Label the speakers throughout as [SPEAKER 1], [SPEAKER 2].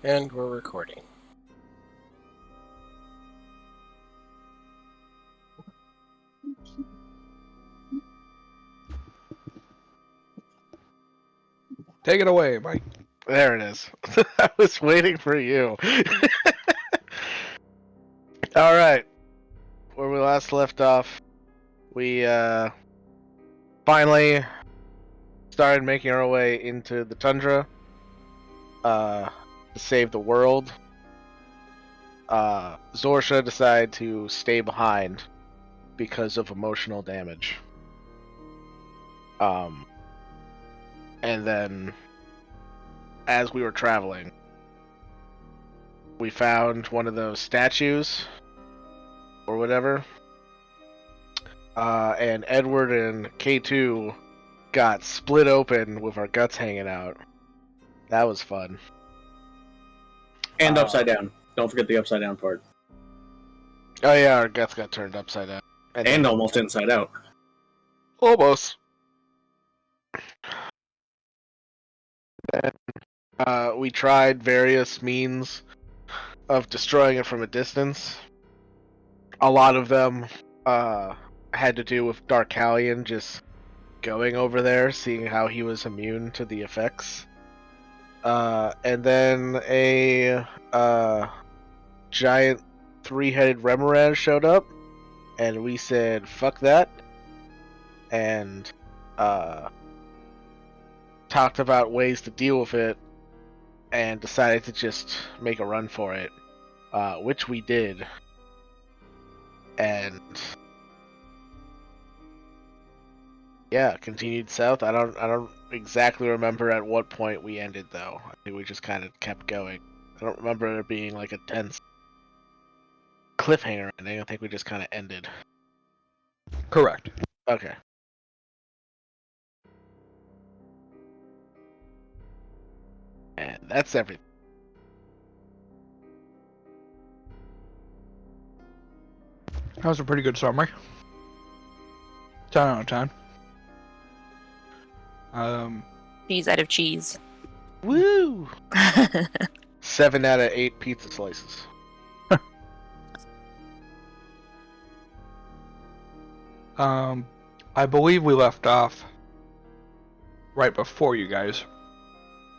[SPEAKER 1] And we're recording.
[SPEAKER 2] Take it away, Mike.
[SPEAKER 3] There it is. I was waiting for you. Alright. Where we last left off, we finally started making our way into the tundra to save the world. Zorsha decided to stay behind because of emotional damage. And then, as we were traveling, we found one of those statues, or whatever, and Edward and K2 got split open with our guts hanging out. That was fun.
[SPEAKER 4] And upside down. Don't forget the upside down part.
[SPEAKER 3] Oh yeah, our guts got turned upside down.
[SPEAKER 4] And almost inside out.
[SPEAKER 3] Almost. Then, we tried various means of destroying it from a distance. A lot of them had to do with Darkalion just going over there, seeing how he was immune to the effects. And then a giant three-headed Remoran showed up, and we said, fuck that, and talked about ways to deal with it, and decided to just make a run for it, which we did. And yeah, continued south. I don't exactly remember at what point we ended though. I think we just kind of kept going. I don't remember there being like a tense cliffhanger ending. I think we just kind of ended.
[SPEAKER 2] Correct.
[SPEAKER 3] Okay. And that's everything.
[SPEAKER 2] That was a pretty good summary. 10 out of 10.
[SPEAKER 5] Cheese out of cheese.
[SPEAKER 3] Woo! 7 out of 8 pizza slices.
[SPEAKER 2] I believe we left off right before you guys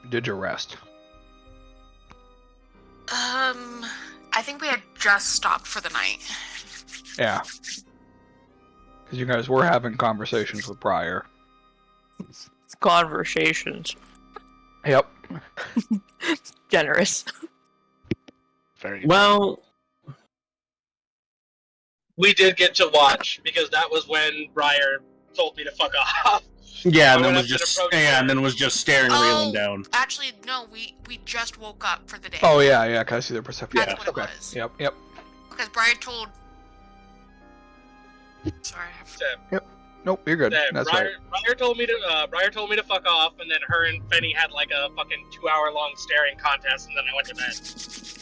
[SPEAKER 2] did your rest.
[SPEAKER 6] I think we had just stopped for the night.
[SPEAKER 2] Yeah. Because you guys were having conversations with Briar.
[SPEAKER 5] Conversations.
[SPEAKER 2] Yep.
[SPEAKER 5] Generous.
[SPEAKER 3] Very
[SPEAKER 4] Well,
[SPEAKER 7] we did get to watch because that was when Briar told me to fuck off.
[SPEAKER 4] yeah,
[SPEAKER 7] I
[SPEAKER 4] and then
[SPEAKER 7] went
[SPEAKER 4] was
[SPEAKER 7] up to
[SPEAKER 4] just
[SPEAKER 7] the approach
[SPEAKER 4] and then was just staring reeling down.
[SPEAKER 6] Actually, no, we just woke up for the day.
[SPEAKER 2] Oh, yeah, can I see the perception?
[SPEAKER 6] That's what it
[SPEAKER 2] Okay.
[SPEAKER 6] was.
[SPEAKER 2] Yep.
[SPEAKER 6] Because Brian told... Sorry, I have...
[SPEAKER 2] Nope, you're good. That's right.
[SPEAKER 7] Briar told me to fuck off, and then her and Fenny had like a fucking 2-hour-long staring contest, and then I went to bed.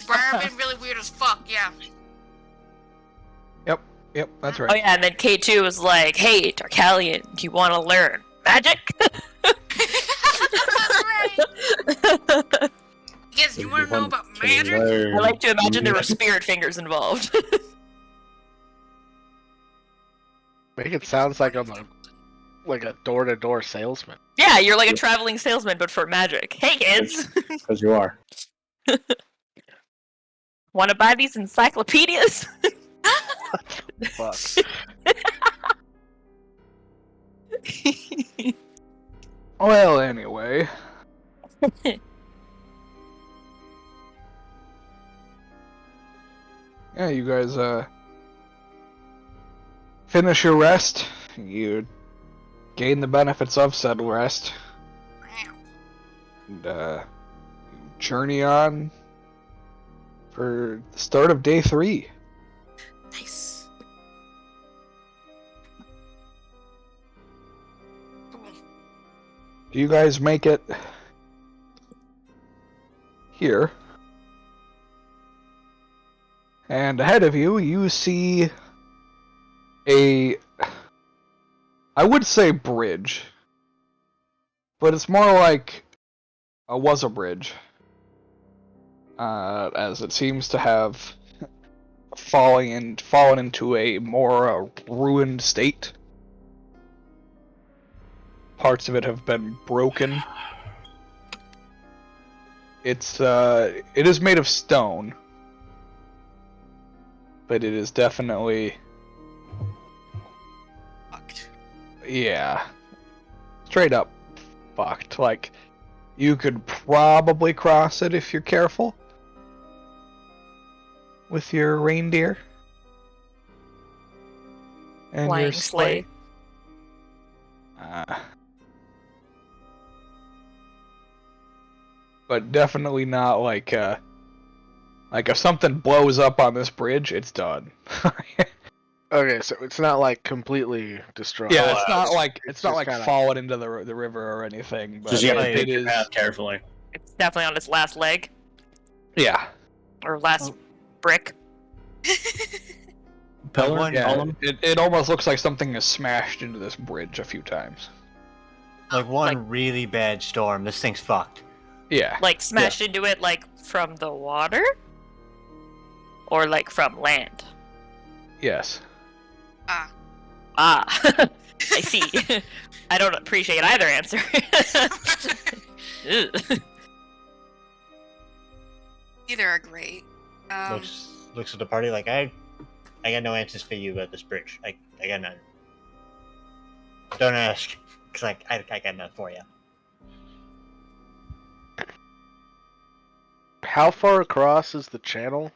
[SPEAKER 6] Brian been really weird as fuck, yeah.
[SPEAKER 2] Yep, that's
[SPEAKER 5] Oh
[SPEAKER 2] right.
[SPEAKER 5] yeah, and then K2 was like, "Hey, Darkalion, do you want to learn magic?"
[SPEAKER 6] That's right. Yes, you want to know about magic?
[SPEAKER 5] I like to imagine there were spirit fingers involved.
[SPEAKER 3] Make it sounds like I'm a door-to-door salesman.
[SPEAKER 5] Yeah, you're like a traveling salesman, but for magic. Hey kids,
[SPEAKER 4] Because you are.
[SPEAKER 5] want to buy these encyclopedias?
[SPEAKER 3] Fuck.
[SPEAKER 2] Well, anyway. Yeah, you guys, finish your rest. You gain the benefits of said rest. And, you journey on for the start of day 3.
[SPEAKER 6] Nice.
[SPEAKER 2] Do you guys make it here? And ahead of you, you see I would say bridge, but it's more like was a bridge. as it seems to have fallen into a more ruined state. Parts of it have been broken. It is made of stone, but it is definitely,
[SPEAKER 6] Fucked.
[SPEAKER 2] yeah, straight up fucked. Like, you could probably cross it if you're careful with your reindeer and
[SPEAKER 5] Flying
[SPEAKER 2] your sleigh.
[SPEAKER 5] sleigh.
[SPEAKER 2] But definitely not like if something blows up on this bridge, it's done.
[SPEAKER 3] Okay, so it's not like completely destroyed.
[SPEAKER 2] Yeah, it's not like
[SPEAKER 3] It's
[SPEAKER 2] not
[SPEAKER 3] just
[SPEAKER 2] like
[SPEAKER 3] kinda-
[SPEAKER 2] falling into the river or anything. But
[SPEAKER 4] Just you have to
[SPEAKER 5] Like,
[SPEAKER 4] pick
[SPEAKER 2] it
[SPEAKER 4] your
[SPEAKER 2] is.
[SPEAKER 4] path carefully.
[SPEAKER 5] It's definitely on its last leg
[SPEAKER 2] Yeah,
[SPEAKER 5] or last brick.
[SPEAKER 4] Pillar,
[SPEAKER 1] one-
[SPEAKER 2] yeah.
[SPEAKER 4] column.
[SPEAKER 2] It almost looks like something has smashed into this bridge a few times.
[SPEAKER 1] Like one
[SPEAKER 5] Like-
[SPEAKER 1] really bad storm, this thing's fucked.
[SPEAKER 2] Yeah.
[SPEAKER 5] Like smashed into it, like from the water, or like from land.
[SPEAKER 2] Yes.
[SPEAKER 6] Ah.
[SPEAKER 5] Ah, I see. I don't appreciate either answer. Ugh.
[SPEAKER 6] Either are great.
[SPEAKER 1] Looks at the party like I got no answers for you about this bridge. I got none. Don't ask, cause I got none for you.
[SPEAKER 3] How far across is the channel?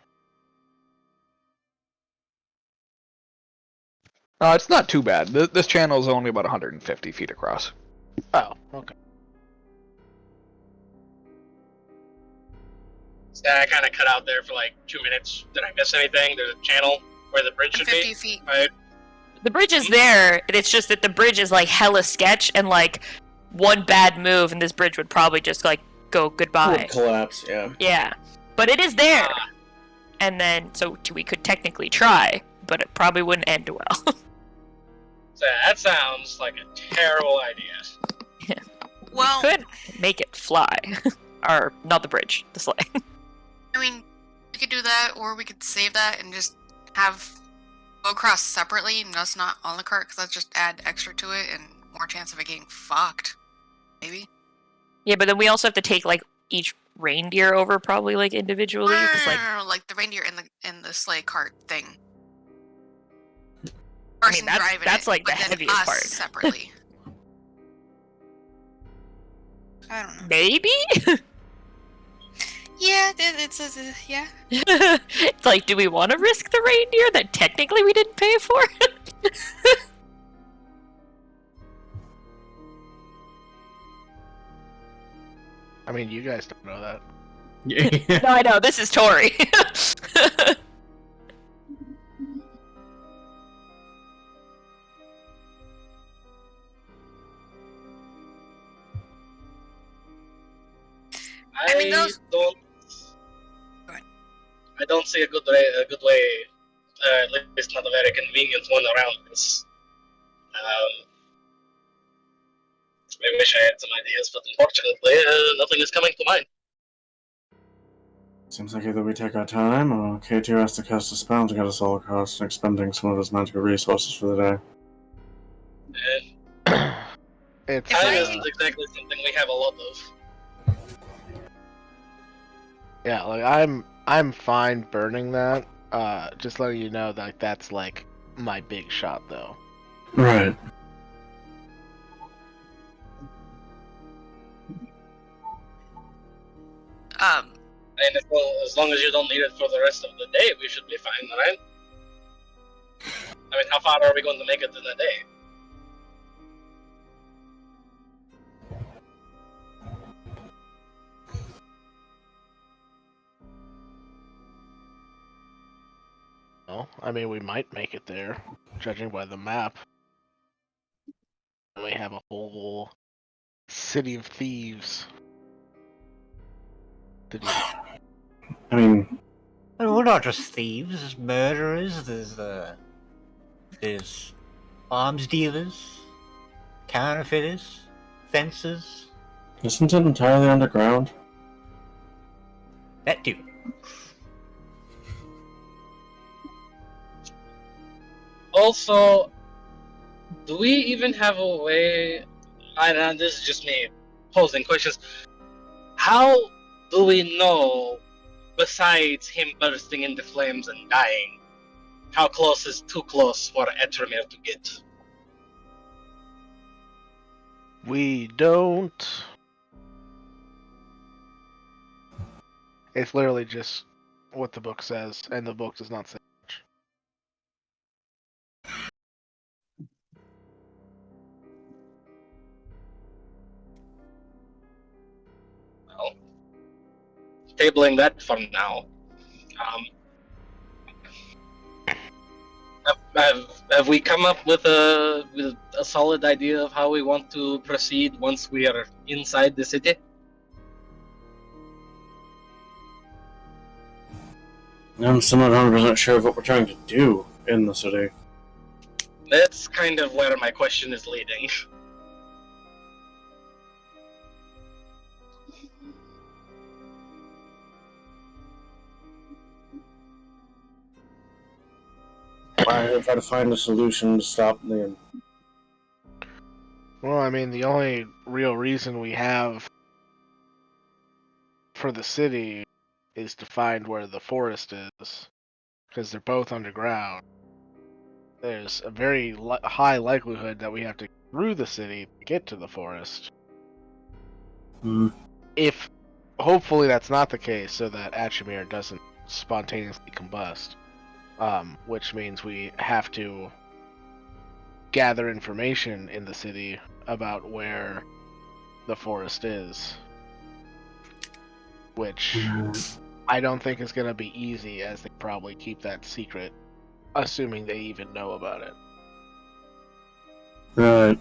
[SPEAKER 2] It's not too bad. This channel is only about 150 feet across.
[SPEAKER 3] Oh, okay.
[SPEAKER 7] So I kind of cut out there for like 2 minutes. Did I miss anything? There's a channel where the bridge should
[SPEAKER 6] 50
[SPEAKER 7] be.
[SPEAKER 6] feet.
[SPEAKER 7] Right?
[SPEAKER 5] The bridge is there, and it's just that the bridge is like hella sketch, and like one bad move, and this bridge would probably just like go goodbye.
[SPEAKER 4] Would collapse, yeah.
[SPEAKER 5] Yeah, but it is there,
[SPEAKER 7] Ah.
[SPEAKER 5] and then so we could technically try, but it probably wouldn't end well.
[SPEAKER 7] So that sounds like a terrible idea.
[SPEAKER 6] Well,
[SPEAKER 5] Could make it fly, or not the bridge, the sleigh.
[SPEAKER 6] I mean, we could do that, or we could save that and just have go across separately and us not on the cart, because that'll just add extra to it and more chance of it getting fucked. Maybe.
[SPEAKER 5] Yeah, but then we also have to take like each reindeer over, probably like individually, because like
[SPEAKER 6] Like the reindeer in the sleigh cart thing.
[SPEAKER 5] I mean,
[SPEAKER 6] Person
[SPEAKER 5] that's-
[SPEAKER 6] driving
[SPEAKER 5] that's,
[SPEAKER 6] it,
[SPEAKER 5] like, the
[SPEAKER 6] but then
[SPEAKER 5] heaviest
[SPEAKER 6] us
[SPEAKER 5] part.
[SPEAKER 6] separately. I don't know.
[SPEAKER 5] maybe.
[SPEAKER 6] Yeah, it's yeah.
[SPEAKER 5] It's like, do we want to risk the reindeer that technically we didn't pay for?
[SPEAKER 3] I mean, you guys don't know that.
[SPEAKER 4] Yeah.
[SPEAKER 5] No, I know. This is Tori.
[SPEAKER 6] I mean, those-
[SPEAKER 7] don't.
[SPEAKER 6] Go ahead.
[SPEAKER 7] I don't see a good way. At least not a very convenient one around this. I wish I had some ideas, but unfortunately, nothing is coming to mind.
[SPEAKER 8] Seems like either we take our time, or K2 has to cast a spell to get us all across, expending some of his magical resources for the day.
[SPEAKER 3] It's
[SPEAKER 6] If
[SPEAKER 7] Time
[SPEAKER 6] I-
[SPEAKER 7] isn't exactly something we have a lot of.
[SPEAKER 3] yeah, like I'm fine burning that. Just letting you know that that's like my big shot though.
[SPEAKER 8] Right.
[SPEAKER 7] And as long as you don't need it for the rest of the day, we should be fine, right? I mean, how far are we going to make it in a day?
[SPEAKER 3] Well, I mean, we might make it there, judging by the map. We have a whole city of thieves. Did you-
[SPEAKER 8] I mean,
[SPEAKER 1] We're not just thieves, there's murderers, there's arms dealers, counterfeiters, fencers.
[SPEAKER 8] isn't it entirely underground?
[SPEAKER 1] That too.
[SPEAKER 7] Also, do we even have a way? I know this is just me posing questions. How do we know, besides him bursting into flames and dying, how close is too close for Etremir to get?
[SPEAKER 3] We don't. It's literally just what the book says, and the book does not say much.
[SPEAKER 7] Well, tabling that for now. Have we come up with a solid idea of how we want to proceed once we are inside the city?
[SPEAKER 8] I'm still not 100% sure of what we're trying to do in the city.
[SPEAKER 7] That's kind of where my question is leading.
[SPEAKER 8] I try to find a solution to stop the.
[SPEAKER 3] Well, I mean, the only real reason we have for the city is to find where the forest is, because they're both underground. There's a very high likelihood that we have to go through the city to get to the forest. If, hopefully that's not the case, so that Achimir doesn't spontaneously combust, which means we have to gather information in the city about where the forest is, which I don't think is going to be easy, as they probably keep that secret, assuming they even know about it.
[SPEAKER 8] Right.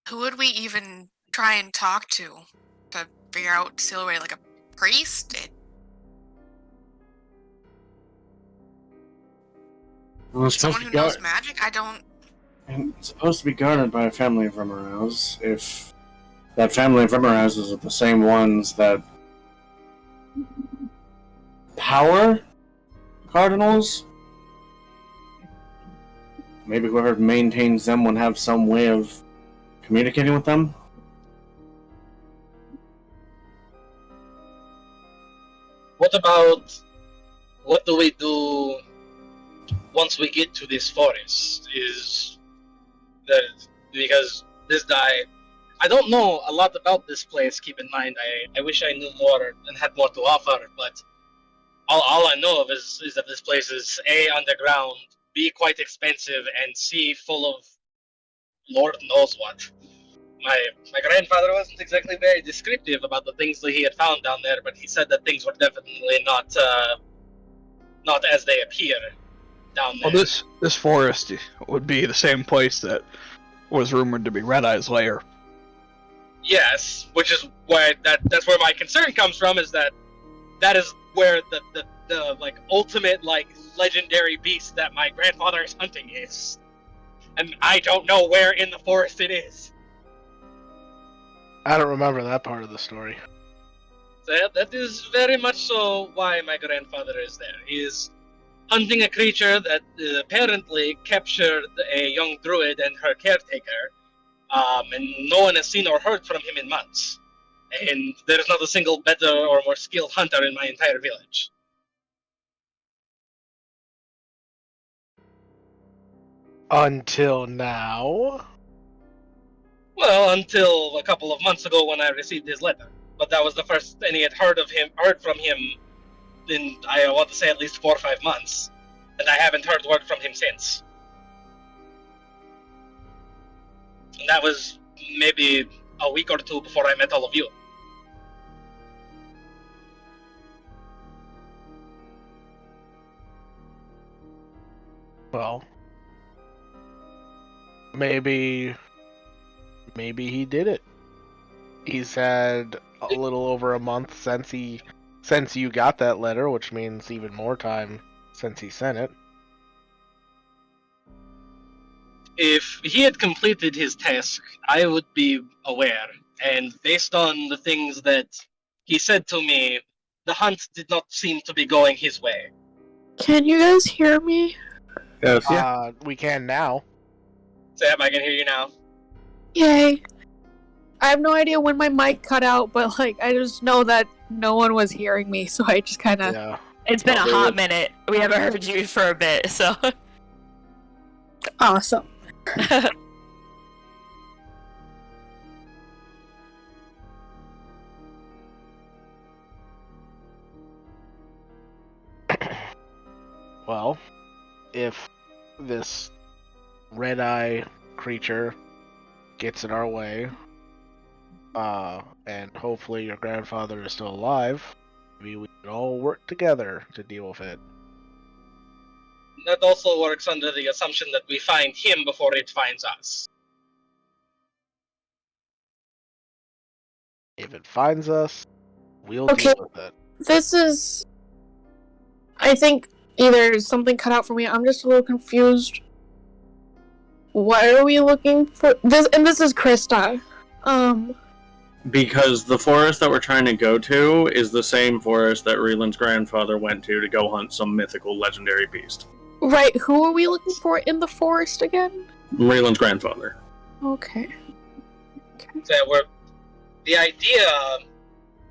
[SPEAKER 6] Who would we even try and talk to figure out Silray? Like a priest?
[SPEAKER 8] Well, it's
[SPEAKER 6] Someone
[SPEAKER 8] supposed
[SPEAKER 6] who
[SPEAKER 8] to be
[SPEAKER 6] knows magic? I don't.
[SPEAKER 8] It's supposed to be guarded by a family of Rimmerhouse. If that family of Rimmerhouses are the same ones that power cardinals, maybe whoever maintains them would have some way of communicating with them.
[SPEAKER 7] What do we do once we get to this forest? Is that because this guy, I don't know a lot about this place. Keep in mind, I wish I knew more and had more to offer, but all I know of is that this place is A, underground, B, quite expensive, and C, full of Lord knows what. My grandfather wasn't exactly very descriptive about the things that he had found down there, but he said that things were definitely not as they appear down there.
[SPEAKER 2] Well, this forest would be the same place that was rumored to be Red Eye's lair.
[SPEAKER 7] Yes, which is why that's where my concern comes from, is that is where the like ultimate like legendary beast that my grandfather is hunting is. And I don't know where in the forest it is.
[SPEAKER 3] I don't remember that part of the story.
[SPEAKER 7] That is very much so why my grandfather is there. He is hunting a creature that apparently captured a young druid and her caretaker, and no one has seen or heard from him in months. And there's not a single better or more skilled hunter in my entire village.
[SPEAKER 3] Until now?
[SPEAKER 7] Well, until a couple of months ago when I received his letter. But that was the first any had heard from him in, I want to say, at least 4 or 5 months. And I haven't heard word from him since. And that was maybe a week or two before I met all of you.
[SPEAKER 3] Well, maybe he did it. He's had a little over a month since you got that letter, which means even more time since he sent it.
[SPEAKER 7] If he had completed his task, I would be aware. And based on the things that he said to me, the hunt did not seem to be going his way.
[SPEAKER 9] Can you guys hear me?
[SPEAKER 8] Yes.
[SPEAKER 3] We can now.
[SPEAKER 7] Sam, I can hear you now.
[SPEAKER 9] Yay. I have no idea when my mic cut out, but like I just know that no one was hearing me, so I just kind of.
[SPEAKER 3] Yeah.
[SPEAKER 5] It's been a hot minute. We haven't heard you for a bit, so.
[SPEAKER 9] Awesome.
[SPEAKER 3] Well, if this red-eye creature gets in our way, and hopefully your grandfather is still alive, maybe we can all work together to deal with it.
[SPEAKER 7] That also works under the assumption that we find him before it finds us.
[SPEAKER 3] If it finds us, we'll
[SPEAKER 9] Okay.
[SPEAKER 3] deal with it.
[SPEAKER 9] This is. I think either something cut out for me. I'm just a little confused. Why are we looking for this? And this is Krista.
[SPEAKER 8] Because the forest that we're trying to go to is the same forest that Reland's grandfather went to go hunt some mythical legendary beast.
[SPEAKER 9] Right. Who are we looking for in the forest again?
[SPEAKER 8] Reland's grandfather.
[SPEAKER 9] Okay.
[SPEAKER 7] So the idea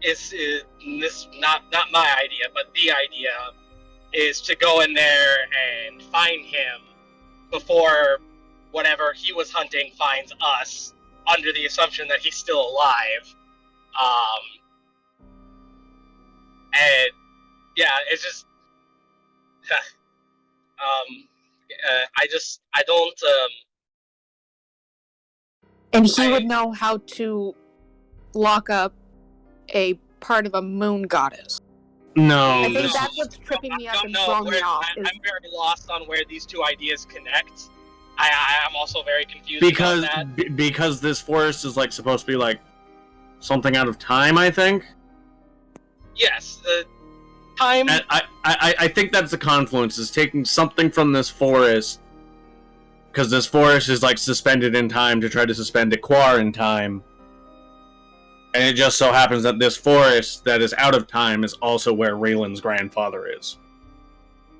[SPEAKER 7] is this not my idea, but the idea is to go in there and find him before whatever he was hunting finds us, under the assumption that he's still alive. And yeah, it's just I don't
[SPEAKER 9] And he would know how to lock up a part of a moon goddess.
[SPEAKER 8] No,
[SPEAKER 9] I think
[SPEAKER 8] this
[SPEAKER 9] that's
[SPEAKER 8] is-
[SPEAKER 9] what's tripping me
[SPEAKER 7] I
[SPEAKER 9] up
[SPEAKER 7] don't
[SPEAKER 9] and
[SPEAKER 7] know
[SPEAKER 9] throwing me
[SPEAKER 7] where,
[SPEAKER 9] off.
[SPEAKER 7] I'm very lost on where these two ideas connect. I'm also very confused
[SPEAKER 8] because
[SPEAKER 7] about that.
[SPEAKER 8] because this forest is like supposed to be like something out of time, I think.
[SPEAKER 7] Yes, the time.
[SPEAKER 8] And I think that's the confluence, is taking something from this forest, because this forest is like suspended in time to try to suspend Iquar in time. And it just so happens that this forest that is out of time is also where Raylan's grandfather is.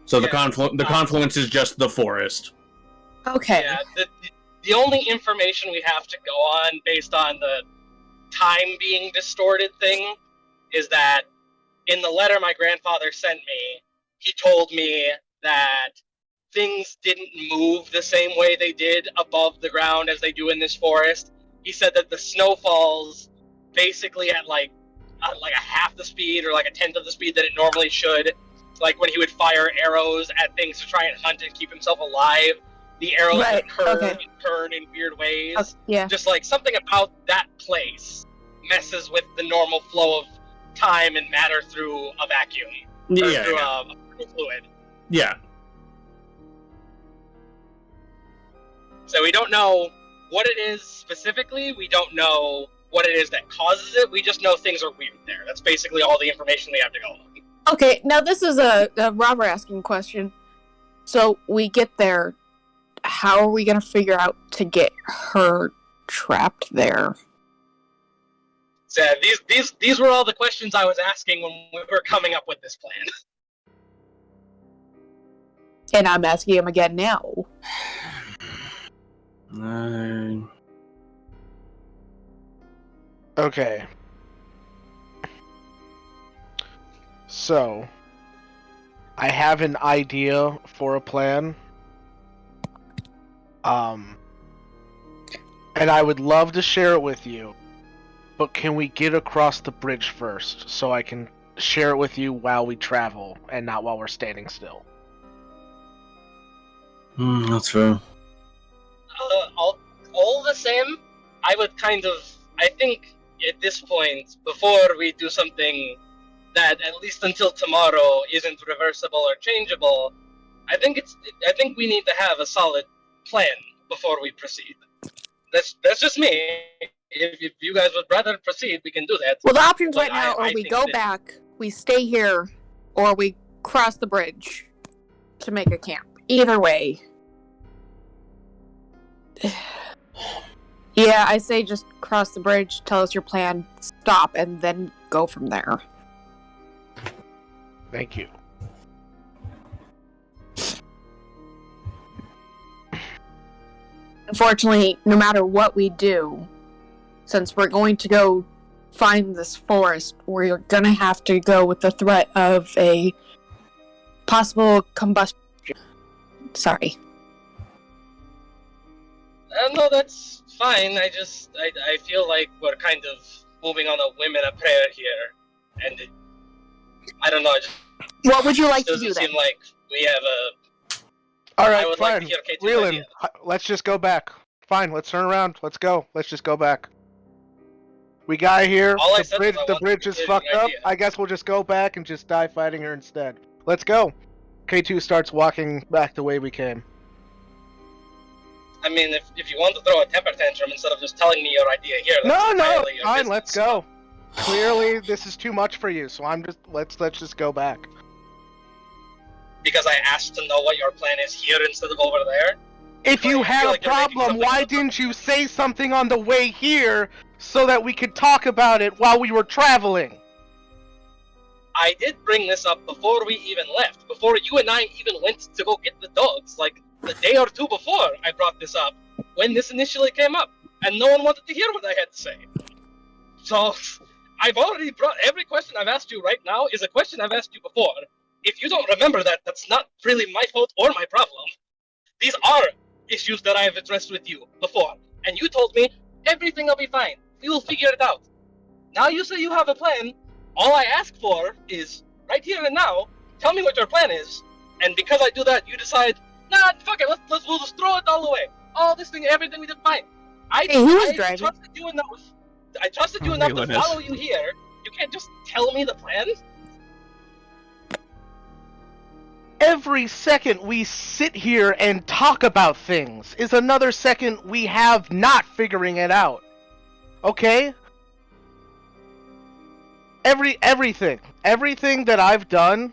[SPEAKER 8] So the confluence is just the forest.
[SPEAKER 9] Okay.
[SPEAKER 7] Yeah, the only information we have to go on based on the time being distorted thing is that in the letter my grandfather sent me, he told me that things didn't move the same way they did above the ground as they do in this forest. He said that the snow falls basically at like a half the speed or like a tenth of the speed that it normally should. Like when he would fire arrows at things to try and hunt and keep himself alive, the arrows would curve and turn in weird ways.
[SPEAKER 9] Yeah.
[SPEAKER 7] Just like something about that place messes with the normal flow of time and matter through a vacuum. Or through a fluid.
[SPEAKER 8] Yeah.
[SPEAKER 7] So we don't know what it is specifically. We don't know what it is that causes it. We just know things are weird there. That's basically all the information we have to go on.
[SPEAKER 9] Okay, now this is a Robert asking question. So we get there. How are we going to figure out to get her trapped there?
[SPEAKER 7] So these were all the questions I was asking when we were coming up with this plan.
[SPEAKER 9] And I'm asking him again now.
[SPEAKER 3] Okay. So, I have an idea for a plan. And I would love to share it with you. But can we get across the bridge first so I can share it with you while we travel and not while we're standing still?
[SPEAKER 8] That's fair.
[SPEAKER 7] All the same, I think at this point, before we do something that at least until tomorrow isn't reversible or changeable, I think we need to have a solid plan before we proceed. That's just me. if you guys would rather proceed, we can do that.
[SPEAKER 9] Well, the options
[SPEAKER 7] But
[SPEAKER 9] right now are
[SPEAKER 7] I
[SPEAKER 9] we
[SPEAKER 7] think
[SPEAKER 9] go
[SPEAKER 7] that-
[SPEAKER 9] back, we stay here, or we cross the bridge to make a camp. Either way. Yeah, I say just cross the bridge, tell us your plan, stop, and then go from there.
[SPEAKER 3] Thank you.
[SPEAKER 9] Unfortunately, no matter what we do, since we're going to go find this forest, we're gonna have to go with the threat of a possible combustion. Sorry.
[SPEAKER 7] No, that's fine. I feel like we're kind of moving on a whim and a prayer here, and I don't know. It just
[SPEAKER 9] What would you like to
[SPEAKER 7] doesn't
[SPEAKER 9] do then?
[SPEAKER 7] seem like we have a.
[SPEAKER 3] All
[SPEAKER 7] I
[SPEAKER 3] right,
[SPEAKER 7] would like
[SPEAKER 3] fine.
[SPEAKER 7] to hear K2's
[SPEAKER 3] Reelin,
[SPEAKER 7] idea.
[SPEAKER 3] let's just go back. Fine, let's turn around. Let's go. Let's just go back. We got here.
[SPEAKER 7] All I said was I
[SPEAKER 3] The
[SPEAKER 7] wanted
[SPEAKER 3] bridge
[SPEAKER 7] to
[SPEAKER 3] is
[SPEAKER 7] hear
[SPEAKER 3] fucked
[SPEAKER 7] your
[SPEAKER 3] up.
[SPEAKER 7] idea.
[SPEAKER 3] I guess we'll just go back and just die fighting her instead. Let's go. K2 starts walking back the way we came.
[SPEAKER 7] I mean, if you want to throw a temper tantrum instead of just telling me your idea here, that's
[SPEAKER 3] No,
[SPEAKER 7] entirely your
[SPEAKER 3] fine.
[SPEAKER 7] business.
[SPEAKER 3] Let's go. Clearly, this is too much for you, so let's just go back.
[SPEAKER 7] Because I asked to know what your plan is here instead of over there.
[SPEAKER 3] If you
[SPEAKER 7] I feel
[SPEAKER 3] had
[SPEAKER 7] like
[SPEAKER 3] a
[SPEAKER 7] you're making
[SPEAKER 3] problem,
[SPEAKER 7] something
[SPEAKER 3] why
[SPEAKER 7] up.
[SPEAKER 3] didn't you say something on the way here so that we could talk about it while we were traveling?
[SPEAKER 7] I did bring this up before we even left, before you and I even went to go get the dogs. Like, the day or two before I brought this up, when this initially came up, and no one wanted to hear what I had to say. So, I've already brought every question I've asked you right now is a question I've asked you before. If you don't remember that, that's not really my fault or my problem. These are issues that I have addressed with you before, and you told me everything will be fine. We will figure it out. Now you say you have a plan. All I ask for is, right here and now, tell me what your plan is, and because I do that, you decide, nah, fuck it, we'll just throw it all away. All this thing, everything we did fine.
[SPEAKER 9] Hey, who was
[SPEAKER 7] I
[SPEAKER 9] driving?
[SPEAKER 7] trusted you enough. I trusted you enough to
[SPEAKER 8] Leland is.
[SPEAKER 7] follow you here. You can't just tell me the plan.
[SPEAKER 3] Every second we sit here and talk about things is another second we have not figuring it out. Okay? Everything that I've done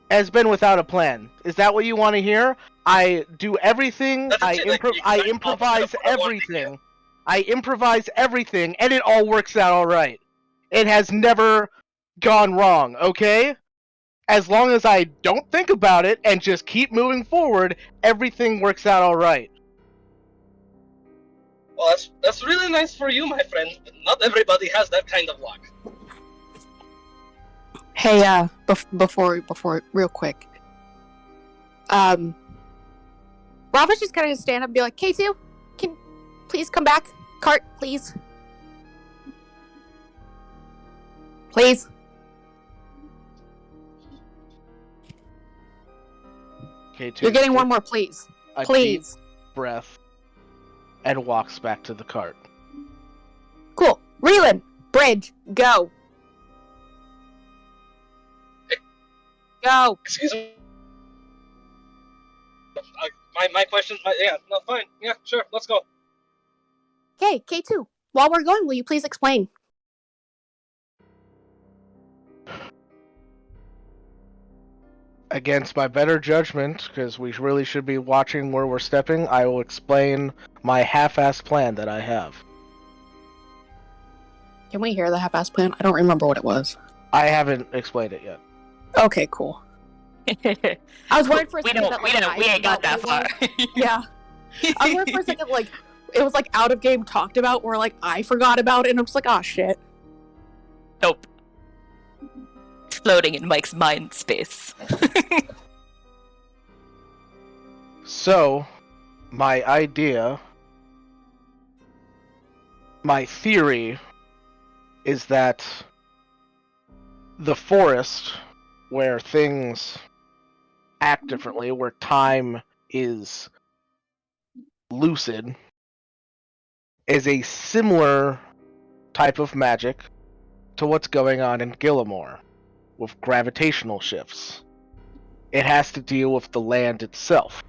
[SPEAKER 3] has been without a plan. Is that what you want to hear? I do everything.
[SPEAKER 7] That's
[SPEAKER 3] I
[SPEAKER 7] it, like, the exact
[SPEAKER 3] improvise
[SPEAKER 7] opposite of what I wanted to hear.
[SPEAKER 3] everything. I improvise everything, and it all works out all right. It has never gone wrong. Okay? As long as I don't think about it and just keep moving forward, everything works out all right.
[SPEAKER 7] Well, that's really nice for you, my friend, but not everybody has that kind of luck.
[SPEAKER 9] Hey, before, real quick. Robin's just gonna stand up and be like, K2, can please come back? Cart, please. Please.
[SPEAKER 3] K2
[SPEAKER 9] You're getting
[SPEAKER 3] takes
[SPEAKER 9] one more, please.
[SPEAKER 3] a deep
[SPEAKER 9] Please.
[SPEAKER 3] breath and walks back to the cart.
[SPEAKER 9] Cool. Reelin, bridge, go. Go.
[SPEAKER 7] Excuse me. My questions. Yeah, no, fine. Yeah, sure. Let's go.
[SPEAKER 9] Okay, K2, while we're going, will you please explain?
[SPEAKER 3] Against my better judgment, because we really should be watching where we're stepping, I will explain my half-assed plan that I have.
[SPEAKER 9] Can we hear the half-ass plan? I don't remember what it was.
[SPEAKER 3] I haven't explained it yet.
[SPEAKER 9] Okay, cool. I was worried for a
[SPEAKER 5] we
[SPEAKER 9] second that, like,
[SPEAKER 5] we
[SPEAKER 9] I
[SPEAKER 5] ain't got that
[SPEAKER 9] forgot
[SPEAKER 5] far.
[SPEAKER 9] what it was. Yeah. I was worried for a second, like, it was, like, out of game talked about, or, like, I forgot about it, and I'm just like, oh, shit.
[SPEAKER 5] Nope. Floating in Mike's mind space.
[SPEAKER 3] So, my theory is that the forest, where things act differently, where time is lucid, is a similar type of magic to what's going on in Gillimore, with gravitational shifts. It has to deal with the land itself.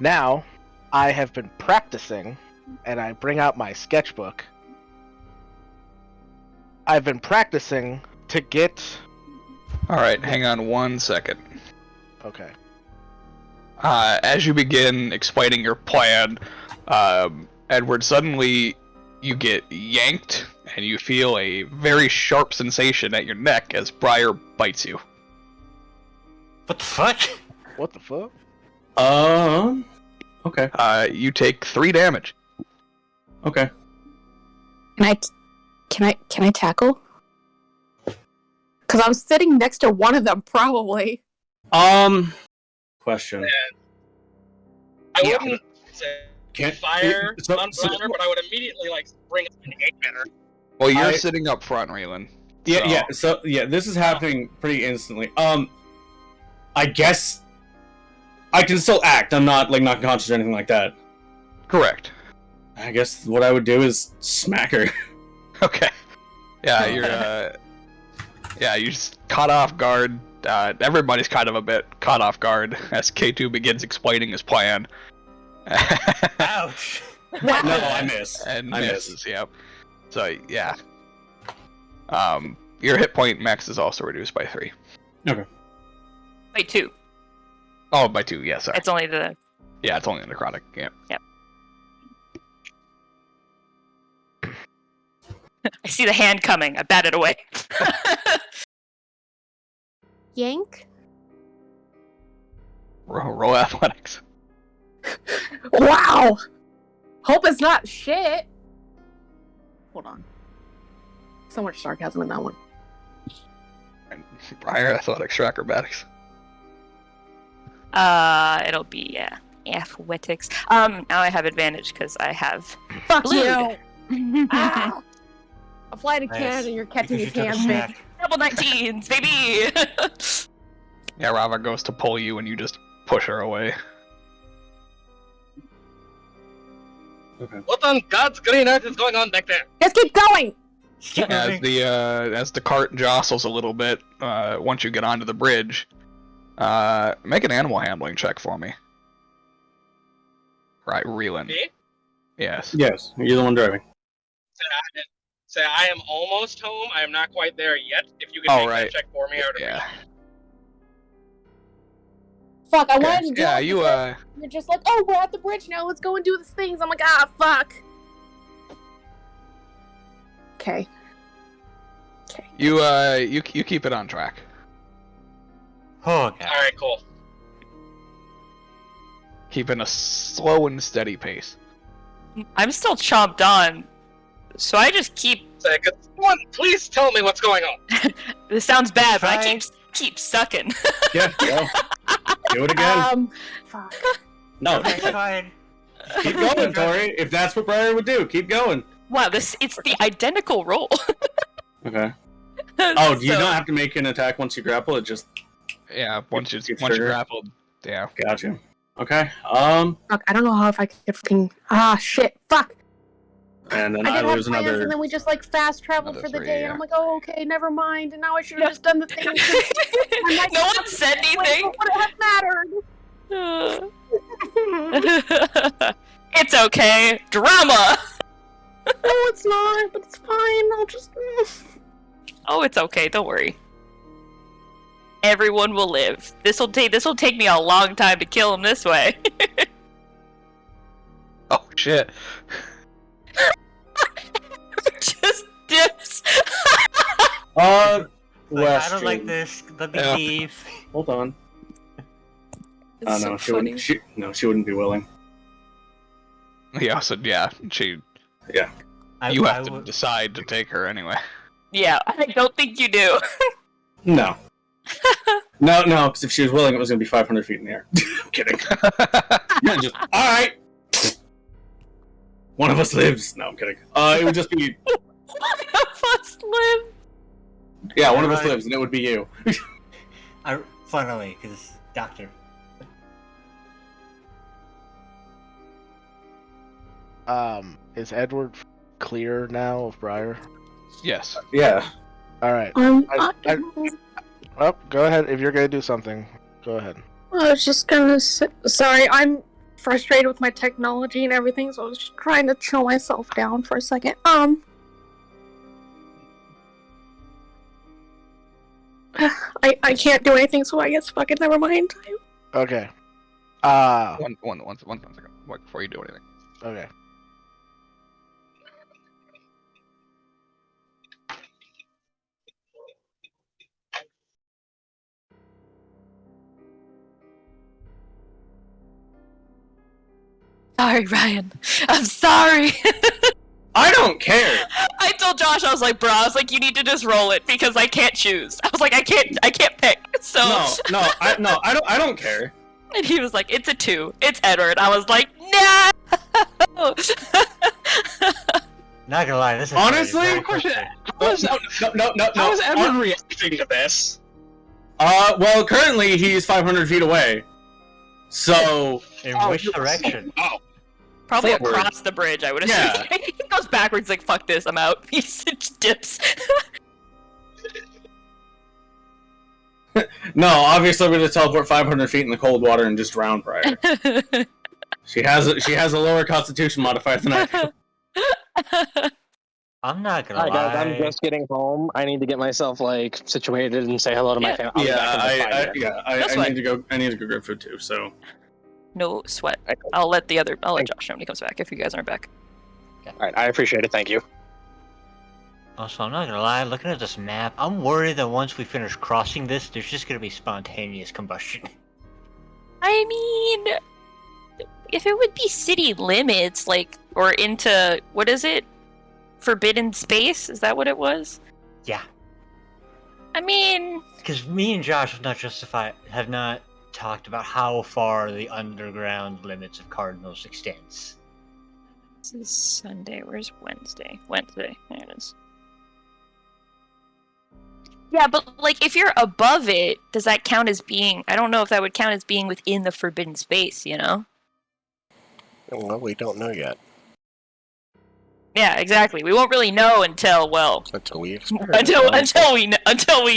[SPEAKER 3] Now, I have been practicing and I bring out my sketchbook. I've been practicing to get...
[SPEAKER 2] Alright, hang on 1 second.
[SPEAKER 3] Okay.
[SPEAKER 2] As you begin explaining your plan, Edward, suddenly you get yanked, and you feel a very sharp sensation at your neck as Briar bites you.
[SPEAKER 1] What the fuck?
[SPEAKER 3] What the fuck?
[SPEAKER 8] Okay.
[SPEAKER 2] You take 3 damage.
[SPEAKER 8] Okay.
[SPEAKER 9] Can I tackle? Because I'm sitting next to one of them, probably.
[SPEAKER 8] Question.
[SPEAKER 7] I
[SPEAKER 2] Yeah.
[SPEAKER 7] wouldn't say
[SPEAKER 8] Can't
[SPEAKER 7] fire on Browner, but I would immediately bring up an 8-manner.
[SPEAKER 2] Well, you're sitting up front, Reelan.
[SPEAKER 8] So this is happening pretty instantly. I guess I can still act. I'm not not conscious or anything like that.
[SPEAKER 2] Correct.
[SPEAKER 8] I guess what I would do is smack her.
[SPEAKER 2] Okay. Yeah, you just caught off guard. Everybody's kind of a bit caught off guard as K2 begins explaining his plan.
[SPEAKER 1] Ouch!
[SPEAKER 8] No, I miss.
[SPEAKER 2] And
[SPEAKER 8] I
[SPEAKER 2] misses, yep. So, yeah. Your hit point max is also reduced by 3.
[SPEAKER 5] Wait, 2.
[SPEAKER 2] Oh, by 2, yeah, sorry.
[SPEAKER 5] It's only the.
[SPEAKER 2] Yeah, it's only a necrotic, yeah.
[SPEAKER 5] Yep. I see the hand coming. I bat it away.
[SPEAKER 9] Yank?
[SPEAKER 2] Roll athletics.
[SPEAKER 9] Wow! Hope it's not shit! Hold on. So much sarcasm in that one.
[SPEAKER 2] And Briar athletics or acrobatics.
[SPEAKER 5] It'll be, athletics. Now I have advantage because I have.
[SPEAKER 9] Fuck
[SPEAKER 5] Blue.
[SPEAKER 9] you! Ah! I'm flying a
[SPEAKER 1] Nice.
[SPEAKER 9] cannon and you're catching
[SPEAKER 1] Because
[SPEAKER 9] these
[SPEAKER 1] you took a
[SPEAKER 9] hands, bitch.
[SPEAKER 1] smack.
[SPEAKER 5] Double 19s, baby!
[SPEAKER 2] Yeah, Rava goes to pull you and you just push her away.
[SPEAKER 7] What on God's green earth is going on back there?
[SPEAKER 9] Just keep going!
[SPEAKER 1] Keep
[SPEAKER 2] As
[SPEAKER 1] moving.
[SPEAKER 2] as the cart jostles a little bit, once you get onto the bridge, make an animal handling check for me. Right, Reelan.
[SPEAKER 7] Me?
[SPEAKER 2] Yes.
[SPEAKER 8] Yes, you're the one driving.
[SPEAKER 7] Say I am almost home. I am not quite there yet. If you can
[SPEAKER 2] Oh,
[SPEAKER 7] make
[SPEAKER 2] right.
[SPEAKER 7] that check for me, I would
[SPEAKER 2] Yeah.
[SPEAKER 9] Fuck, I
[SPEAKER 2] Okay.
[SPEAKER 9] wanted to do
[SPEAKER 2] Yeah,
[SPEAKER 9] it.
[SPEAKER 2] you
[SPEAKER 9] because You're just like, oh, we're at the bridge now, let's go and do these things. I'm like, ah, fuck. Okay.
[SPEAKER 2] you keep it on track.
[SPEAKER 1] Oh god.
[SPEAKER 7] All right, cool.
[SPEAKER 2] Keeping a slow and steady pace.
[SPEAKER 5] I'm still chomped on, so I just keep.
[SPEAKER 7] Say, could someone please tell me what's going on?
[SPEAKER 5] This sounds bad, but I
[SPEAKER 1] Try-
[SPEAKER 5] keep sucking.
[SPEAKER 8] Yeah, go. Do it again.
[SPEAKER 9] Fuck.
[SPEAKER 8] No,
[SPEAKER 1] Okay, fine.
[SPEAKER 8] keep going, Tori. If that's what Briar would do, keep going.
[SPEAKER 5] Wow, it's the identical roll.
[SPEAKER 8] Okay. Oh, do you
[SPEAKER 5] So-
[SPEAKER 8] not have to make an attack once you grapple? It just
[SPEAKER 2] Yeah, once you
[SPEAKER 8] Keep
[SPEAKER 2] once you
[SPEAKER 8] trigger.
[SPEAKER 2] grappled. Yeah.
[SPEAKER 8] got you. Okay.
[SPEAKER 9] Fuck, I don't know how if I could fucking. Ah, shit. Fuck.
[SPEAKER 8] And then
[SPEAKER 9] I
[SPEAKER 8] I
[SPEAKER 9] did have
[SPEAKER 8] lose
[SPEAKER 9] plans,
[SPEAKER 8] another.
[SPEAKER 9] and then we just like fast traveled
[SPEAKER 2] Another
[SPEAKER 9] for the
[SPEAKER 2] 3,
[SPEAKER 9] day,
[SPEAKER 2] yeah.
[SPEAKER 9] and I'm like, oh, okay, never mind. And now I should have just done the thing.
[SPEAKER 5] No one said anything.
[SPEAKER 9] Would it have mattered?
[SPEAKER 5] It's okay. Drama.
[SPEAKER 9] No, it's not, but it's fine. I'll just.
[SPEAKER 5] Oh, it's okay. Don't worry. Everyone will live. This'll take me a long time to kill him this way.
[SPEAKER 2] Oh shit.
[SPEAKER 5] Just dips.
[SPEAKER 1] Like, I
[SPEAKER 8] Question.
[SPEAKER 1] don't like this. Let me
[SPEAKER 2] Yeah.
[SPEAKER 1] leave.
[SPEAKER 8] Hold on.
[SPEAKER 5] It's
[SPEAKER 8] Oh
[SPEAKER 5] so
[SPEAKER 8] no, she
[SPEAKER 5] funny.
[SPEAKER 8] wouldn't. She wouldn't be willing.
[SPEAKER 2] Yeah, so yeah, you have to decide to take her anyway.
[SPEAKER 5] Yeah, I don't think you do.
[SPEAKER 8] No. No, because if she was willing, it was going to be 500 feet in the air. I'm kidding. Yeah, just, all right. One of us lives. No, I'm kidding. It would just be,
[SPEAKER 5] One of us live.
[SPEAKER 8] yeah, one of us
[SPEAKER 1] Right.
[SPEAKER 8] lives, and it would be you.
[SPEAKER 1] Funnily, because doctor.
[SPEAKER 3] Is Edward clear now of Briar?
[SPEAKER 2] Yes.
[SPEAKER 8] Yeah.
[SPEAKER 3] All right.
[SPEAKER 9] I
[SPEAKER 3] Oh, go ahead. If you're gonna do something, go ahead.
[SPEAKER 9] was just gonna say. Sorry, I'm frustrated with my technology and everything, so I was just trying to chill myself down for a second. I can't do anything, so I guess fucking never mind.
[SPEAKER 3] Okay.
[SPEAKER 2] One second. Before you do anything.
[SPEAKER 3] Okay.
[SPEAKER 5] Sorry, Ryan. I'm sorry.
[SPEAKER 8] I don't care.
[SPEAKER 5] I told Josh, I was like, bro, you need to just roll it because I can't choose. I was like, I can't pick. So
[SPEAKER 8] I don't care.
[SPEAKER 5] And he was like, it's a 2. It's Edward. I was like, no.
[SPEAKER 1] Not gonna lie, this is
[SPEAKER 8] Honestly,
[SPEAKER 2] How is Edward reacting to this?
[SPEAKER 8] Well, currently he's 500 feet away. So
[SPEAKER 1] in which direction?
[SPEAKER 2] Oh,
[SPEAKER 5] Probably
[SPEAKER 8] Forward.
[SPEAKER 5] across the bridge, I would assume.
[SPEAKER 8] Yeah.
[SPEAKER 5] He goes backwards, like, fuck this, I'm out. He just dips.
[SPEAKER 8] no, obviously I'm gonna teleport 500 feet in the cold water and just drown prior. She has a lower Constitution modifier than I do.
[SPEAKER 1] I'm not gonna
[SPEAKER 10] Alright,
[SPEAKER 1] lie.
[SPEAKER 10] guys, I'm just getting home. I need to get myself like situated and say hello to my family. I'll be back in like 5 minutes.
[SPEAKER 8] I need to go. I need to go grab food too. So
[SPEAKER 5] No sweat. I'll let Josh know when he comes back if you guys aren't back.
[SPEAKER 10] Alright, I appreciate it. Thank you.
[SPEAKER 1] Also, I'm not gonna lie, looking at this map, I'm worried that once we finish crossing this, there's just gonna be spontaneous combustion.
[SPEAKER 5] I mean, if it would be city limits, like, or into, what is it? Forbidden space? Is that what it was?
[SPEAKER 1] Yeah.
[SPEAKER 5] I mean...
[SPEAKER 1] Because me and Josh have not talked about how far the underground limits of Cardinals extends.
[SPEAKER 5] This is Sunday. Where's Wednesday? Wednesday. There it is. Yeah, but, like, if you're above it, does that count as being... I don't know if that would count as being within the forbidden space, you know?
[SPEAKER 11] Well, we don't know yet.
[SPEAKER 5] Yeah, exactly. We won't really know until
[SPEAKER 11] we
[SPEAKER 5] until we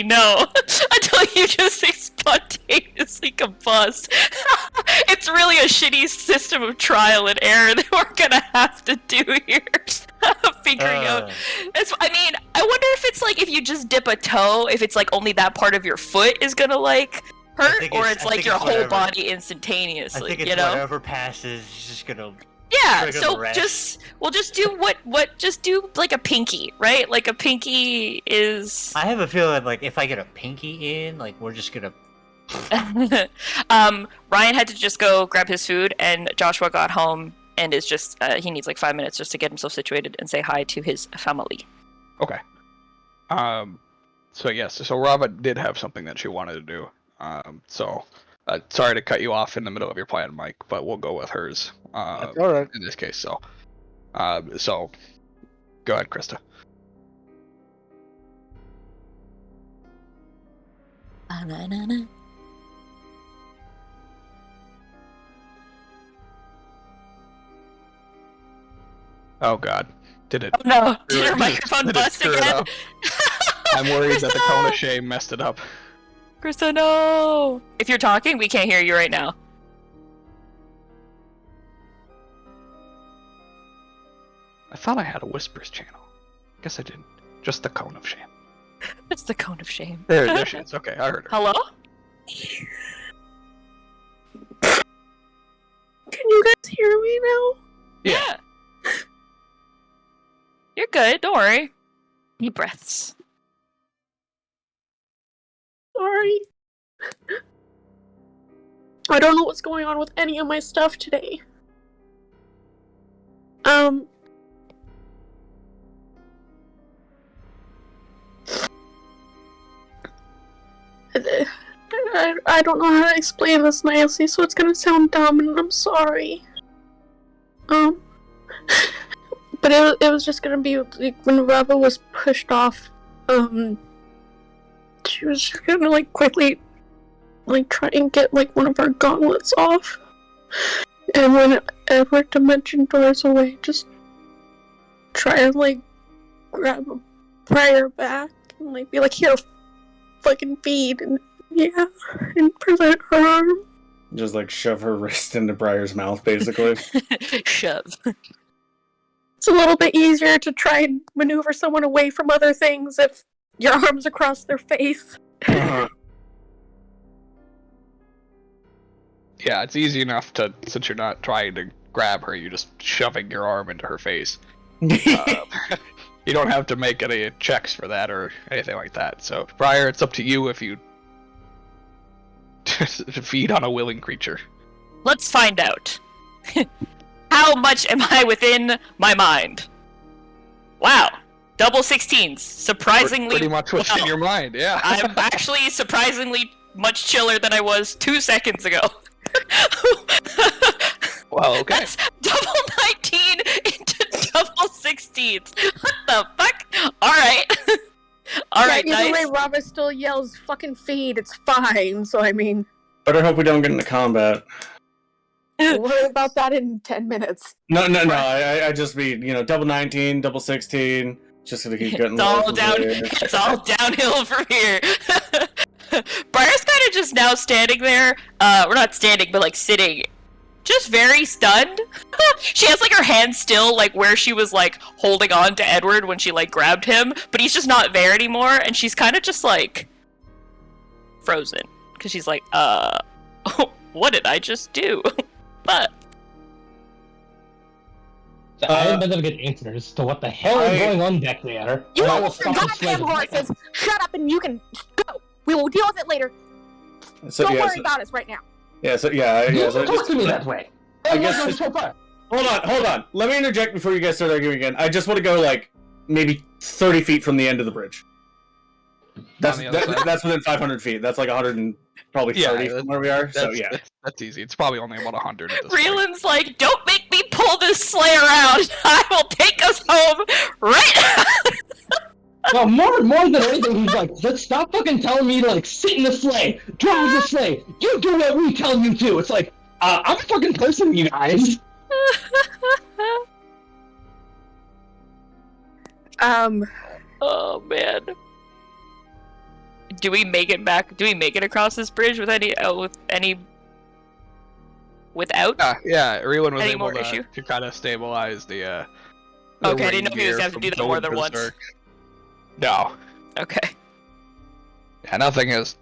[SPEAKER 5] know until you just spontaneously combust. It's really a shitty system of trial and error that we're gonna have to do here. Figuring out. I mean, I wonder if it's like if you just dip a toe, if it's like only that part of your foot is gonna like hurt, or it's like your whole body instantaneously.
[SPEAKER 1] I think it's
[SPEAKER 5] you know?
[SPEAKER 1] whatever passes is just gonna.
[SPEAKER 5] Yeah, so just do like a pinky, right? Like a pinky is...
[SPEAKER 1] I have a feeling like if I get a pinky in, like we're just gonna...
[SPEAKER 5] Ryan had to just go grab his food, and Joshua got home and is just, he needs like 5 minutes just to get himself situated and say hi to his family.
[SPEAKER 2] Okay. So yes, so Rava did have something that she wanted to do. Sorry to cut you off in the middle of your plan, Mike, but we'll go with hers.
[SPEAKER 3] That's all right.
[SPEAKER 2] In this case, so go ahead, Krista. Oh God, did it?
[SPEAKER 5] Oh no! Did your microphone bust again?
[SPEAKER 2] I'm worried that the cone of shame messed it up.
[SPEAKER 5] Krista, no! If you're talking, we can't hear you right now.
[SPEAKER 2] I thought I had a whispers channel. Guess I didn't. Just the cone of shame.
[SPEAKER 5] It's the cone of shame.
[SPEAKER 2] There she is. Okay, I heard her.
[SPEAKER 5] Hello?
[SPEAKER 9] Can you guys hear me now?
[SPEAKER 5] Yeah. You're good, don't worry. Deep breaths.
[SPEAKER 9] Sorry. I don't know what's going on with any of my stuff today. I don't know how to explain this nicely, so it's gonna sound dumb, and I'm sorry. But it was just gonna be like when Rava was pushed off. She was just gonna like quickly, like try and get like one of our gauntlets off, and when Edward dimension doors away, just try and like grab a prayer back and like be like, here, fucking feed, and yeah, and present her arm.
[SPEAKER 8] Just like shove her wrist into Briar's mouth, basically.
[SPEAKER 5] Shove.
[SPEAKER 9] It's a little bit easier to try and maneuver someone away from other things if your arm's across their face.
[SPEAKER 8] Uh-huh.
[SPEAKER 2] Yeah, it's easy enough to, since you're not trying to grab her, you're just shoving your arm into her face. You don't have to make any checks for that or anything like that. So, Briar, it's up to you if you feed on a willing creature.
[SPEAKER 5] Let's find out. How much am I within my mind? Wow. Double 16s. Surprisingly
[SPEAKER 2] Pretty much within
[SPEAKER 5] well.
[SPEAKER 2] your mind, yeah.
[SPEAKER 5] I'm actually surprisingly much chiller than I was 2 seconds ago.
[SPEAKER 2] Well, okay.
[SPEAKER 5] That's double 19 into double 16s. What the fuck? Alright. Alright,
[SPEAKER 9] either
[SPEAKER 5] nice.
[SPEAKER 9] way, Rava still yells, fucking feed, it's fine, so I mean...
[SPEAKER 8] Better hope we don't get into combat.
[SPEAKER 9] We'll worry about that in 10 minutes.
[SPEAKER 8] No, I just mean, double 19, double 16, just gonna keep getting
[SPEAKER 5] It's all downhill from here. Briar's kind of just now standing there. We're not standing, but like sitting. Just very stunned. She has like her hand still like where she was like holding on to Edward when she like grabbed him, but he's just not there anymore, and she's kind of just like frozen because she's like, what did I just do? But
[SPEAKER 10] I haven't been able to get answers to what the hell is going on back there.
[SPEAKER 9] You
[SPEAKER 10] And I
[SPEAKER 9] all
[SPEAKER 10] will stop and slay
[SPEAKER 9] goddamn
[SPEAKER 10] them.
[SPEAKER 9] horses! Shut up and you can go! We will deal with it later! Don't worry about us right now.
[SPEAKER 10] You
[SPEAKER 8] So
[SPEAKER 10] talk to me that way.
[SPEAKER 8] I guess
[SPEAKER 10] That's so far.
[SPEAKER 8] Hold on. Let me interject before you guys start arguing again. I just want to go like maybe 30 feet from the end of the bridge. That's within 500 feet. That's like 100 and probably 30 from where we are. So yeah,
[SPEAKER 2] that's easy. It's probably only about 100 at this
[SPEAKER 5] Reelin's like, don't make me pull this sleigh around. I will take us home right now.
[SPEAKER 10] Well, more than anything, he's like, let's stop fucking telling me to like sit in the sleigh, drive the sleigh. You do what we tell you to. It's like, I'm a fucking person, you guys.
[SPEAKER 5] Oh man. Do we make it back? Do we make it across this bridge with any without?
[SPEAKER 2] Yeah, Reelin was
[SPEAKER 5] Any
[SPEAKER 2] able
[SPEAKER 5] more
[SPEAKER 2] to
[SPEAKER 5] issue?
[SPEAKER 2] kind of stabilize the
[SPEAKER 5] Okay, I didn't know if he was
[SPEAKER 2] reindeer
[SPEAKER 5] have to
[SPEAKER 2] from
[SPEAKER 5] do that more
[SPEAKER 2] going
[SPEAKER 5] than once.
[SPEAKER 2] berserk. No.
[SPEAKER 5] Okay.
[SPEAKER 2] Yeah, nothing has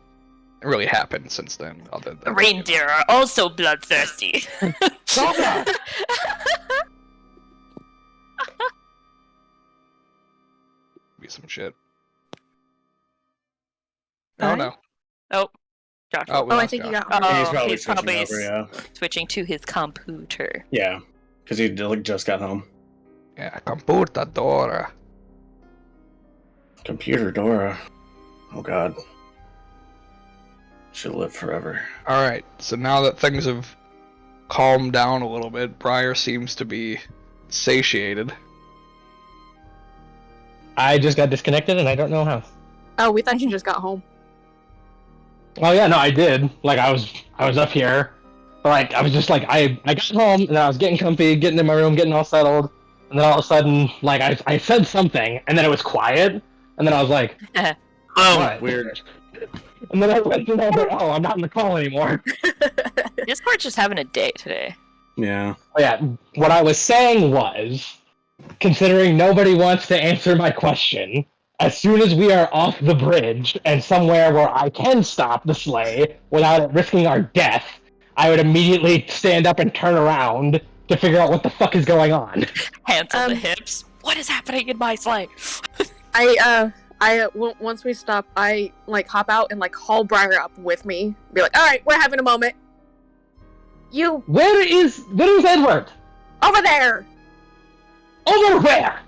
[SPEAKER 2] really happened since then. Other than
[SPEAKER 5] Reindeer are also bloodthirsty.
[SPEAKER 2] Be some shit.
[SPEAKER 9] Alright.
[SPEAKER 2] No.
[SPEAKER 5] Oh, Josh.
[SPEAKER 2] Oh, we
[SPEAKER 9] I
[SPEAKER 2] lost
[SPEAKER 9] think you
[SPEAKER 2] Josh.
[SPEAKER 9] got
[SPEAKER 8] he's probably switching over. Yeah,
[SPEAKER 5] switching to his computer.
[SPEAKER 8] yeah, because he like just got home.
[SPEAKER 2] Yeah, computadora.
[SPEAKER 8] Computer Dora. Oh God. She'll live forever.
[SPEAKER 2] Alright, so now that things have calmed down a little bit, Briar seems to be satiated.
[SPEAKER 10] I just got disconnected and I don't know how.
[SPEAKER 9] Oh, we thought you just got home.
[SPEAKER 10] Oh yeah, no, I did. Like I was up here, but like I was just like I got home and I was getting comfy, getting in my room, getting all settled, and then all of a sudden like I said something and then it was quiet, and then I was like,
[SPEAKER 8] Oh,
[SPEAKER 10] what?
[SPEAKER 8] weird.
[SPEAKER 10] And then I went and I was like, oh, I'm not in the call anymore.
[SPEAKER 5] Discord's just having a day today.
[SPEAKER 8] Yeah.
[SPEAKER 10] Oh yeah, what I was saying was, considering nobody wants to answer my question, as soon as we are off the bridge and somewhere where I can stop the sleigh without it risking our death, I would immediately stand up and turn around to figure out what the fuck is going on.
[SPEAKER 5] Hands on the hips. What is happening in my sleigh?
[SPEAKER 9] Once we stop, I like hop out and like haul Briar up with me. Be like, all right, we're having a moment. You
[SPEAKER 10] Where is Edward?
[SPEAKER 9] over there.
[SPEAKER 10] Over where?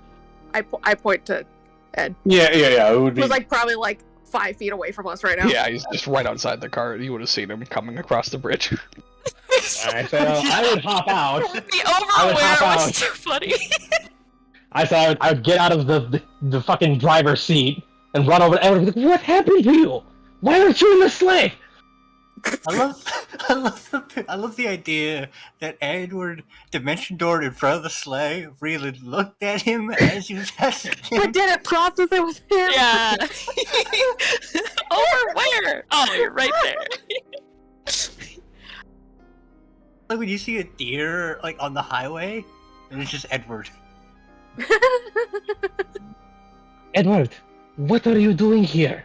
[SPEAKER 9] I point to Ed.
[SPEAKER 8] Yeah. It would be.
[SPEAKER 9] Who's like probably like 5 feet away from us right now.
[SPEAKER 2] Yeah, he's just right outside the car. You would have seen him coming across the bridge.
[SPEAKER 10] Alright, so I would hop out.
[SPEAKER 5] The
[SPEAKER 10] I would hop
[SPEAKER 5] overwear was
[SPEAKER 10] out.
[SPEAKER 5] too funny.
[SPEAKER 10] I thought I would get out of the fucking driver's seat and run over to Edward and be like, what happened to you? Why aren't you in the sleigh?
[SPEAKER 1] I love the idea that Edward dimension doored in front of the sleigh, really looked at him as he was asking him.
[SPEAKER 9] But didn't process it with him.
[SPEAKER 5] Yeah. Over where? Oh, you're right there.
[SPEAKER 1] Like when you see a deer like on the highway, and it's just Edward.
[SPEAKER 10] Edward, what are you doing here?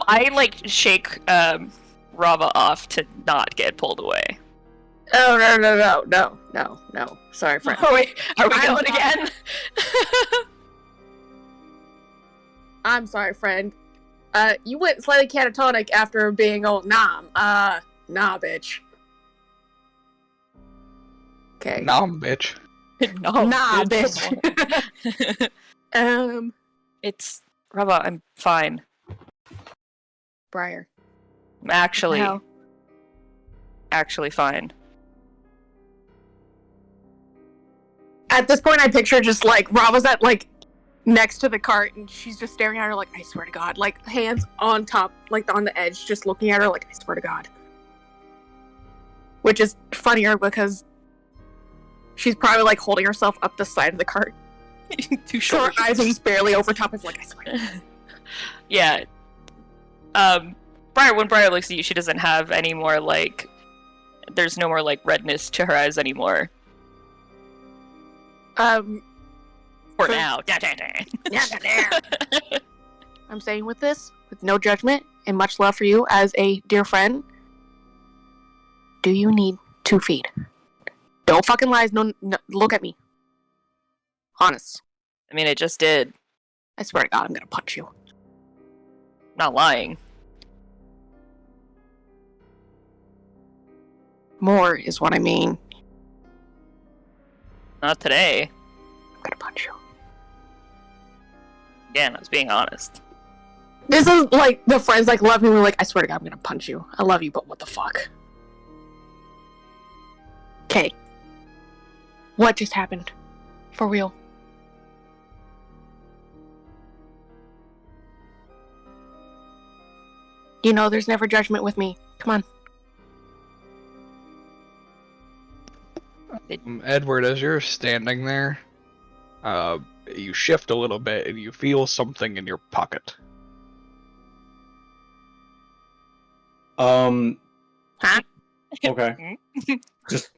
[SPEAKER 5] I like shake Rava off to not get pulled away.
[SPEAKER 9] Oh no. Sorry, friend.
[SPEAKER 5] Oh wait, are we
[SPEAKER 9] I'm
[SPEAKER 5] going again?
[SPEAKER 9] I'm sorry, friend. You went slightly catatonic after being all nah, bitch. Okay.
[SPEAKER 2] Nom, bitch.
[SPEAKER 5] No,
[SPEAKER 9] Nah,
[SPEAKER 5] dude,
[SPEAKER 9] bitch.
[SPEAKER 5] come on. It's Rava. I'm fine.
[SPEAKER 9] Briar.
[SPEAKER 5] I'm actually
[SPEAKER 9] Hell.
[SPEAKER 5] fine.
[SPEAKER 9] At this point, I picture just like Rava's at like next to the cart, and she's just staring at her like, I swear to God, like hands on top, like on the edge, just looking at her like, I swear to God. Which is funnier because she's probably like holding herself up the side of the cart.
[SPEAKER 5] Too
[SPEAKER 9] So her
[SPEAKER 5] short.
[SPEAKER 9] eyes are just barely over top. It's like, I swear to God.
[SPEAKER 5] Yeah. Briar, when Briar looks at you, she doesn't have any more like. There's no more like redness to her eyes anymore. For
[SPEAKER 9] so-
[SPEAKER 5] now.
[SPEAKER 9] I'm saying with this, with no judgment and much love for you as a dear friend, do you need 2 feet? Don't fucking lie. No, look at me. Honest.
[SPEAKER 5] I mean, it just did.
[SPEAKER 9] I swear to God, I'm gonna punch you.
[SPEAKER 5] Not lying.
[SPEAKER 9] More is what I mean.
[SPEAKER 5] Not today.
[SPEAKER 9] I'm gonna punch you.
[SPEAKER 5] Again, I was being honest.
[SPEAKER 9] This is like the friends like love me. We're like, I swear to God, I'm gonna punch you. I love you, but what the fuck? Okay. What just happened? For real. You know, there's never judgment with me. Come on.
[SPEAKER 2] Edward, as you're standing there, you shift a little bit and you feel something in your pocket.
[SPEAKER 9] Huh?
[SPEAKER 8] Okay. Just.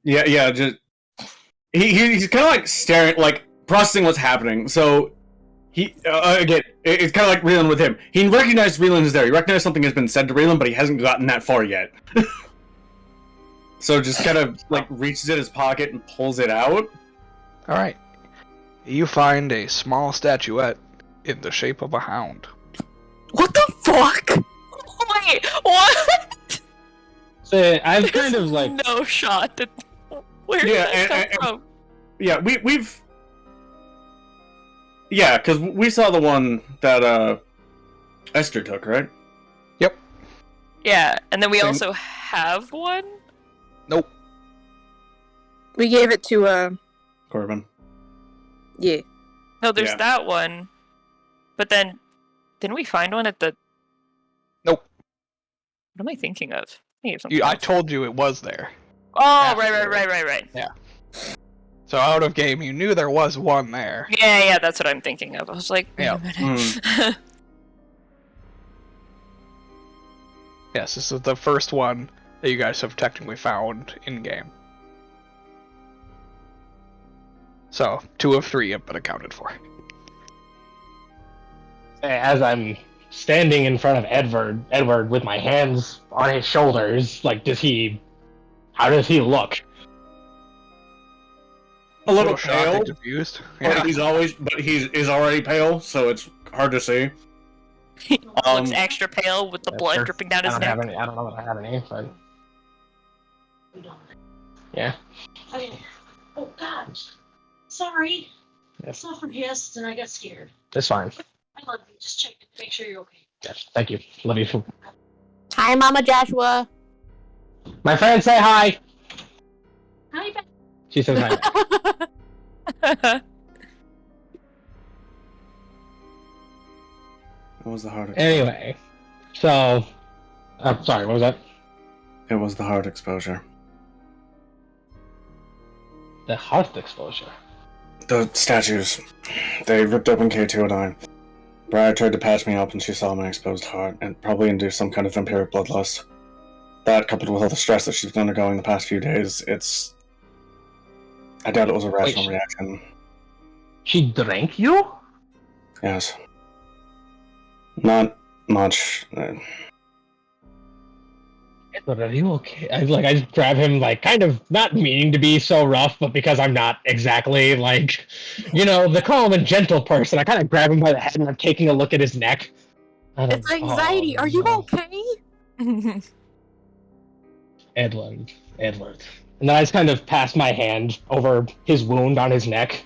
[SPEAKER 8] Yeah. Just. He's kind of like staring, like processing what's happening. So he again, it's kind of like Reelan with him. He recognized Reelan is there. He recognized something has been said to Reelan, but he hasn't gotten that far yet. So just kind of like reaches in his pocket and pulls it out.
[SPEAKER 2] All right. You find a small statuette in the shape of a hound.
[SPEAKER 9] What the fuck?
[SPEAKER 5] Wait, what?
[SPEAKER 10] So I've kind of like
[SPEAKER 5] No shot. Where did that come from?
[SPEAKER 8] Yeah, we've. Yeah, because we saw the one that Esther took, right?
[SPEAKER 2] Yep.
[SPEAKER 5] Yeah, and then we
[SPEAKER 8] Same.
[SPEAKER 5] also have one?
[SPEAKER 2] Nope.
[SPEAKER 9] We gave it to,
[SPEAKER 8] Corbin.
[SPEAKER 9] yeah.
[SPEAKER 5] No, there's
[SPEAKER 8] Yeah.
[SPEAKER 5] that one. But then, didn't we find one at the...
[SPEAKER 2] Nope.
[SPEAKER 5] What am I thinking of? I think of something
[SPEAKER 2] I
[SPEAKER 5] else.
[SPEAKER 2] told you it was there.
[SPEAKER 5] Oh,
[SPEAKER 2] After.
[SPEAKER 5] right.
[SPEAKER 2] Yeah. So out of game, you knew there was one there.
[SPEAKER 5] Yeah, that's what I'm thinking of. I was like, wait
[SPEAKER 2] Yeah.
[SPEAKER 5] a minute.
[SPEAKER 2] Yes, this is the first one that you guys have technically found in game. So 2 of 3 have been accounted for.
[SPEAKER 10] as I'm standing in front of Edward with my hands on his shoulders, like, how does he look?
[SPEAKER 8] A little
[SPEAKER 2] shocked
[SPEAKER 8] pale,
[SPEAKER 2] and confused.
[SPEAKER 8] but
[SPEAKER 2] Yeah.
[SPEAKER 8] he's already pale, so it's hard to see.
[SPEAKER 5] He looks extra pale with the blood
[SPEAKER 10] Sure.
[SPEAKER 5] dripping down his
[SPEAKER 10] I
[SPEAKER 5] neck.
[SPEAKER 10] don't know that I have any, but yeah.
[SPEAKER 12] Oh God. Sorry.
[SPEAKER 10] Yes.
[SPEAKER 12] Someone hissed and I got scared.
[SPEAKER 10] That's fine.
[SPEAKER 12] I love you. Just check to make sure you're okay.
[SPEAKER 10] Yes, thank you. Love you.
[SPEAKER 9] Hi, Mama Joshua.
[SPEAKER 10] My friend, say hi.
[SPEAKER 12] Hi, Beth.
[SPEAKER 10] She says hi.
[SPEAKER 8] What was the hard?
[SPEAKER 10] Anyway, so I'm sorry. What was that?
[SPEAKER 8] It was the hard exposure.
[SPEAKER 10] The hearth exposure.
[SPEAKER 8] The statues. They ripped open K209. Briar tried to patch me up and she saw my exposed heart and probably induced some kind of vampiric bloodlust. That, coupled with all the stress that she's been undergoing the past few days, I doubt it was a rational reaction.
[SPEAKER 10] She drank you?
[SPEAKER 8] Yes. Not much.
[SPEAKER 10] But are you okay? I just grab him, like, kind of not meaning to be so rough, but because I'm not exactly, like, the calm and gentle person, I kind of grab him by the head and I'm taking a look at his neck.
[SPEAKER 9] It's anxiety. Are you okay?
[SPEAKER 10] Edward. And then I just kind of pass my hand over his wound on his neck.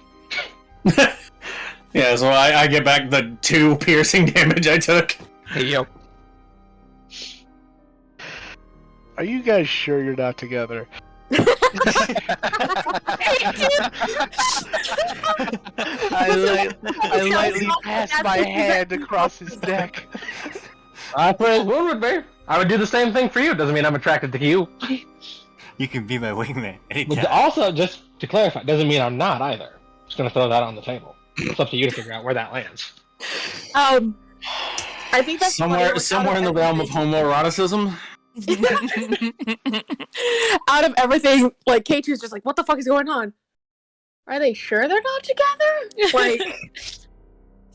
[SPEAKER 8] Yeah, so I get back the 2 piercing damage I took.
[SPEAKER 2] Yep.
[SPEAKER 3] Are you guys sure you're not together? I lightly pass my hand across his neck.
[SPEAKER 10] That's where his wound would be. I would do the same thing for you. Doesn't mean I'm attracted to you.
[SPEAKER 1] You can be my wingman anytime.
[SPEAKER 10] But also, just to clarify, doesn't mean I'm not either. Just gonna throw that on the table. It's up to you to figure out where that lands.
[SPEAKER 9] I think that's
[SPEAKER 8] somewhere in the realm of homoeroticism.
[SPEAKER 9] Out of everything, like K2's just like, what the fuck is going on? Are they sure they're not together? Like,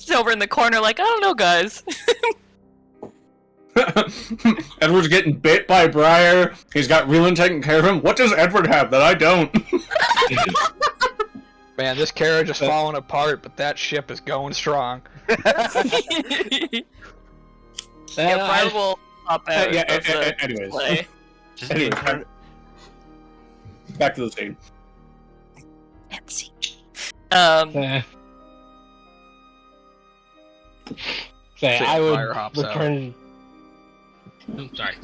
[SPEAKER 5] It's over in the corner, like, I don't know, guys.
[SPEAKER 8] Edward's getting bit by Briar. He's got Reelan taking care of him. What does Edward have that I don't?
[SPEAKER 2] Man, this carriage is falling apart, but that ship is going strong.
[SPEAKER 5] Brian will pop out.
[SPEAKER 8] Anyways.
[SPEAKER 5] Play.
[SPEAKER 8] Back to the scene.
[SPEAKER 5] Nancy.
[SPEAKER 10] I would
[SPEAKER 2] hops
[SPEAKER 10] return. Sorry.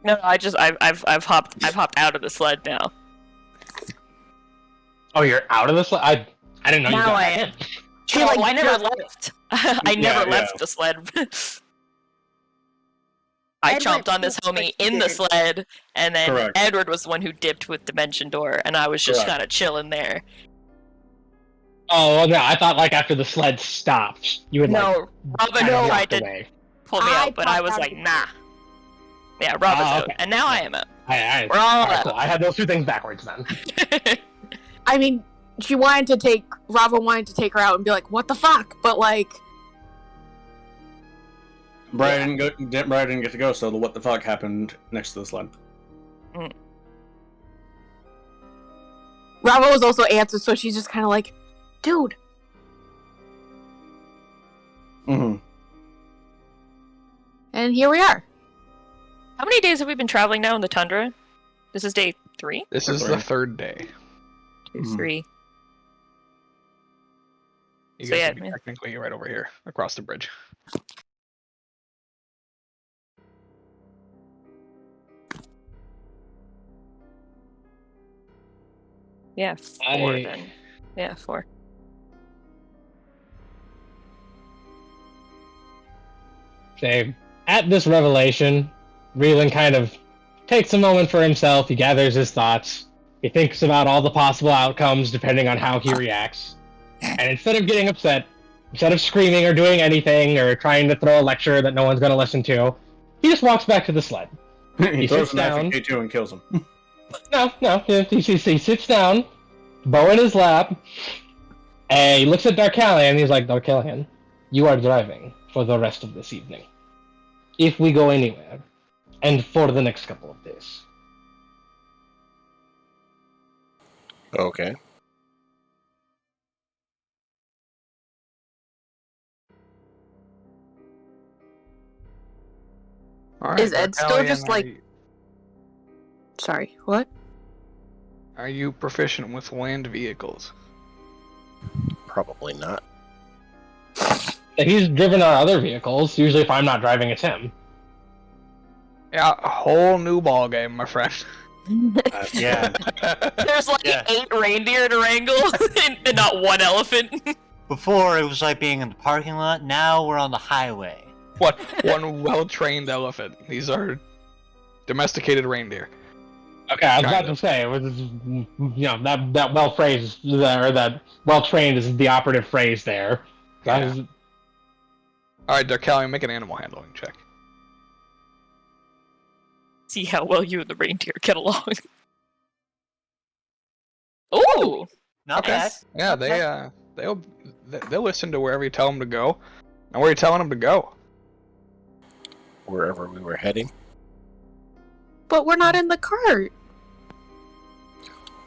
[SPEAKER 5] No, I've hopped out of the sled now.
[SPEAKER 10] Oh, you're out of the sled? I didn't know you
[SPEAKER 5] Now
[SPEAKER 10] got
[SPEAKER 5] I
[SPEAKER 10] back
[SPEAKER 5] am.
[SPEAKER 10] in.
[SPEAKER 5] I never left. I never left the sled. I chomped on this homie in the sled, and then Edward was the one who dipped with Dimension Door, and I was just kind of chilling there.
[SPEAKER 10] Oh, well, no, I thought, like, after the sled stopped, you would,
[SPEAKER 5] Robin tried to
[SPEAKER 10] away.
[SPEAKER 5] pull me out, but I was like, nah. Yeah, Robin's out, and now I am out. We're all out.
[SPEAKER 10] Cool. I had those 2 things backwards, then.
[SPEAKER 9] I mean, Robin wanted to take her out and be like, what the fuck? But, like...
[SPEAKER 8] Brian didn't get to go, so the what the fuck happened next to the sled.
[SPEAKER 9] Rava was also answered, so she's just kind of like, dude.
[SPEAKER 8] Mm-hmm.
[SPEAKER 9] And here we are.
[SPEAKER 5] How many days have we been traveling now in the tundra? This is day 3?
[SPEAKER 2] This is the 3rd day.
[SPEAKER 5] 2, 3.
[SPEAKER 2] You guys would be technically right over here, across the bridge.
[SPEAKER 5] Yeah, 4 then. Yeah, 4.
[SPEAKER 10] So, at this revelation, Reelan kind of takes a moment for himself. He gathers his thoughts. He thinks about all the possible outcomes depending on how he reacts. And instead of getting upset, instead of screaming or doing anything or trying to throw a lecture that no one's going to listen to, he just walks back to the sled.
[SPEAKER 8] He throws a knife at K2 and kills him.
[SPEAKER 10] No. He sits down, bow in his lap, and he looks at Darkalion and he's like, Darkalion, you are driving for the rest of this evening. If we go anywhere, and for the next couple of days.
[SPEAKER 11] Okay.
[SPEAKER 2] Right,
[SPEAKER 9] is Ed still just like... Sorry, what?
[SPEAKER 2] Are you proficient with land vehicles?
[SPEAKER 11] Probably not.
[SPEAKER 10] He's driven our other vehicles. Usually if I'm not driving, it's him.
[SPEAKER 2] Yeah, a whole new ball game, my friend.
[SPEAKER 1] Yeah.
[SPEAKER 5] There's like 8 reindeer to wrangle, and not 1 elephant.
[SPEAKER 1] Before, it was like being in the parking lot. Now we're on the highway.
[SPEAKER 2] What? 1 well-trained elephant. These are domesticated reindeer.
[SPEAKER 10] Okay, I was about to say, that well-phrased, or that well-trained is the operative phrase there.
[SPEAKER 2] Yeah. Alright, Darkalion, make an animal handling check.
[SPEAKER 5] See how well you and the reindeer get along. Ooh!
[SPEAKER 1] Not bad.
[SPEAKER 2] Yeah,
[SPEAKER 1] Not bad.
[SPEAKER 2] they'll listen to wherever you tell them to go. And where are you telling them to go?
[SPEAKER 11] Wherever we were heading.
[SPEAKER 9] But we're not in the cart.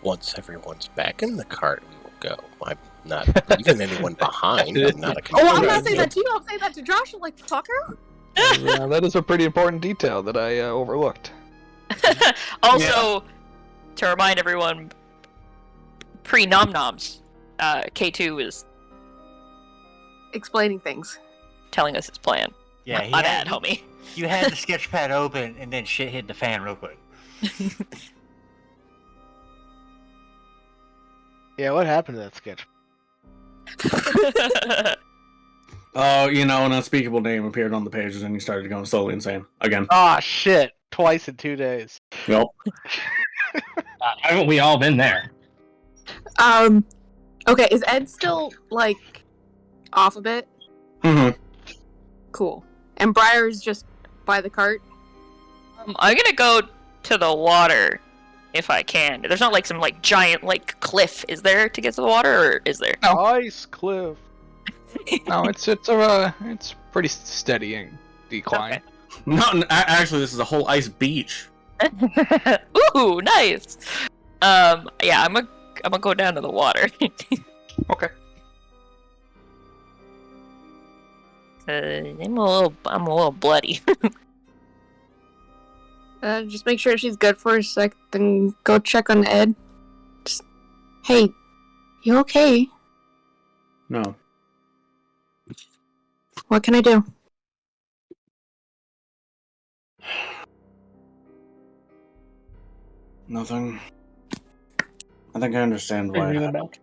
[SPEAKER 11] Once everyone's back in the cart, we will go. I'm not leaving anyone behind. I'm not a
[SPEAKER 9] Oh, I'm not saying that to you. I'm saying that to Josh. I'm like, fucker.
[SPEAKER 2] Yeah, that is a pretty important detail that I overlooked.
[SPEAKER 5] Also, to remind everyone, pre-nom-noms, K2 is
[SPEAKER 9] explaining things,
[SPEAKER 5] telling us his plan.
[SPEAKER 1] Yeah,
[SPEAKER 5] my bad, homie.
[SPEAKER 1] You had the sketch pad open, and then shit hit the fan real quick.
[SPEAKER 3] Yeah, what happened to that sketch?
[SPEAKER 8] Oh, an unspeakable name appeared on the pages and he started going slowly insane. Again.
[SPEAKER 3] Ah, shit. Twice in 2 days.
[SPEAKER 8] Yep.
[SPEAKER 10] Haven't we all been there?
[SPEAKER 9] Okay, is Ed still, like, off a bit?
[SPEAKER 8] Mm-hmm.
[SPEAKER 9] Cool. And Briar's just by the cart?
[SPEAKER 5] I'm gonna go to the water, if I can. There's not, like, some, like, giant, like, cliff, is there, to get to the water, or is there?
[SPEAKER 2] No.
[SPEAKER 3] Ice cliff.
[SPEAKER 2] No, it's pretty steady decline.
[SPEAKER 5] Okay.
[SPEAKER 8] No, actually, this is a whole ice beach.
[SPEAKER 5] Ooh, nice! Yeah, I'm gonna go down to the water.
[SPEAKER 2] Okay.
[SPEAKER 5] I'm a little bloody.
[SPEAKER 9] Just make sure she's good for a sec, then go check on Ed. Just, hey, you okay?
[SPEAKER 8] No.
[SPEAKER 9] What can I do?
[SPEAKER 8] Nothing. I think I understand why it happened.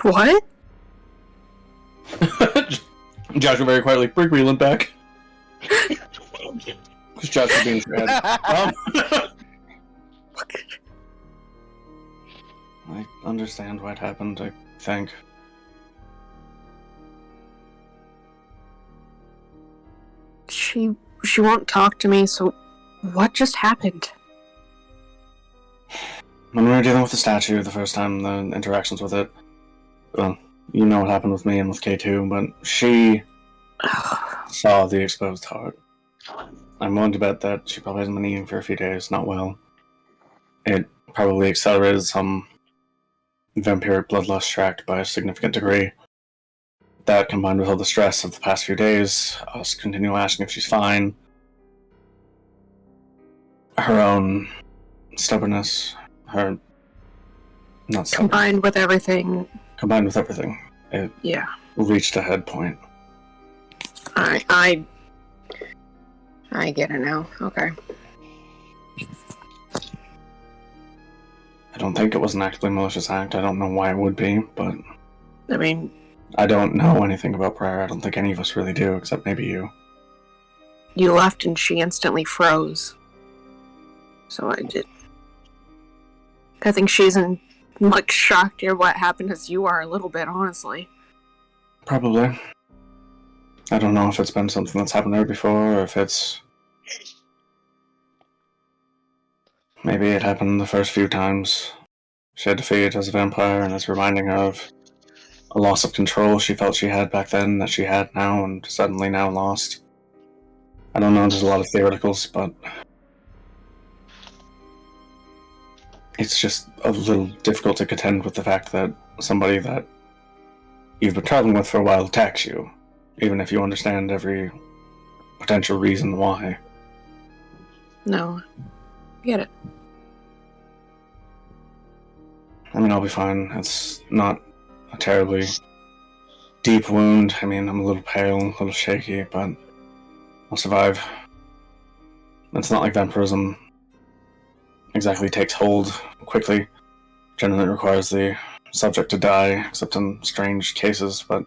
[SPEAKER 9] What?
[SPEAKER 8] Josh very quietly, bring Reland back. Because Josh was being sad. I understand what happened, I think.
[SPEAKER 9] She won't talk to me, so what just happened?
[SPEAKER 8] When we were dealing with the statue the first time, the interactions with it, well, you know what happened with me and with K2, but she saw the exposed heart. I'm willing to bet that she probably hasn't been eating for a few days, not well. It probably accelerated some vampiric bloodlust tract by a significant degree. That, combined with all the stress of the past few days, us continue asking if she's fine, her own stubbornness, her... not stubborn.
[SPEAKER 9] Combined with everything,
[SPEAKER 8] it
[SPEAKER 9] yeah.
[SPEAKER 8] reached a head point.
[SPEAKER 9] I get it now. Okay.
[SPEAKER 8] I don't think it was an actively malicious act. I don't know why it would be, but...
[SPEAKER 9] I mean...
[SPEAKER 8] I don't know anything about Briar. I don't think any of us really do, except maybe you.
[SPEAKER 9] You left and she instantly froze. So I did. I think she's in much shocked at what happened as you are a little bit, honestly.
[SPEAKER 8] Probably. I don't know if it's been something that's happened to her before, or if it's... Maybe it happened the first few times she had defeated as a vampire, and it's reminding her of a loss of control she felt she had back then that she had now, and suddenly now lost. I don't know, there's a lot of theoreticals, but... it's just a little difficult to contend with the fact that somebody that you've been traveling with for a while attacks you, even if you understand every potential reason why.
[SPEAKER 9] No. I get it.
[SPEAKER 8] I mean, I'll be fine. It's not a terribly deep wound. I mean, I'm a little pale, a little shaky, but I'll survive. It's not like vampirism exactly takes hold quickly. Generally, it requires the subject to die, except in strange cases, but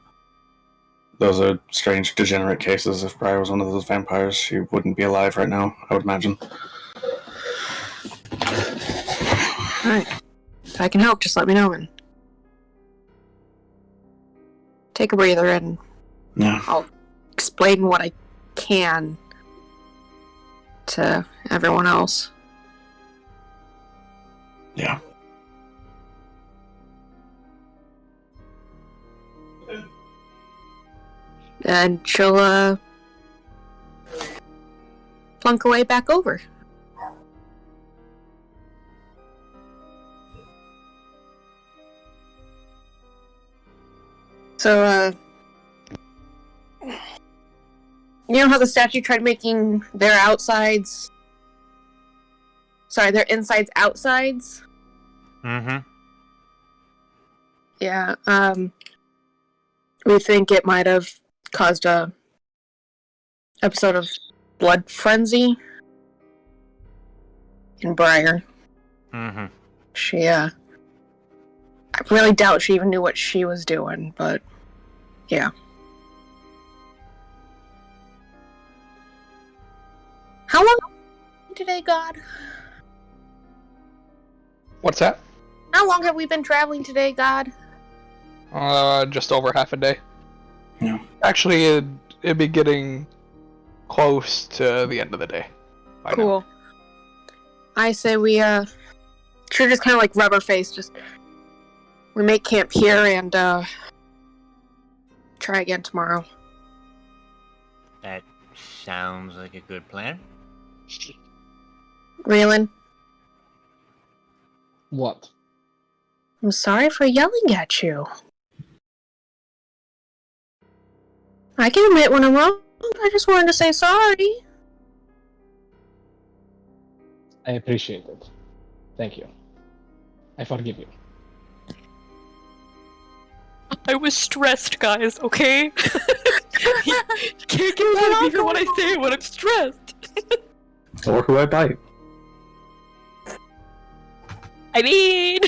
[SPEAKER 8] those are strange, degenerate cases. If Briar was one of those vampires, she wouldn't be alive right now, I would imagine.
[SPEAKER 9] Alright. If I can help, just let me know and take a breather and
[SPEAKER 8] Yeah.
[SPEAKER 9] I'll explain what I can to everyone else.
[SPEAKER 8] Yeah.
[SPEAKER 9] And she'll plunk away back over. So, you know how the statue tried making their insides outsides?
[SPEAKER 1] Mm-hmm.
[SPEAKER 9] Yeah, we think it might have caused a episode of blood frenzy in Briar.
[SPEAKER 1] Mm-hmm.
[SPEAKER 9] I really doubt she even knew what she was doing, but yeah. How long today, God?
[SPEAKER 2] What's that?
[SPEAKER 9] How long have we been traveling today, God?
[SPEAKER 2] Just over half a day.
[SPEAKER 8] Yeah.
[SPEAKER 2] Actually, it'd be getting close to the end of the day.
[SPEAKER 9] Cool. I say we, sure just kind of like rubber face, we make camp here and, try again tomorrow.
[SPEAKER 1] That sounds like a good plan.
[SPEAKER 9] Raylan,
[SPEAKER 10] What?
[SPEAKER 9] I'm sorry for yelling at you. I can admit when I'm wrong. I just wanted to say sorry.
[SPEAKER 10] I appreciate it. Thank you. I forgive you.
[SPEAKER 5] I was stressed, guys, okay? You can't get mad at me for what I say when I'm stressed.
[SPEAKER 8] Or who I bite.
[SPEAKER 5] I mean...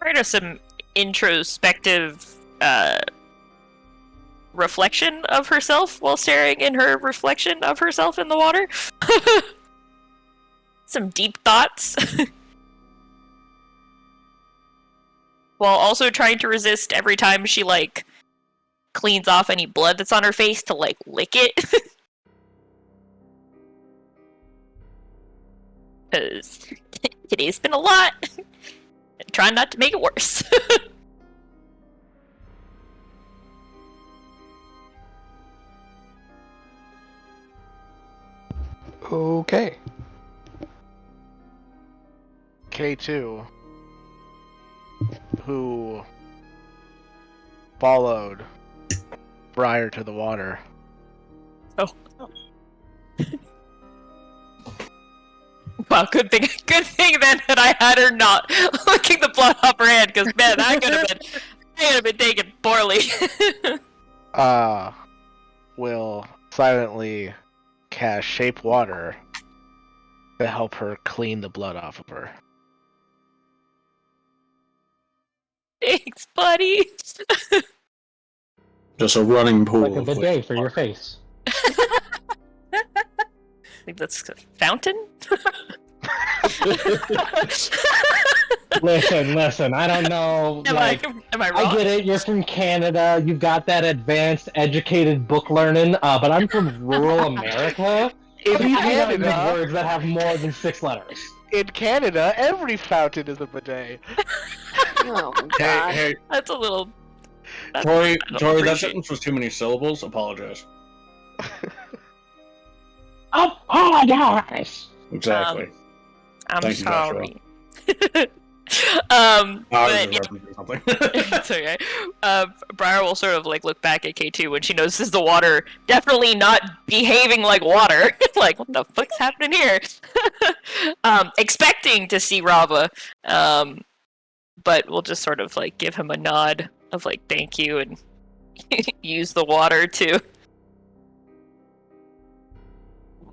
[SPEAKER 5] Right, or some introspective reflection of herself while staring in her reflection of herself in the water. Some deep thoughts. While also trying to resist every time she, like, cleans off any blood that's on her face to, like, lick it. Because today's been a lot. And trying not to make it worse.
[SPEAKER 2] Okay.
[SPEAKER 3] K2, who followed Briar to the water.
[SPEAKER 5] Oh. Wow, good thing then that I had her not licking the blood off her hand, because man, that could have been taken poorly.
[SPEAKER 3] Will silently cast Shape Water to help her clean the blood off of her.
[SPEAKER 5] Thanks, buddy.
[SPEAKER 8] Just a running pool.
[SPEAKER 10] Like a bidet for your face.
[SPEAKER 5] I think that's a fountain?
[SPEAKER 10] Listen, I don't know.
[SPEAKER 5] Am I wrong?
[SPEAKER 10] I get it, you're from Canada, you've got that advanced, educated book learning, but I'm from rural America.
[SPEAKER 3] In
[SPEAKER 10] I don't use
[SPEAKER 3] Canada,
[SPEAKER 10] words that have more than 6 letters.
[SPEAKER 3] in Canada, every fountain is a bidet.
[SPEAKER 9] Oh my god.
[SPEAKER 8] Hey,
[SPEAKER 5] That's a little...
[SPEAKER 8] Tori,
[SPEAKER 5] I don't
[SPEAKER 8] that
[SPEAKER 5] appreciate-
[SPEAKER 8] sentence was too many syllables. Apologize.
[SPEAKER 10] Apologize!
[SPEAKER 8] Exactly.
[SPEAKER 5] I'm
[SPEAKER 8] Thank you, Joshua.
[SPEAKER 5] sorry.
[SPEAKER 8] I was
[SPEAKER 5] But yeah,
[SPEAKER 8] referencing something.
[SPEAKER 5] it's okay. Briar will sort of like look back at K2 when she notices the water definitely not behaving like water. Like, what the fuck's happening here? Expecting to see Rava, but we'll just sort of like give him a nod of like thank you and use the water to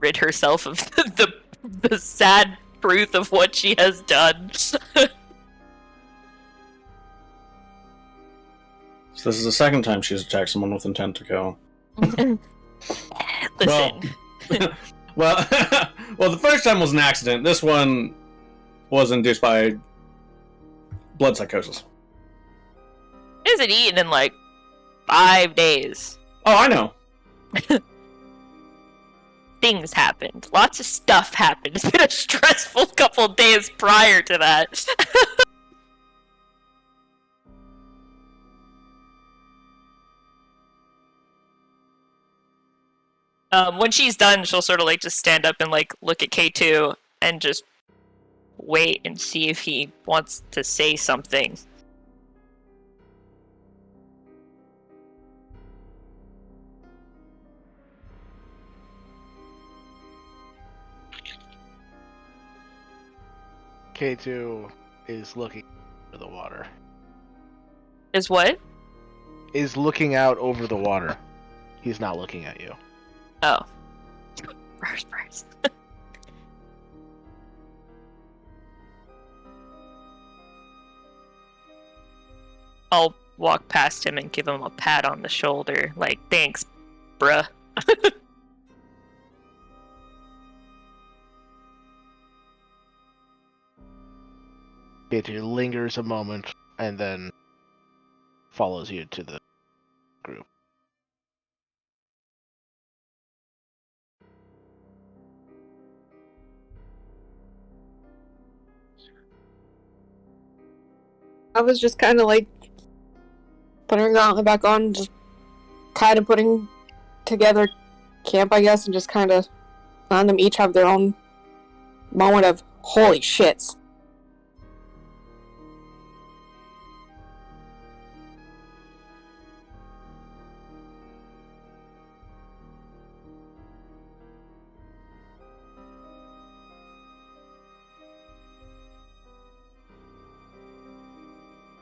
[SPEAKER 5] rid herself of the sad truth of what she has done.
[SPEAKER 8] So this is the second time she's attacked someone with intent to kill.
[SPEAKER 5] Listen.
[SPEAKER 8] Well, well, the first time was an accident. This one, was induced by blood psychosis.
[SPEAKER 5] It isn't eaten in like 5 days.
[SPEAKER 8] Oh, I know.
[SPEAKER 5] Things happened. Lots of stuff happened. It's been a stressful couple days prior to that. When she's done, she'll sort of like just stand up and like look at K2 and just wait and see if he wants to say something.
[SPEAKER 3] K2 is looking over the water.
[SPEAKER 5] Is what?
[SPEAKER 3] Is looking out over the water. He's not looking at you.
[SPEAKER 5] Oh. Surprise. I'll walk past him and give him a pat on the shoulder, like, thanks, bruh.
[SPEAKER 3] K2 lingers a moment and then follows you to the group.
[SPEAKER 9] I was just kind of like putting her gauntlet back on, just kind of putting together camp, I guess, and just kind of letting them each have their own moment of holy shits.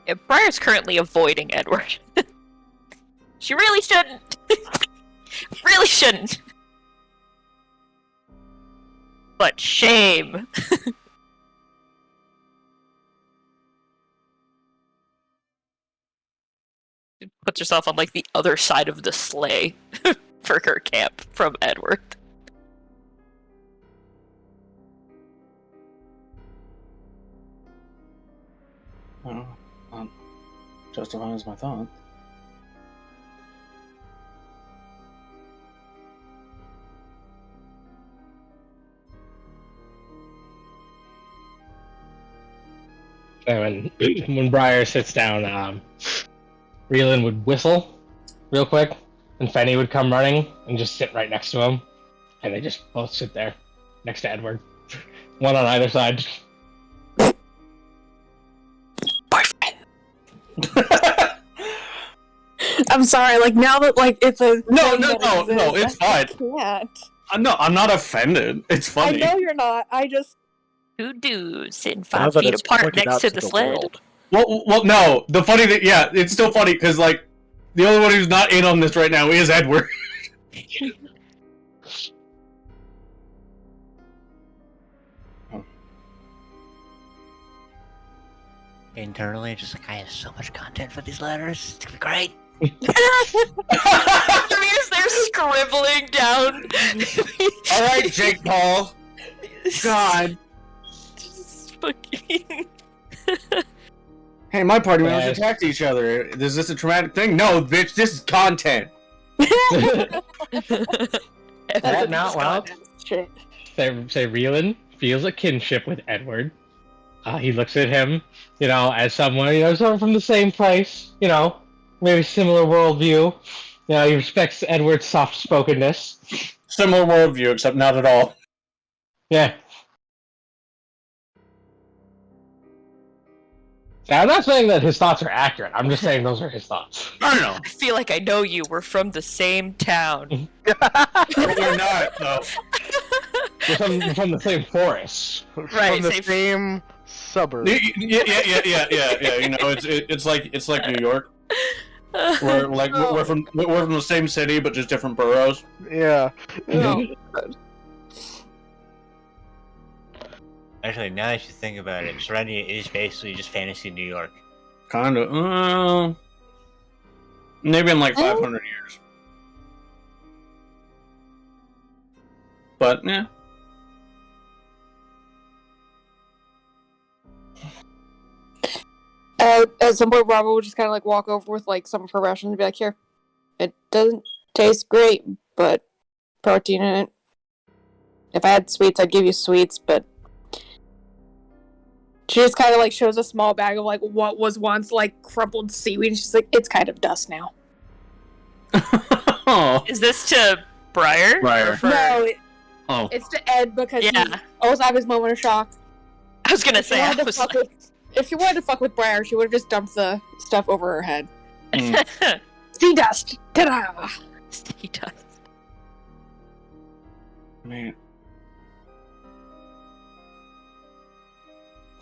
[SPEAKER 5] Yeah, Briar's currently avoiding Edward. She really shouldn't. Really shouldn't. But shame. She puts herself on like the other side of the sleigh for her camp from Edward.
[SPEAKER 8] Oh, justifies my thought.
[SPEAKER 10] So when Briar sits down, Reelan would whistle real quick, and Fenny would come running and just sit right next to him, and they just both sit there next to Edward, one on either side.
[SPEAKER 9] I'm sorry, like now that like it's a
[SPEAKER 8] No,
[SPEAKER 9] thing
[SPEAKER 8] no,
[SPEAKER 9] that
[SPEAKER 8] no,
[SPEAKER 9] exists,
[SPEAKER 8] no, it's
[SPEAKER 9] I
[SPEAKER 8] fine.
[SPEAKER 9] can't.
[SPEAKER 8] No, I'm not offended. It's funny.
[SPEAKER 9] I know you're not. I just
[SPEAKER 5] Two dudes sitting
[SPEAKER 11] Now
[SPEAKER 5] 5
[SPEAKER 11] that
[SPEAKER 5] feet
[SPEAKER 11] it's
[SPEAKER 5] apart
[SPEAKER 11] pointed
[SPEAKER 5] next
[SPEAKER 11] out
[SPEAKER 5] to
[SPEAKER 11] to
[SPEAKER 5] the
[SPEAKER 11] the
[SPEAKER 5] sled.
[SPEAKER 11] world.
[SPEAKER 8] Well, no. The funny thing, yeah, it's still funny because like the only one who's not in on this right now is Edward.
[SPEAKER 1] Internally, just like, I have so much content for these letters. It's gonna be great.
[SPEAKER 5] They're scribbling down.
[SPEAKER 8] All right, Jake Paul. God.
[SPEAKER 5] Just fucking.
[SPEAKER 8] Hey, my party members
[SPEAKER 10] Yes.
[SPEAKER 8] attacked each other. Is this a traumatic thing? No, bitch. This is content.
[SPEAKER 10] That not well.
[SPEAKER 9] shit.
[SPEAKER 10] Say Reelan feels a kinship with Edward. He looks at him, as someone, someone from the same place, maybe similar worldview. He respects Edward's soft-spokenness.
[SPEAKER 8] Similar worldview, except not at all.
[SPEAKER 10] Yeah. Now, I'm not saying that his thoughts are accurate. I'm just saying those are his thoughts.
[SPEAKER 8] I don't know.
[SPEAKER 5] I feel like I know you. We're from the same town.
[SPEAKER 8] We're not, though.
[SPEAKER 10] We're from the same forest.
[SPEAKER 5] Right,
[SPEAKER 3] From the
[SPEAKER 5] same-
[SPEAKER 3] same suburb.
[SPEAKER 8] Yeah. It's like New York. We're like we're from the same city, but just different boroughs.
[SPEAKER 3] Yeah.
[SPEAKER 1] Actually, now that you think about it, Serenity is basically just fantasy New York.
[SPEAKER 8] Kind of. Maybe in like 500 years. But yeah.
[SPEAKER 9] At some point, Bravo would just kind of like walk over with like some of her rations and be like, "Here, it doesn't taste great, but protein in it. If I had sweets, I'd give you sweets, but." She just kind of like shows a small bag of like what was once like crumpled seaweed, and she's like, "It's kind of dust now."
[SPEAKER 8] Oh.
[SPEAKER 5] Is this to Briar?
[SPEAKER 8] Briar.
[SPEAKER 9] No,
[SPEAKER 8] Oh.
[SPEAKER 9] it's to Ed because he
[SPEAKER 5] Yeah.
[SPEAKER 9] always have his moment of shock.
[SPEAKER 5] I was gonna say,
[SPEAKER 9] If she wanted to fuck with Briar, she would have just dumped the stuff over her head.
[SPEAKER 8] Mm.
[SPEAKER 9] Sea dust! Ta-da!
[SPEAKER 5] Sea dust.
[SPEAKER 8] Man.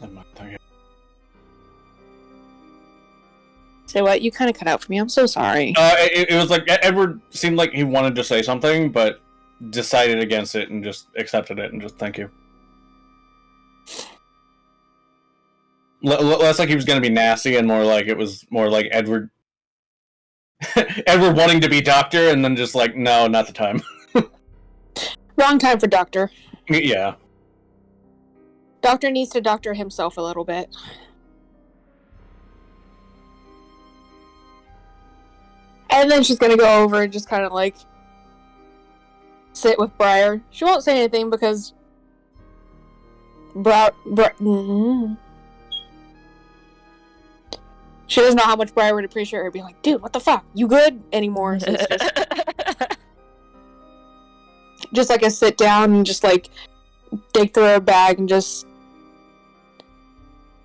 [SPEAKER 8] I'm not talking.
[SPEAKER 9] Say what? You kind of cut out for me. I'm so sorry.
[SPEAKER 8] It was like Edward seemed like he wanted to say something, but decided against it and just accepted it and just thank you. Less like he was going to be nasty and more like it was more like Edward Edward wanting to be doctor and then just like, no, not the time.
[SPEAKER 9] Wrong time for Doctor.
[SPEAKER 8] Yeah.
[SPEAKER 9] Doctor needs to doctor himself a little bit. And then she's gonna go over and just kind of like sit with Briar. She won't say anything because she doesn't know how much Briar would appreciate her being like, "Dude, what the fuck? You good?" anymore. So it's just like a sit down and just like dig through her bag and just.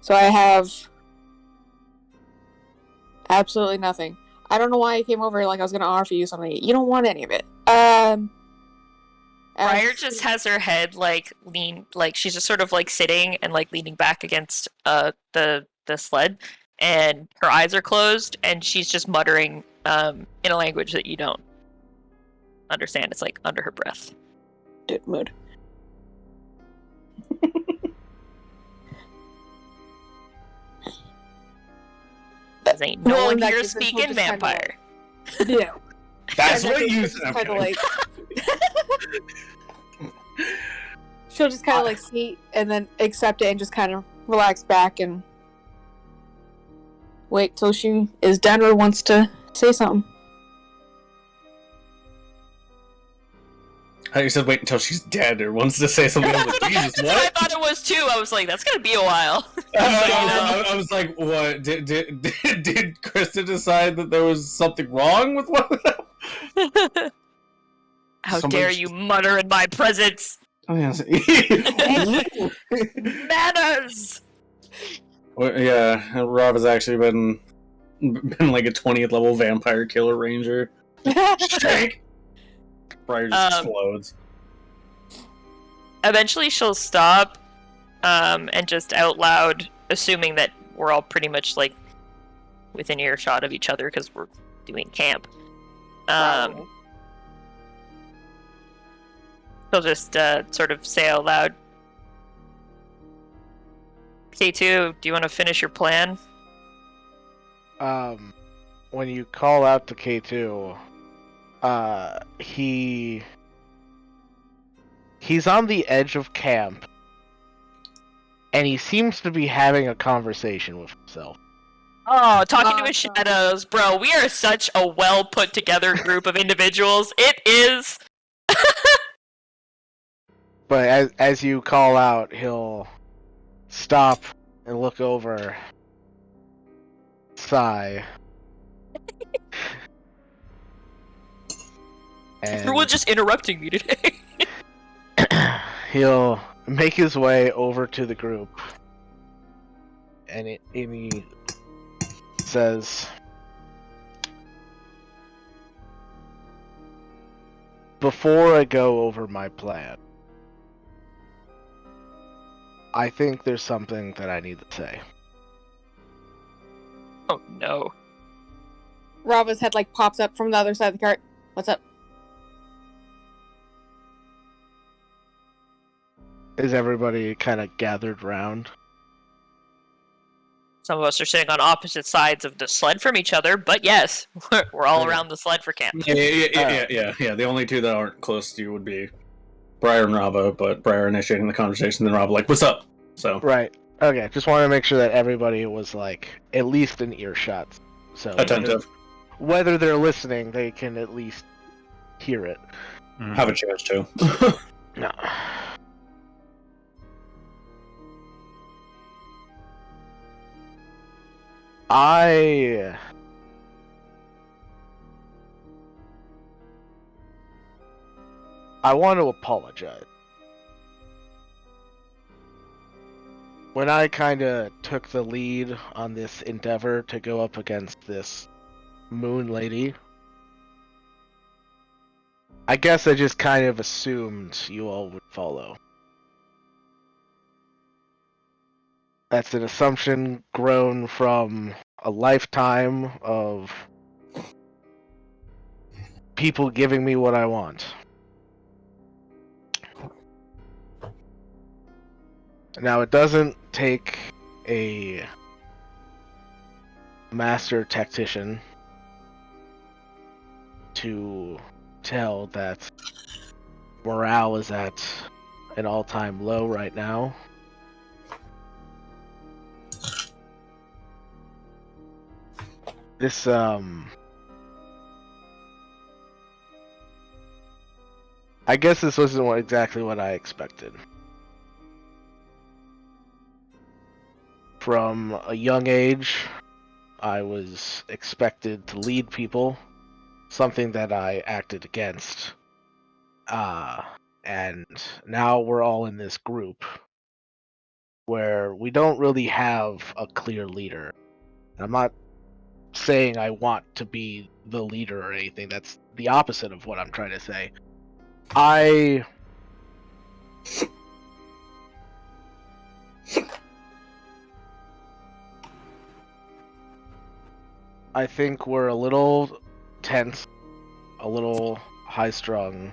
[SPEAKER 9] So I have absolutely nothing. I don't know why I came over like I was gonna offer you something. You don't want any of it.
[SPEAKER 5] Briar just has her head like she's just sort of like sitting and like leaning back against the sled, and her eyes are closed, and she's just muttering in a language that you don't understand. It's like under her breath.
[SPEAKER 9] Dude, mood.
[SPEAKER 5] Because ain't no
[SPEAKER 9] Well,
[SPEAKER 5] one
[SPEAKER 9] in that
[SPEAKER 5] here
[SPEAKER 9] case,
[SPEAKER 5] speaking
[SPEAKER 9] we'll just kinda
[SPEAKER 5] vampire.
[SPEAKER 9] Yeah.
[SPEAKER 8] That's
[SPEAKER 9] And
[SPEAKER 8] what
[SPEAKER 9] then
[SPEAKER 8] you
[SPEAKER 9] she'll just kinda like. She'll just kind of like see and then accept it and just kind of relax back and wait till she is done or wants to say something.
[SPEAKER 8] You said wait until she's dead or wants to say something. I was like, Jesus,
[SPEAKER 5] That's what I
[SPEAKER 8] what?
[SPEAKER 5] thought it was too. I was like, that's gonna be a while.
[SPEAKER 8] I was like, what? Did Krista decide that there was something wrong with one of them?
[SPEAKER 5] How dare you mutter in my presence?
[SPEAKER 8] Oh, yes.
[SPEAKER 5] Manners!
[SPEAKER 8] Well, yeah, Rob has actually been like a 20th level vampire killer ranger. Strike! Briar just explodes.
[SPEAKER 5] Eventually she'll stop and just out loud, assuming that we're all pretty much like within earshot of each other because we're doing camp. She'll just sort of say out loud, K2, do you want to finish your plan?
[SPEAKER 3] When you call out to K2, he's on the edge of camp, and he seems to be having a conversation with himself.
[SPEAKER 5] Oh, talking to his shadows, bro. We are such a well put together group of individuals. It is.
[SPEAKER 3] But as you call out, he'll stop and look over, sigh, and
[SPEAKER 5] Everyone's just interrupting me today.
[SPEAKER 3] he'll make his way over to the group, and he says, "Before I go over my plan, I think there's something that I need to say."
[SPEAKER 5] Oh no.
[SPEAKER 9] Rava's head like pops up from the other side of the cart. What's up?
[SPEAKER 3] Is everybody kind of gathered round?
[SPEAKER 5] Some of us are sitting on opposite sides of the sled from each other, but yes, we're all around the sled for camp.
[SPEAKER 8] Yeah. The only two that aren't close to you would be Briar and Rava, but Briar initiating the conversation, then Rava like, what's up? So
[SPEAKER 3] Right. Okay, just want to make sure that everybody was like at least in earshot. So
[SPEAKER 8] Attentive.
[SPEAKER 3] whether they're listening, they can at least hear it.
[SPEAKER 8] Have a chance to.
[SPEAKER 3] No. I want to apologize. When I kind of took the lead on this endeavor to go up against this moon lady, I guess I just kind of assumed you all would follow. That's an assumption grown from a lifetime of people giving me what I want. Now, it doesn't take a master tactician to tell that morale is at an all-time low right now. This, I guess this wasn't exactly what I expected. From a young age, I was expected to lead people, something that I acted against. And now we're all in this group where we don't really have a clear leader. I'm not saying I want to be the leader or anything. That's the opposite of what I'm trying to say. I think we're a little tense, a little high-strung.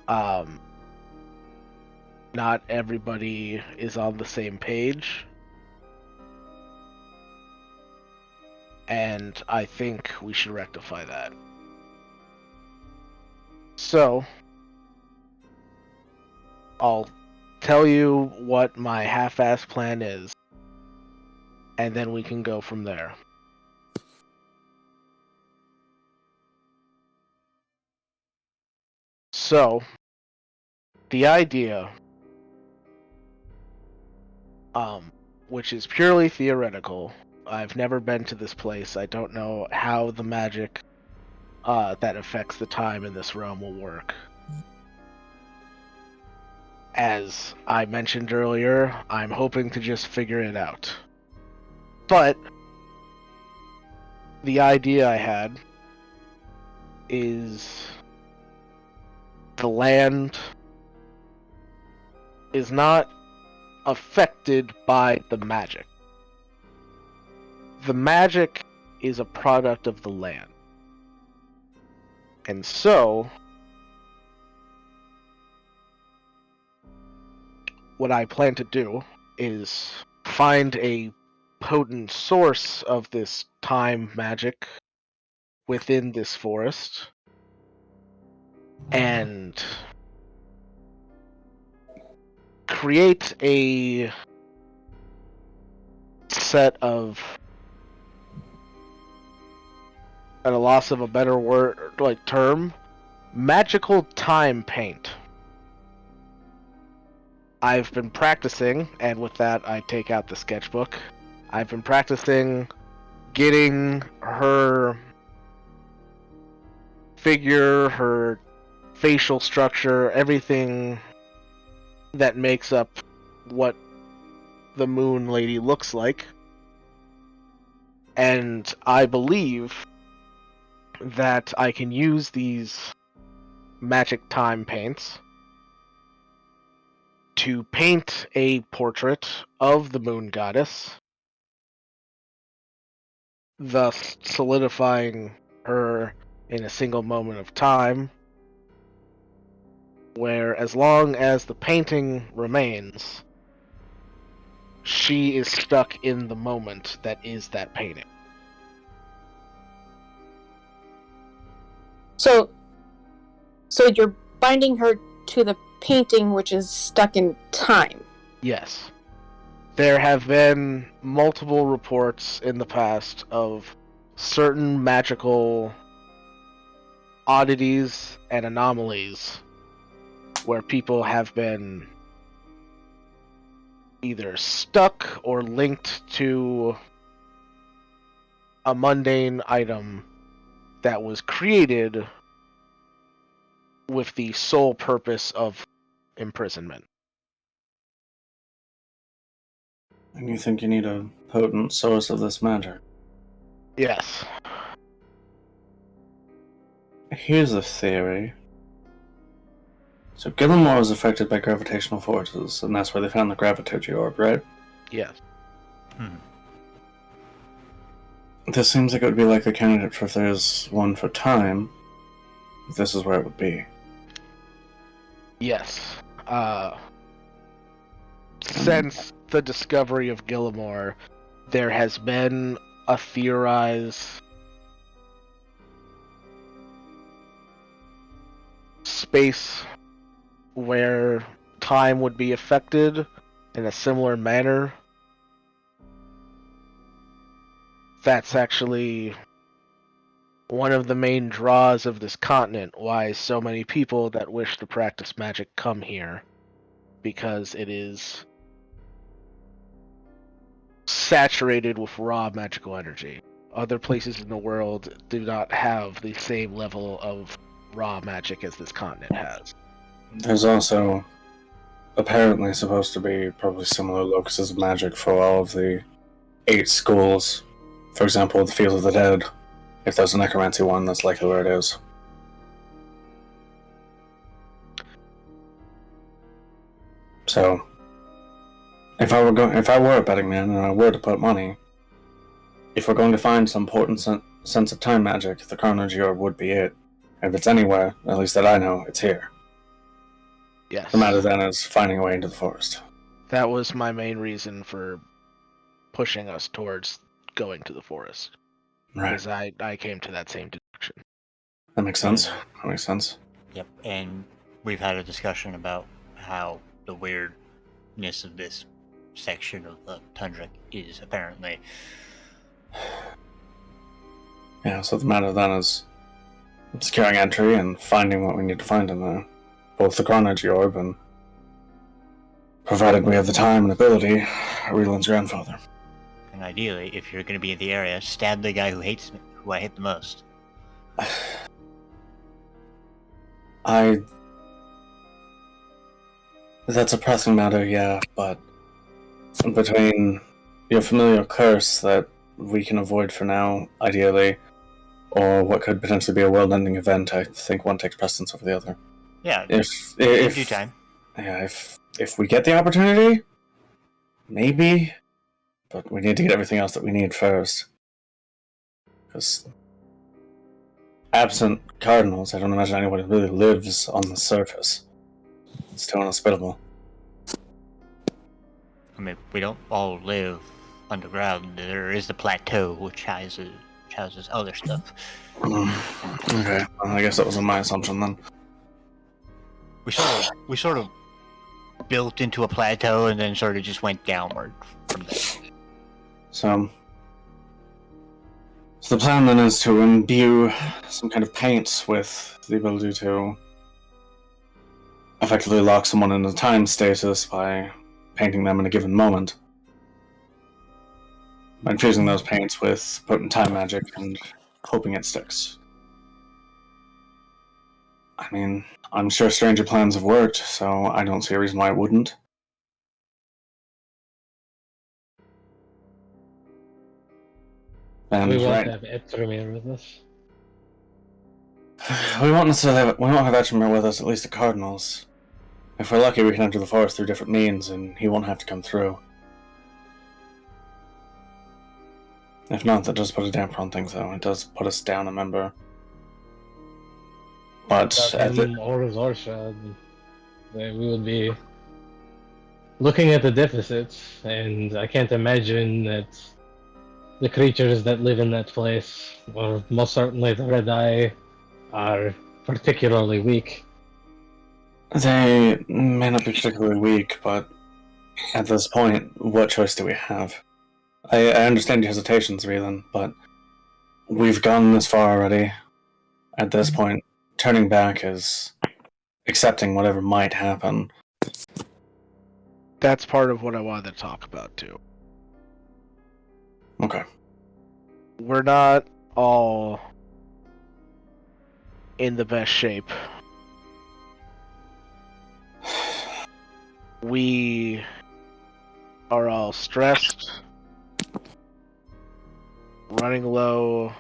[SPEAKER 3] Not everybody is on the same page. And I think we should rectify that. So, I'll tell you what my half-assed plan is, and then we can go from there. So, the idea, which is purely theoretical, I've never been to this place, I don't know how the magic that affects the time in this realm will work. As I mentioned earlier, I'm hoping to just figure it out. But the idea I had is the land is not affected by the magic. The magic is a product of the land. And so, what I plan to do is find a potent source of this time magic within this forest and create a set of, at a loss of a better word, like term, magical time paint. I've been practicing, and with that I take out the sketchbook. I've been practicing getting her figure, her facial structure, everything that makes up what the moon lady looks like. And I believe that I can use these magic time paints to paint a portrait of the moon goddess, thus solidifying her in a single moment of time, where as long as the painting remains, she is stuck in the moment that is that painting.
[SPEAKER 9] So you're binding her to the painting, which is stuck in time.
[SPEAKER 3] Yes. There have been multiple reports in the past of certain magical oddities and anomalies where people have been either stuck or linked to a mundane item that was created with the sole purpose of imprisonment.
[SPEAKER 8] And you think you need a potent source of this matter?
[SPEAKER 3] Yes.
[SPEAKER 8] Here's a theory. So Gillimore was affected by gravitational forces, and that's where they found the gravitogy orb, right?
[SPEAKER 3] Yes.
[SPEAKER 8] This seems like it would be like the candidate for if there's one for time. This is where it would be.
[SPEAKER 3] Yes. Since the discovery of Gillimore, there has been a theorized space where time would be affected in a similar manner. That's actually one of the main draws of this continent, why so many people that wish to practice magic come here, because it is saturated with raw magical energy. Other places in the world do not have the same level of raw magic as this continent has.
[SPEAKER 8] There's also apparently supposed to be probably similar locuses of magic for all of the 8 schools. For example, the Field of the Dead. If there's a necromancy one, that's likely where it is. So, if I were a betting man and I were to put money, if we're going to find some potent sense of time magic, the Carnage Orb would be it. And if it's anywhere, at least that I know, it's here.
[SPEAKER 3] Yes.
[SPEAKER 8] The matter then is finding a way into the forest.
[SPEAKER 3] That was my main reason for pushing us towards going to the forest.
[SPEAKER 8] Right.
[SPEAKER 3] Because I came to that same deduction.
[SPEAKER 8] That makes sense. That makes sense.
[SPEAKER 1] Yep, and we've had a discussion about how the weirdness of this section of the tundra is apparently.
[SPEAKER 8] Yeah, so the matter then is securing entry and finding what we need to find in there. Both the Carnage Orb and, provided we have the time and ability, Reeland's grandfather.
[SPEAKER 1] And ideally, if you're going to be in the area, stab the guy who hates me, who I hate the most.
[SPEAKER 8] That's a pressing matter, yeah, but between your familiar curse that we can avoid for now, ideally, or what could potentially be a world-ending event, I think one takes precedence over the other.
[SPEAKER 1] Yeah,
[SPEAKER 8] if
[SPEAKER 1] due time.
[SPEAKER 8] Yeah, if we get the opportunity, maybe, but we need to get everything else that we need first. Because absent cardinals, I don't imagine anyone who really lives on the surface. It's too inhospitable.
[SPEAKER 1] I mean, we don't all live underground. There is the plateau, which houses other stuff.
[SPEAKER 8] Okay, well, I guess that was my assumption then.
[SPEAKER 1] We sort of built into a plateau and then sort of just went downward from there.
[SPEAKER 8] So the plan then is to imbue some kind of paint with the ability to effectively lock someone in a time stasis by painting them in a given moment. By infusing those paints with potent time magic and hoping it sticks. I mean, I'm sure stranger plans have worked, so I don't see a reason why it wouldn't. And
[SPEAKER 10] we won't
[SPEAKER 8] right,
[SPEAKER 10] have Etremir with us.
[SPEAKER 8] we won't have Etremir with us, at least the Cardinals. If we're lucky, we can enter the forest through different means, and he won't have to come through. If not, that does put a damper on things, though. It does put us down a member. But
[SPEAKER 10] him or Zorsha, we would be looking at the deficits, and I can't imagine that the creatures that live in that place, or most certainly the Red Eye, are particularly weak.
[SPEAKER 8] they may not be particularly weak, but
[SPEAKER 13] At this point, what choice do we have? I understand your hesitations, Reelan, but we've gone this far already. At this point, turning back is accepting whatever might happen.
[SPEAKER 3] That's part of what I wanted to talk about, too.
[SPEAKER 13] Okay.
[SPEAKER 3] We're not all in the best shape. We are all stressed, running low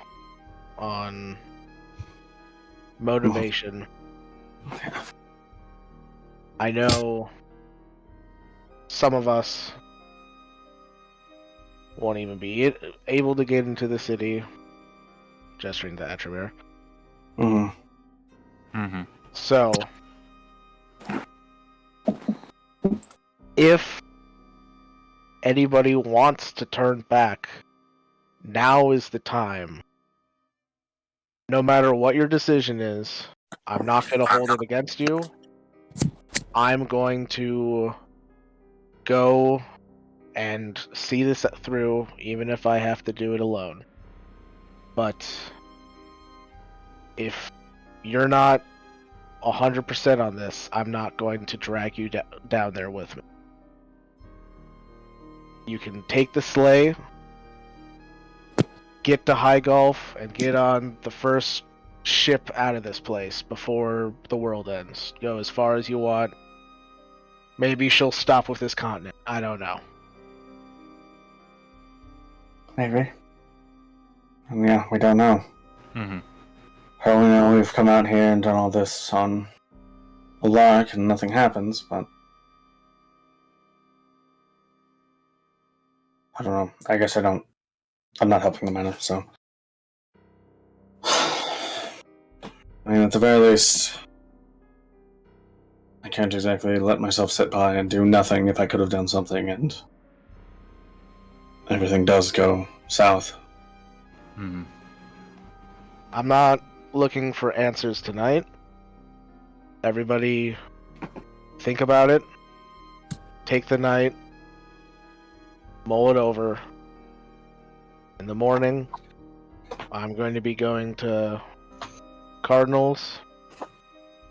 [SPEAKER 3] on motivation. I know some of us won't even be able to get into the city, gesturing to Atramir. So, if anybody wants to turn back, now is the time. No matter what your decision is, I'm not going to hold it against you. I'm going to go and see this through, even if I have to do it alone. But if you're not 100% on this, I'm not going to drag you down there with me. You can take the sleigh, get to High Gulf, and get on the first ship out of this place before the world ends. Go as far as you want. Maybe she'll stop with this continent. I don't know.
[SPEAKER 13] Maybe. And yeah, we don't know.
[SPEAKER 14] Mm-hmm.
[SPEAKER 13] For all we know, we've come out here and done all this on a lark and nothing happens, but I don't know. I guess I'm not helping the matter, so. I mean, at the very least, I can't exactly let myself sit by and do nothing if I could have done something and everything does go south.
[SPEAKER 14] Mm-hmm.
[SPEAKER 3] I'm not looking for answers tonight. Everybody think about it. Take the night. Mull it over. In the morning, I'm going to be going to Cardinals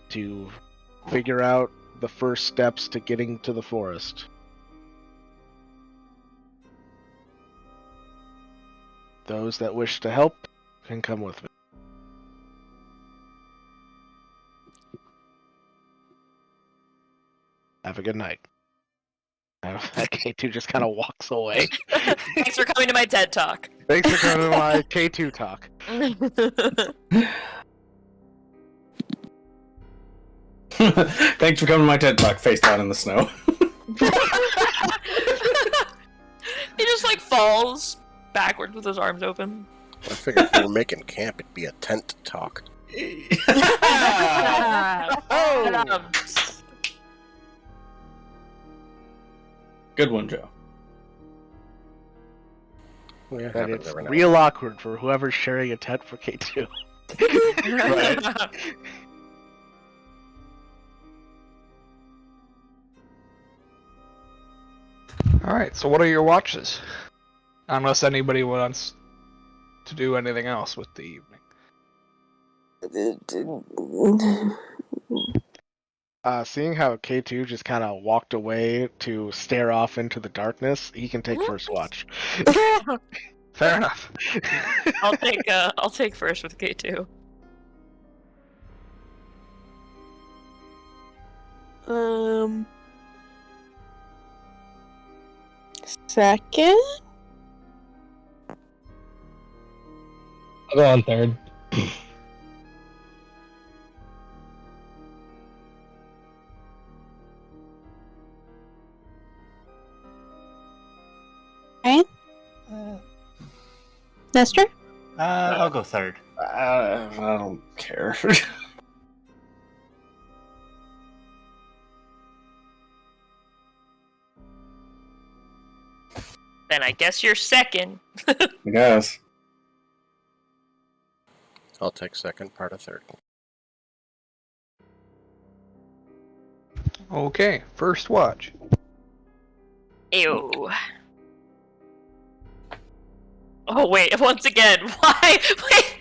[SPEAKER 3] to figure out the first steps to getting to the forest. Those that wish to help can come with me. Have a good night. K2 just kind of walks away.
[SPEAKER 5] Thanks for coming to my TED Talk.
[SPEAKER 3] Thanks for coming to my K2 talk.
[SPEAKER 13] Thanks for coming to my TED Talk, face down in the snow.
[SPEAKER 5] He just like falls backwards with his arms open.
[SPEAKER 11] I figured if we were making camp, it'd be a tent talk.
[SPEAKER 5] Oh.
[SPEAKER 13] Good one, Joe.
[SPEAKER 11] Yeah,
[SPEAKER 3] That is real awkward for whoever's sharing a tent for K2.
[SPEAKER 13] Right.
[SPEAKER 2] Alright, so what are your watches? Unless anybody wants to do anything else with the evening.
[SPEAKER 3] Seeing how K2 just kind of walked away to stare off into the darkness, he can take first watch.
[SPEAKER 2] Fair enough.
[SPEAKER 5] I'll take first with K2.
[SPEAKER 9] Second?
[SPEAKER 10] I'll go on third.
[SPEAKER 9] Okay. Nestor?
[SPEAKER 1] I'll go third.
[SPEAKER 13] I don't care.
[SPEAKER 5] Then I guess you're second.
[SPEAKER 13] I guess.
[SPEAKER 11] I'll take second, part of third.
[SPEAKER 2] Okay, first watch.
[SPEAKER 5] Ew. Oh wait, once again, why? Wait.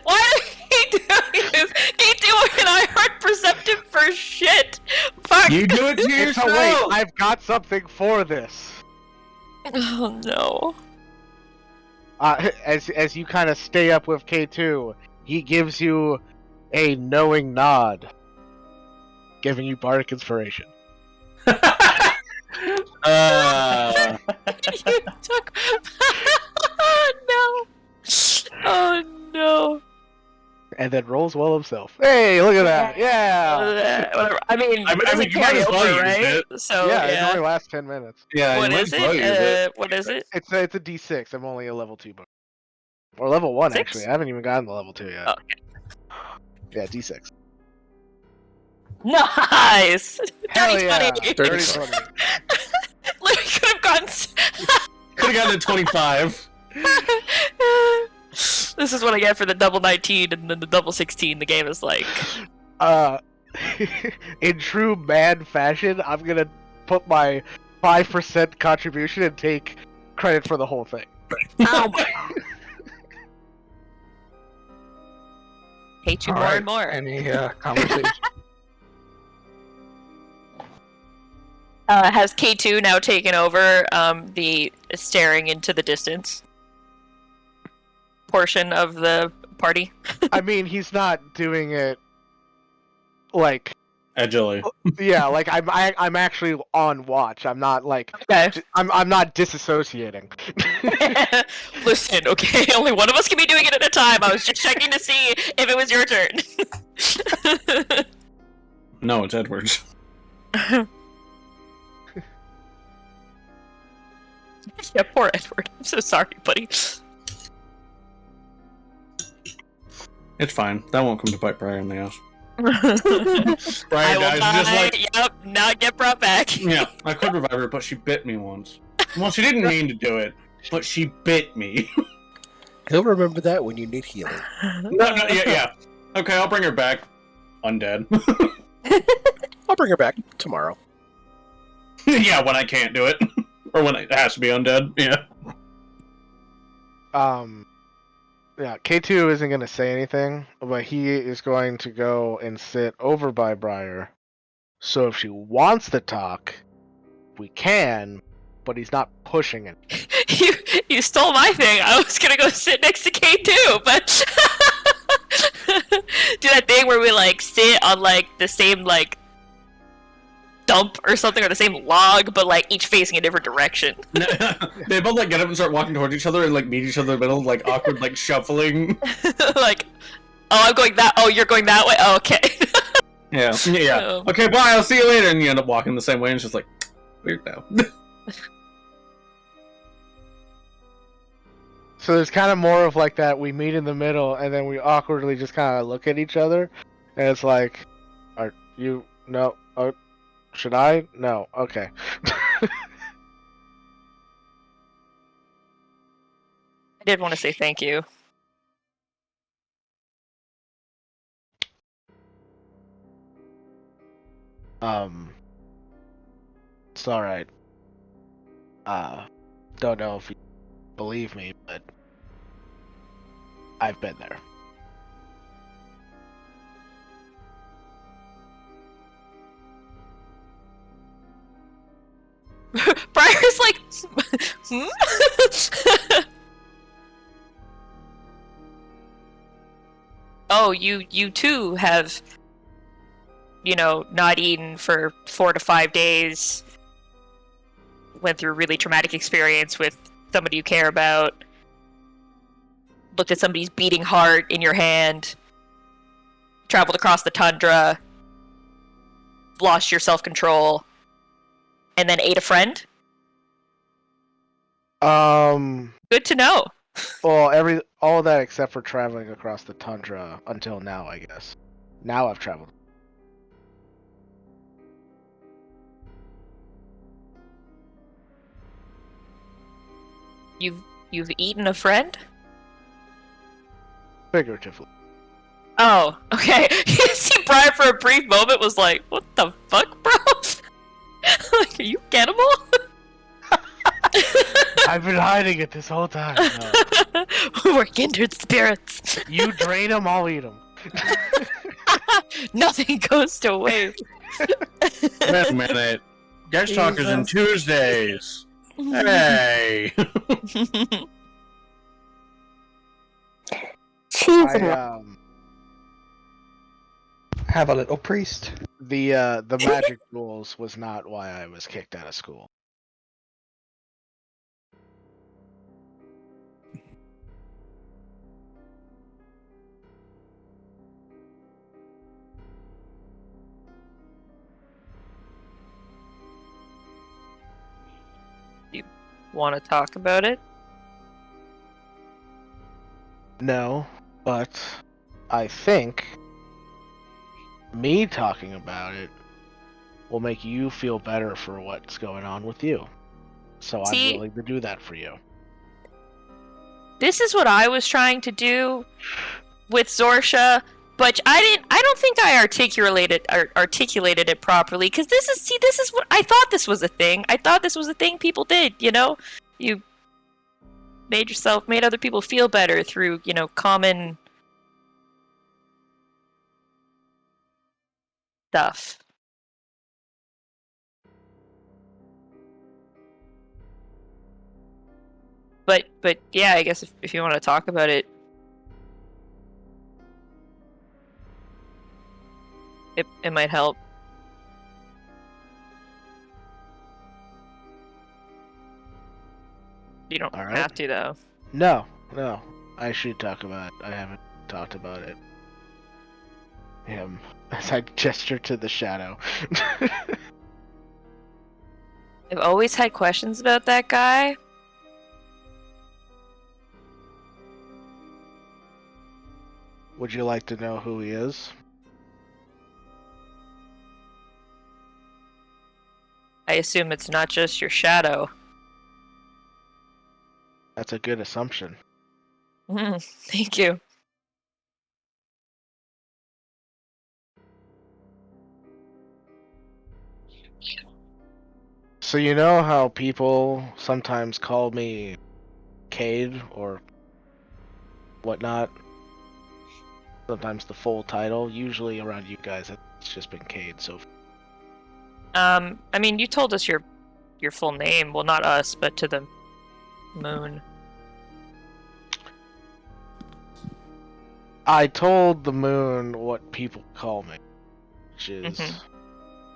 [SPEAKER 5] Why are he doing this? K2 and I aren't perceptive for shit. Fuck.
[SPEAKER 8] You do it to
[SPEAKER 3] So
[SPEAKER 8] yourself.
[SPEAKER 3] wait, I've got something for this.
[SPEAKER 5] Oh no.
[SPEAKER 3] As you kind of stay up with K2, he gives you a knowing nod, giving you bardic inspiration.
[SPEAKER 5] You took. Oh no. Oh no.
[SPEAKER 3] And then rolls well himself. Hey, look at that! Yeah.
[SPEAKER 5] Whatever. I mean,
[SPEAKER 8] I mean,
[SPEAKER 5] it
[SPEAKER 8] you might
[SPEAKER 5] carry
[SPEAKER 8] as well
[SPEAKER 5] over,
[SPEAKER 8] use
[SPEAKER 5] right?
[SPEAKER 8] it.
[SPEAKER 5] So
[SPEAKER 3] yeah,
[SPEAKER 5] yeah.
[SPEAKER 3] it only lasts 10 minutes.
[SPEAKER 8] Yeah,
[SPEAKER 5] What
[SPEAKER 8] you might
[SPEAKER 5] is
[SPEAKER 8] as well use it.
[SPEAKER 5] it? What is it?
[SPEAKER 3] It's a D6. I'm only a level 2 book. Or level 1,
[SPEAKER 5] 6?
[SPEAKER 3] actually. I haven't even gotten to level 2 yet.
[SPEAKER 5] Oh, okay.
[SPEAKER 3] Yeah, D6.
[SPEAKER 5] Nice.
[SPEAKER 3] Hell
[SPEAKER 5] Dirty
[SPEAKER 3] yeah!
[SPEAKER 5] 20.
[SPEAKER 3] Dirty 20.
[SPEAKER 5] Literally could have gotten.
[SPEAKER 8] Could have gotten a 25.
[SPEAKER 5] This is what I get for the double 19 and then the double 16. The game is like.
[SPEAKER 3] In true man fashion, I'm gonna put my 5% contribution and take credit for the whole thing.
[SPEAKER 5] Oh my. Hate you more and more.
[SPEAKER 2] Any conversation?
[SPEAKER 5] Has K2 now taken over the staring into the distance portion of the party?
[SPEAKER 3] I mean, he's not doing it like
[SPEAKER 8] Agilely.
[SPEAKER 3] yeah, like I'm actually on watch. I'm not like
[SPEAKER 5] Okay.
[SPEAKER 3] I'm not disassociating.
[SPEAKER 5] Listen, okay, only one of us can be doing it at a time. I was just checking to see if it was your turn.
[SPEAKER 8] No, it's Edward's.
[SPEAKER 5] Yeah, poor Edward. I'm so sorry, buddy.
[SPEAKER 13] It's fine. That won't come to bite Briar in the ass.
[SPEAKER 5] I
[SPEAKER 8] Briar
[SPEAKER 5] will
[SPEAKER 8] dies
[SPEAKER 5] not,
[SPEAKER 8] just like...
[SPEAKER 5] Yep, not get brought back.
[SPEAKER 13] Yeah, I could revive her, but she bit me once. Well, she didn't mean to do it, but she bit me.
[SPEAKER 11] He'll remember that when you need healing.
[SPEAKER 13] No, yeah. Okay, I'll bring her back. Undead.
[SPEAKER 11] I'll bring her back tomorrow.
[SPEAKER 13] Yeah, when I can't do it. Or when it has to be undead, yeah.
[SPEAKER 3] Yeah, K2 isn't going to say anything, but he is going to go and sit over by Briar. So if she wants to talk, we can, but he's not pushing it.
[SPEAKER 5] You stole my thing. I was gonna go sit next to K2, but do that thing where we like sit on like the same like dump or something, or the same log, but like each facing a different direction.
[SPEAKER 13] They both like get up and start walking towards each other and like meet each other in the middle, like awkward, like shuffling.
[SPEAKER 5] Like, oh, I'm going that. Oh, you're going that way. Oh, okay.
[SPEAKER 13] Yeah. Okay, bye. I'll see you later. And you end up walking the same way, and it's just like weird now.
[SPEAKER 3] So there's kind of more of like that. We meet in the middle, and then we awkwardly just kind of look at each other, and it's like, "Are you no? Oh, should I? No. Okay."
[SPEAKER 5] I did want to say thank you.
[SPEAKER 3] It's all right. Don't know if you believe me, but I've been there.
[SPEAKER 5] Briar's like, hmm? Oh, you too have, not eaten for 4 to 5 days. Went through a really traumatic experience with somebody you care about. Looked at somebody's beating heart in your hand. Traveled across the tundra. Lost your self-control. And then ate a friend? Good to know.
[SPEAKER 3] Well, all of that except for traveling across the tundra until now, I guess. Now I've traveled.
[SPEAKER 5] You've eaten a friend?
[SPEAKER 3] Figuratively.
[SPEAKER 5] Oh, okay. You see Brian for a brief moment was like, what the fuck, bro? Like, are you cannibal?
[SPEAKER 3] I've been hiding it this whole time. No.
[SPEAKER 5] We're kindred spirits.
[SPEAKER 3] You drain them, I'll eat them.
[SPEAKER 5] Nothing goes to waste.
[SPEAKER 8] Wait a minute. Guest Talkers on Tuesdays. Hey.
[SPEAKER 2] Have a little priest.
[SPEAKER 3] The magic rules was not why I was kicked out of school.
[SPEAKER 5] You want to talk about it?
[SPEAKER 3] No, but I think me talking about it will make you feel better for what's going on with you. So
[SPEAKER 5] See,
[SPEAKER 3] I'm willing to do that for you.
[SPEAKER 5] This is what I was trying to do with Zorsha, but I don't think I articulated it properly, because this is what I thought this was a thing. I thought this was a thing people did, you know? You made other people feel better through, common stuff. But yeah, I guess if you want to talk about it, it might help. You don't have to, though.
[SPEAKER 3] No. I should talk about it. I haven't talked about it. As I gesture to the shadow.
[SPEAKER 5] I've always had questions about that guy.
[SPEAKER 3] Would you like to know who he is?
[SPEAKER 5] I assume it's not just your shadow.
[SPEAKER 3] That's a good assumption.
[SPEAKER 5] Thank you.
[SPEAKER 3] So you know how people sometimes call me Cade or whatnot? Sometimes the full title. Usually around you guys, it's just been Cade. So,
[SPEAKER 5] I mean, you told us your full name. Well, not us, but to the moon.
[SPEAKER 3] I told the moon what people call me, which is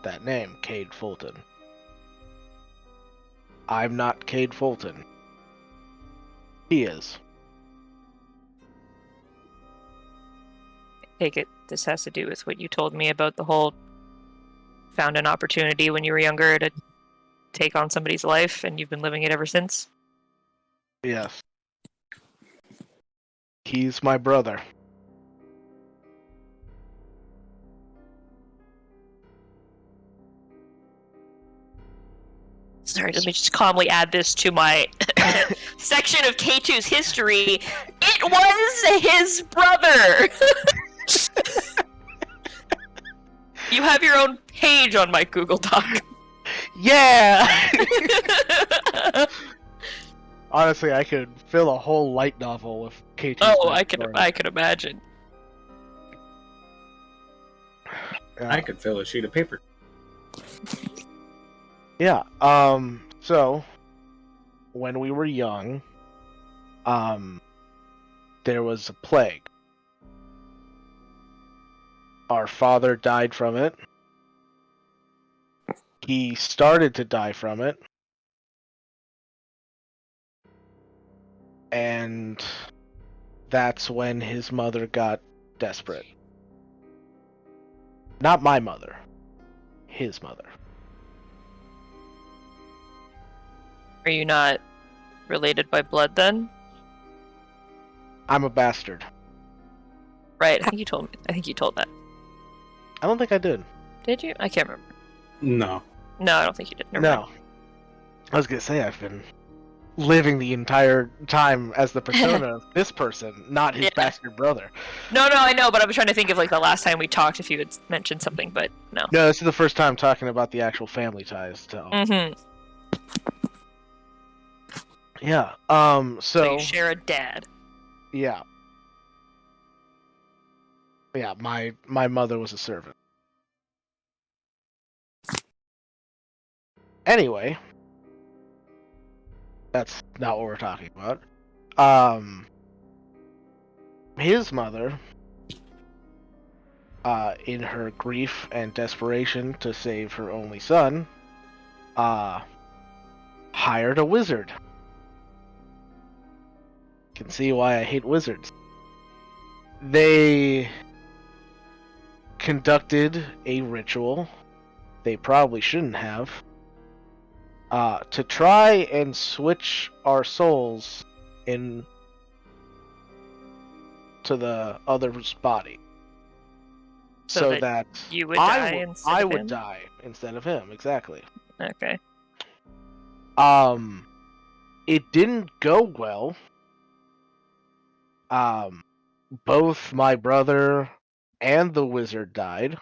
[SPEAKER 3] that name, Cade Fulton. I'm not Cade Fulton. He is.
[SPEAKER 5] Take it this has to do with what you told me about the whole found an opportunity when you were younger to take on somebody's life, and you've been living it ever since?
[SPEAKER 3] Yes. He's my brother.
[SPEAKER 5] Sorry, let me just calmly add this to my section of K2's history. It was his brother! You have your own page on my Google Doc.
[SPEAKER 3] Yeah! Honestly, I could fill a whole light novel with K2's
[SPEAKER 5] I could imagine.
[SPEAKER 8] I could fill a sheet of paper.
[SPEAKER 3] Yeah, so, when we were young, there was a plague. Our father died from it. He started to die from it. And that's when his mother got desperate. Not my mother. His mother.
[SPEAKER 5] Are you not related by blood then?
[SPEAKER 3] I'm a bastard.
[SPEAKER 5] Right, I think you told that.
[SPEAKER 3] I don't think I did.
[SPEAKER 5] Did you? I can't remember.
[SPEAKER 8] No.
[SPEAKER 5] No, I don't think you did. Never mind.
[SPEAKER 3] I was gonna say I've been living the entire time as the persona of this person, not his bastard brother.
[SPEAKER 5] No, I know, but I'm trying to think of like the last time we talked if you had mentioned something, but no.
[SPEAKER 3] No, this is the first time talking about the actual family ties. So.
[SPEAKER 5] Mm-hmm.
[SPEAKER 3] Yeah.
[SPEAKER 5] So you share a dad.
[SPEAKER 3] Yeah. Yeah. My mother was a servant. Anyway, that's not what we're talking about. His mother, in her grief and desperation to save her only son, hired a wizard. Can see why I hate wizards. They conducted a ritual they probably shouldn't have, to try and switch our souls in to the other's body, so that
[SPEAKER 5] you would die instead
[SPEAKER 3] I
[SPEAKER 5] of
[SPEAKER 3] would
[SPEAKER 5] him?
[SPEAKER 3] die instead of him. Exactly.
[SPEAKER 5] Okay.
[SPEAKER 3] It didn't go well. Both my brother and the wizard died,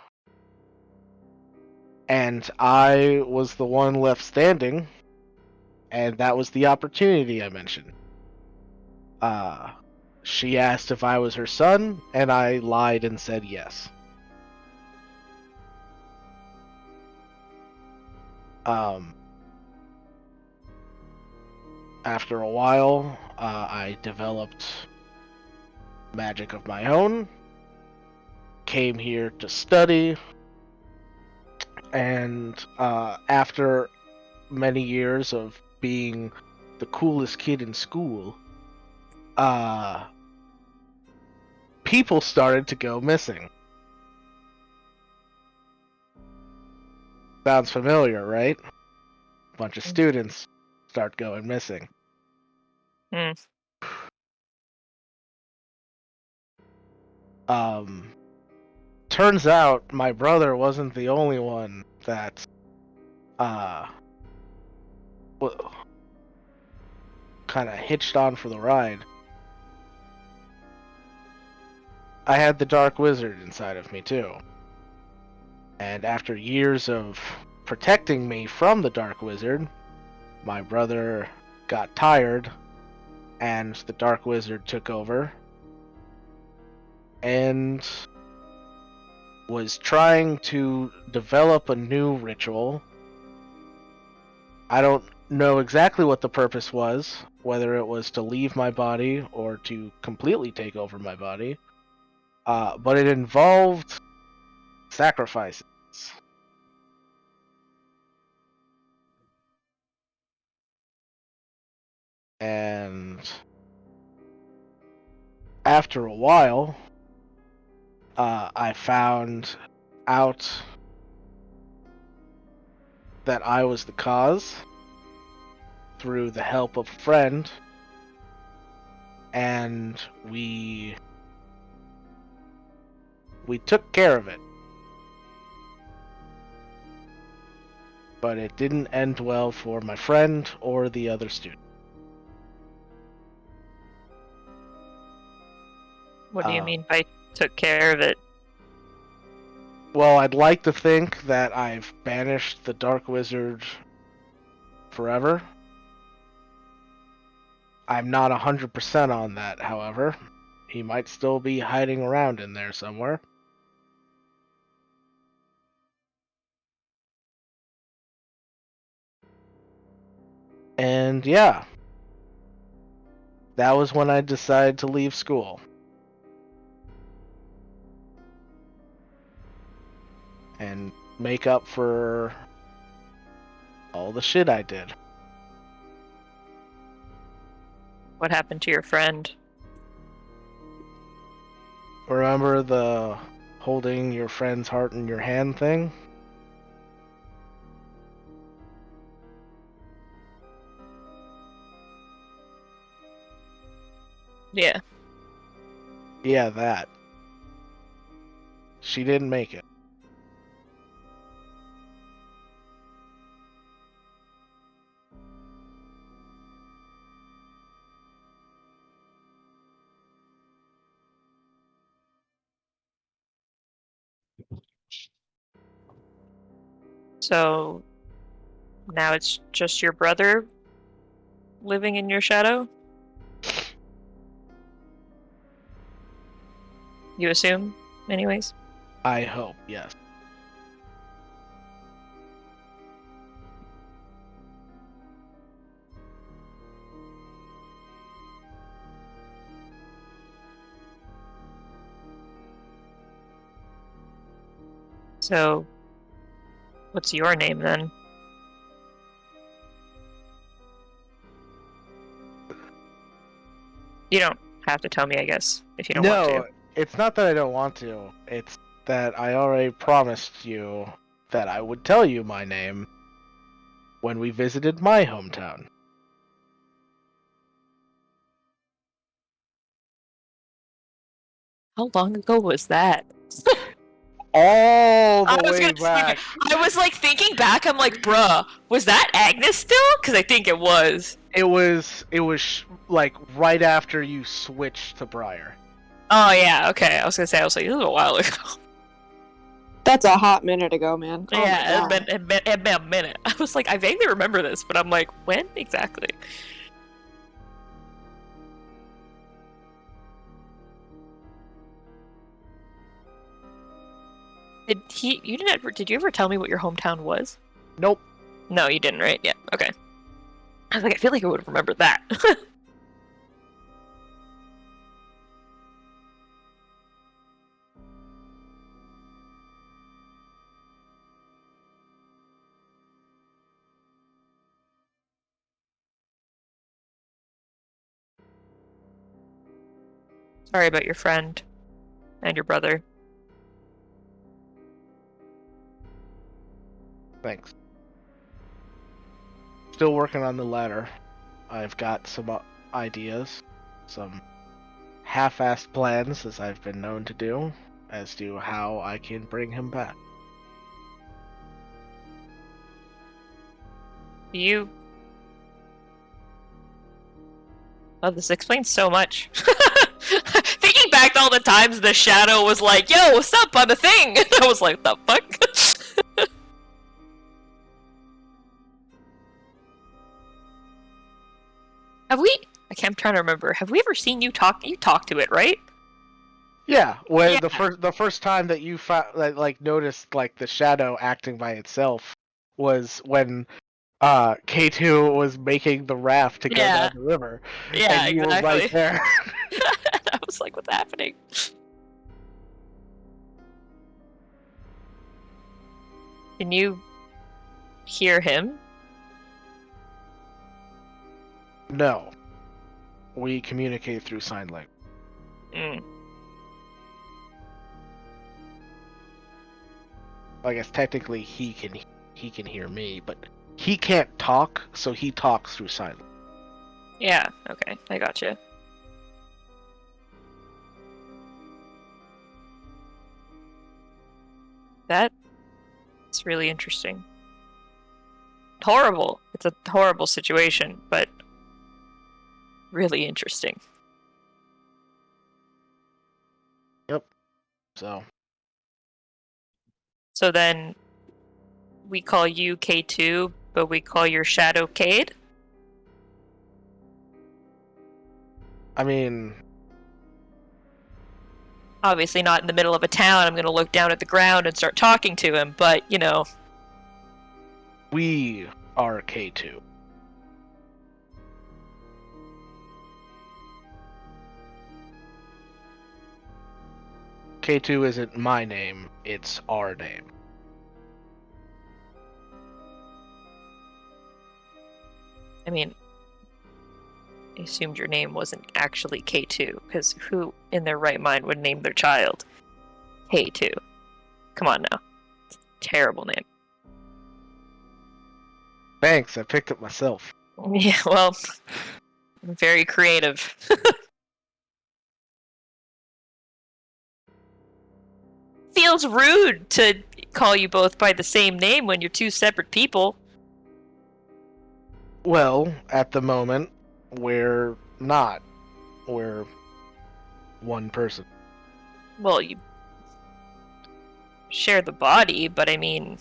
[SPEAKER 3] and I was the one left standing, and that was the opportunity I mentioned. She asked if I was her son, and I lied and said yes. After a while, I developed magic of my own, came here to study, and after many years of being the coolest kid in school, people started to go missing. Sounds familiar, right? A bunch of students start going missing. Turns out my brother wasn't the only one that kind of hitched on for the ride. I had the Dark Wizard inside of me too. And after years of protecting me from the Dark Wizard, my brother got tired and the Dark Wizard took over and was trying to develop a new ritual. I don't know exactly what the purpose was, whether it was to leave my body or to completely take over my body, but it involved sacrifices. And after a while, I found out that I was the cause through the help of a friend, and we took care of it. But it didn't end well for my friend or the other student.
[SPEAKER 5] What do you mean by took care of it?
[SPEAKER 3] Well, I'd like to think that I've banished the Dark Wizard forever. I'm not 100% on that, however. He might still be hiding around in there somewhere. And yeah, that was when I decided to leave school. And make up for all the shit I did.
[SPEAKER 5] What happened to your friend?
[SPEAKER 3] Remember the holding your friend's heart in your hand thing?
[SPEAKER 5] Yeah.
[SPEAKER 3] Yeah, that. She didn't make it.
[SPEAKER 5] So now it's just your brother living in your shadow? You assume, anyways?
[SPEAKER 3] I hope, yes.
[SPEAKER 5] So, what's your name then? You don't have to tell me, I guess, if you don't want to.
[SPEAKER 3] No, it's not that I don't want to. It's that I already promised you that I would tell you my name when we visited my hometown.
[SPEAKER 5] How long ago was that?
[SPEAKER 3] All the
[SPEAKER 5] I was
[SPEAKER 3] way
[SPEAKER 5] gonna say,
[SPEAKER 3] back.
[SPEAKER 5] I was like thinking back. I'm like, bruh, was that Agnes still? Because I think it was.
[SPEAKER 3] It was like right after you switched to Briar.
[SPEAKER 5] Oh yeah, okay. I was gonna say, I was like, this was a while ago.
[SPEAKER 9] That's a hot minute ago, man. Oh my
[SPEAKER 5] Yeah,
[SPEAKER 9] God.
[SPEAKER 5] it'd been a minute. I was like, I vaguely remember this, but I'm like, when exactly? Did you ever tell me what your hometown was?
[SPEAKER 3] Nope.
[SPEAKER 5] No, you didn't, right? Yeah, okay. I was like, I feel like I would have remembered that. Sorry about your friend and your brother.
[SPEAKER 3] Thanks. Still working on the letter. I've got some ideas, some half-assed plans, as I've been known to do, as to how I can bring him back.
[SPEAKER 5] Oh, this explains so much. Thinking back to all the times the shadow was like, yo, what's up on the thing? I was like, the fuck? I'm trying to remember. Have we ever seen you talk? You talk to it, right?
[SPEAKER 3] Yeah, when
[SPEAKER 5] Yeah.
[SPEAKER 3] the first time that you noticed like the shadow acting by itself was when K2 was making the raft to go
[SPEAKER 5] Yeah.
[SPEAKER 3] down the river.
[SPEAKER 5] Yeah,
[SPEAKER 3] and you
[SPEAKER 5] exactly.
[SPEAKER 3] were right there.
[SPEAKER 5] I was like, what's happening? Can you hear him?
[SPEAKER 3] No. We communicate through sign language.
[SPEAKER 5] Mm.
[SPEAKER 3] I guess technically he can hear me, but he can't talk, so he talks through sign language.
[SPEAKER 5] Yeah, okay, I gotcha. That's really interesting. Horrible. It's a horrible situation, but really interesting.
[SPEAKER 3] Yep. So
[SPEAKER 5] then we call you K2, but we call your shadow Cade?
[SPEAKER 3] I mean,
[SPEAKER 5] Obviously not in the middle of a town. I'm gonna look down at the ground and start talking to him, but, you know.
[SPEAKER 3] we are K2. K2 isn't my name, it's our name.
[SPEAKER 5] I mean, I assumed your name wasn't actually K2, because who in their right mind would name their child K2? Come on now. It's a terrible name.
[SPEAKER 3] Thanks, I picked it myself.
[SPEAKER 5] Yeah, well, very creative. Feels rude to call you both by the same name when you're two separate people.
[SPEAKER 3] Well, at the moment, we're not. We're one person.
[SPEAKER 5] Well, you share the body, but I mean,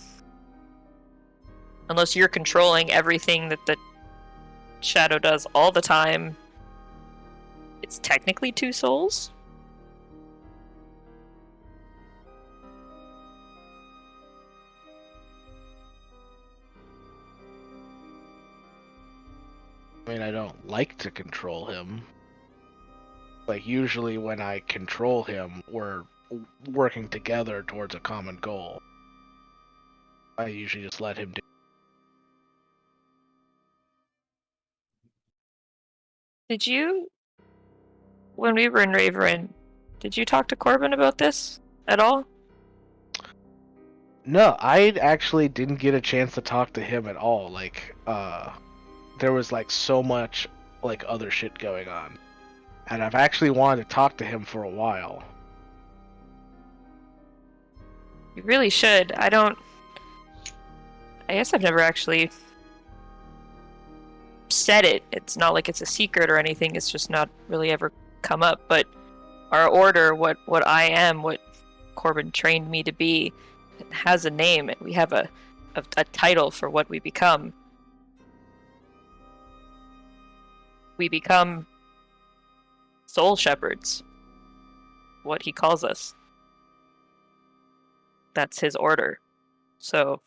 [SPEAKER 5] unless you're controlling everything that the shadow does all the time, it's technically 2 souls.
[SPEAKER 3] I mean, I don't like to control him. Like, usually when I control him, we're working together towards a common goal. I usually just let him do.
[SPEAKER 5] Did you, when we were in Raverin, did you talk to Corbin about this at all?
[SPEAKER 3] No, I actually didn't get a chance to talk to him at all. Like, there was like so much like other shit going on, and I've actually wanted to talk to him for a while.
[SPEAKER 5] You really should. I guess I've never actually said it. It's not like it's a secret or anything. It's just not really ever come up. But our order, what I am, what Corbin trained me to be, it has a name. We have a title for what we become. We become soul shepherds. What he calls us. That's his order. So,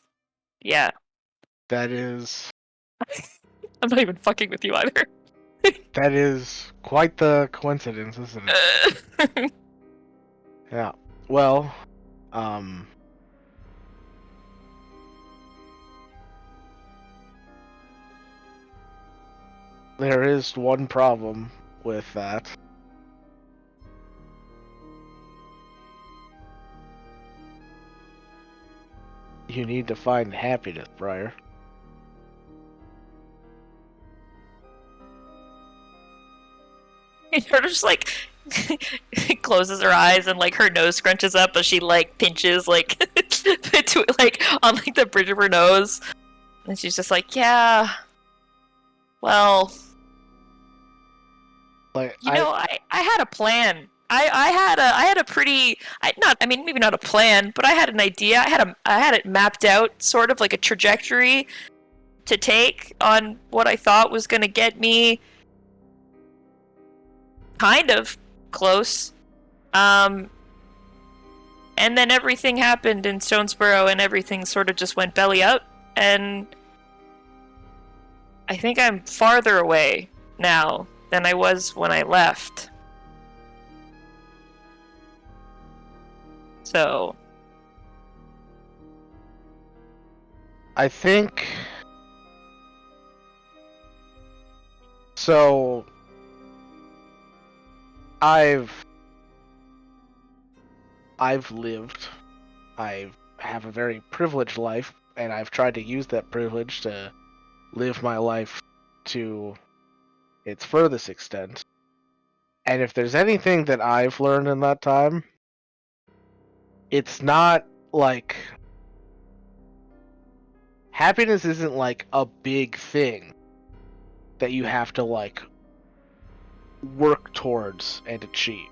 [SPEAKER 5] yeah.
[SPEAKER 3] That is...
[SPEAKER 5] I'm not even fucking with you either.
[SPEAKER 3] That is quite the coincidence, isn't it? Yeah. Well, there is one problem with that. You need to find happiness, Briar.
[SPEAKER 5] Her just like closes her eyes and like her nose scrunches up as she like pinches like between, like on like the bridge of her nose, and she's just like, yeah, well,
[SPEAKER 3] like
[SPEAKER 5] I had a plan. I had a pretty maybe not a plan, but I had an idea. I had it mapped out, sort of like a trajectory to take on what I thought was going to get me kind of close. And then everything happened in Stonesboro and everything sort of just went belly up, and I think I'm farther away now than I was when I left. So
[SPEAKER 3] I think so. I've lived. I have a very privileged life, and I've tried to use that privilege to live my life to its furthest extent. And if there's anything that I've learned in that time, it's not like happiness isn't like a big thing that you have to like work towards and achieve.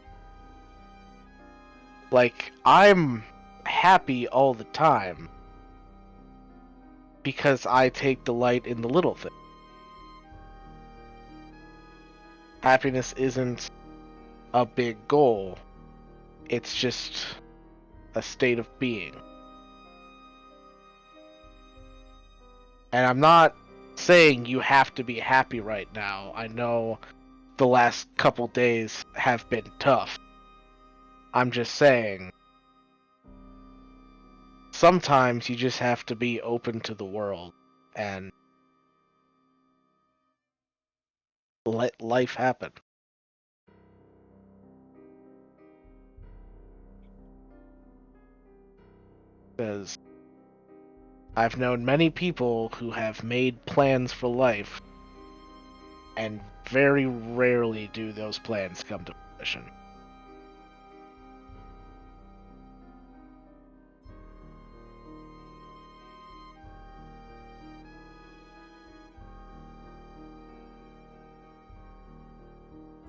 [SPEAKER 3] Like, I'm happy all the time because I take delight in the little things. Happiness isn't a big goal. It's just a state of being. And I'm not saying you have to be happy right now. I know the last couple days have been tough. I'm just saying, sometimes you just have to be open to the world and let life happen. Because I've known many people who have made plans for life, and very rarely do those plans come to fruition.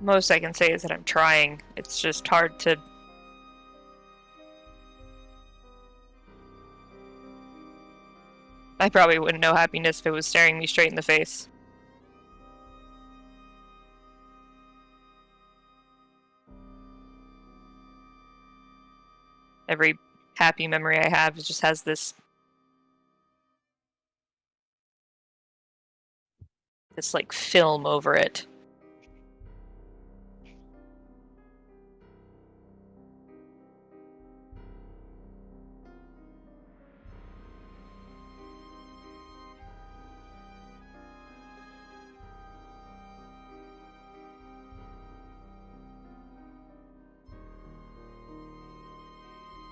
[SPEAKER 5] most I can say is that I'm trying. It's just hard to I probably wouldn't know happiness if it was staring me straight in the face. Every happy memory I have just has this like film over it.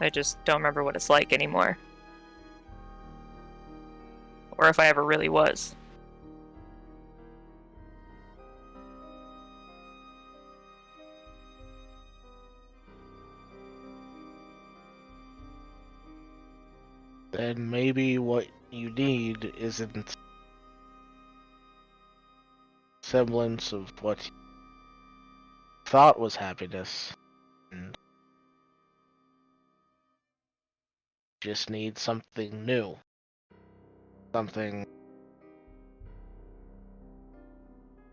[SPEAKER 5] I just don't remember what it's like anymore. Or if I ever really was.
[SPEAKER 3] Then maybe what you need isn't semblance of what you thought was happiness. And just need something new. Something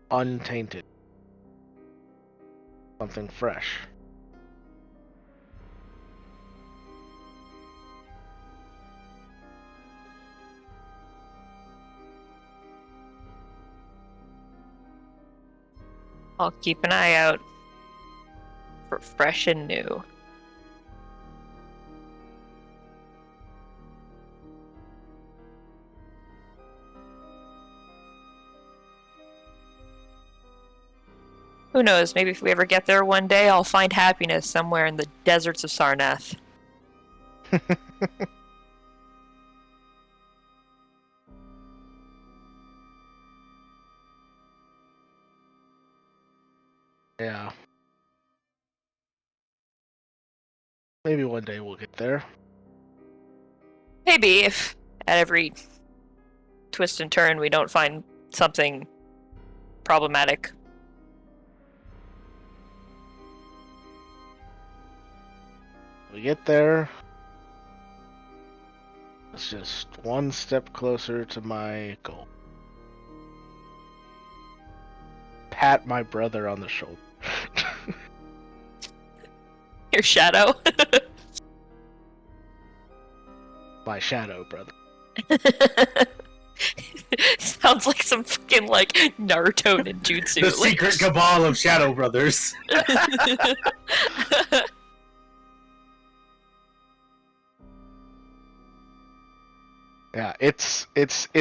[SPEAKER 3] untainted. Something fresh.
[SPEAKER 5] I'll keep an eye out for fresh and new. Who knows, maybe if we ever get there one day, I'll find happiness somewhere in the deserts of Sarnath.
[SPEAKER 3] Yeah. Maybe one day we'll get there.
[SPEAKER 5] Maybe if at every twist and turn we don't find something problematic.
[SPEAKER 3] We get there. It's just one step closer to my goal. Pat my brother on the shoulder.
[SPEAKER 5] Your shadow?
[SPEAKER 3] My shadow brother.
[SPEAKER 5] Sounds like some fucking like Naruto ninjutsu.
[SPEAKER 8] The secret cabal of Shadow Brothers.
[SPEAKER 3] Yeah, it's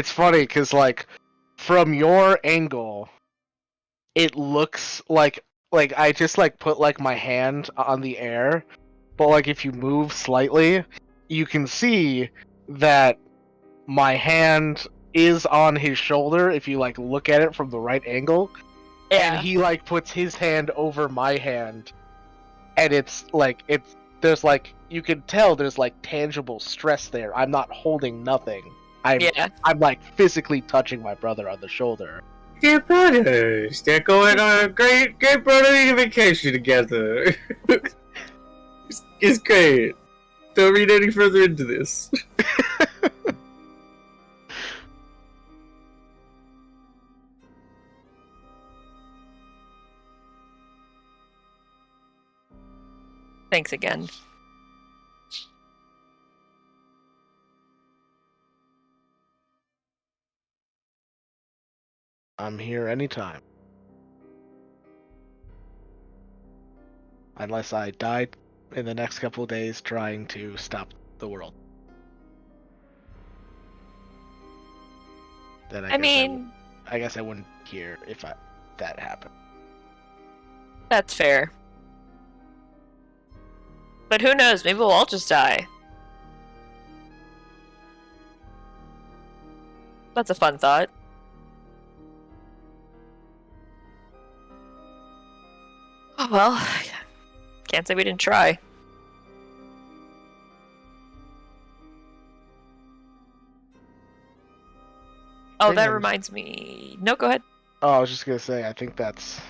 [SPEAKER 3] funny because like from your angle, it looks like I just like put like my hand on the air, but like if you move slightly, you can see that my hand is on his shoulder if you like look at it from the right angle.
[SPEAKER 5] Yeah.
[SPEAKER 3] And he like puts his hand over my hand, and it's there's like you can tell there's like tangible stress there. I'm not holding nothing. I'm like physically touching my brother on the shoulder.
[SPEAKER 8] They're brothers. They're going on a great brotherly vacation together. It's great. Don't read any further into this.
[SPEAKER 5] Thanks again.
[SPEAKER 3] I'm here anytime. Unless I die in the next couple of days trying to stop the world. Then I guess I wouldn't care if that happened.
[SPEAKER 5] That's fair. But who knows, maybe we'll all just die. That's a fun thought. Oh well, can't say we didn't try. Oh, that reminds me. No, go ahead.
[SPEAKER 3] Oh, I was just gonna say, I think that's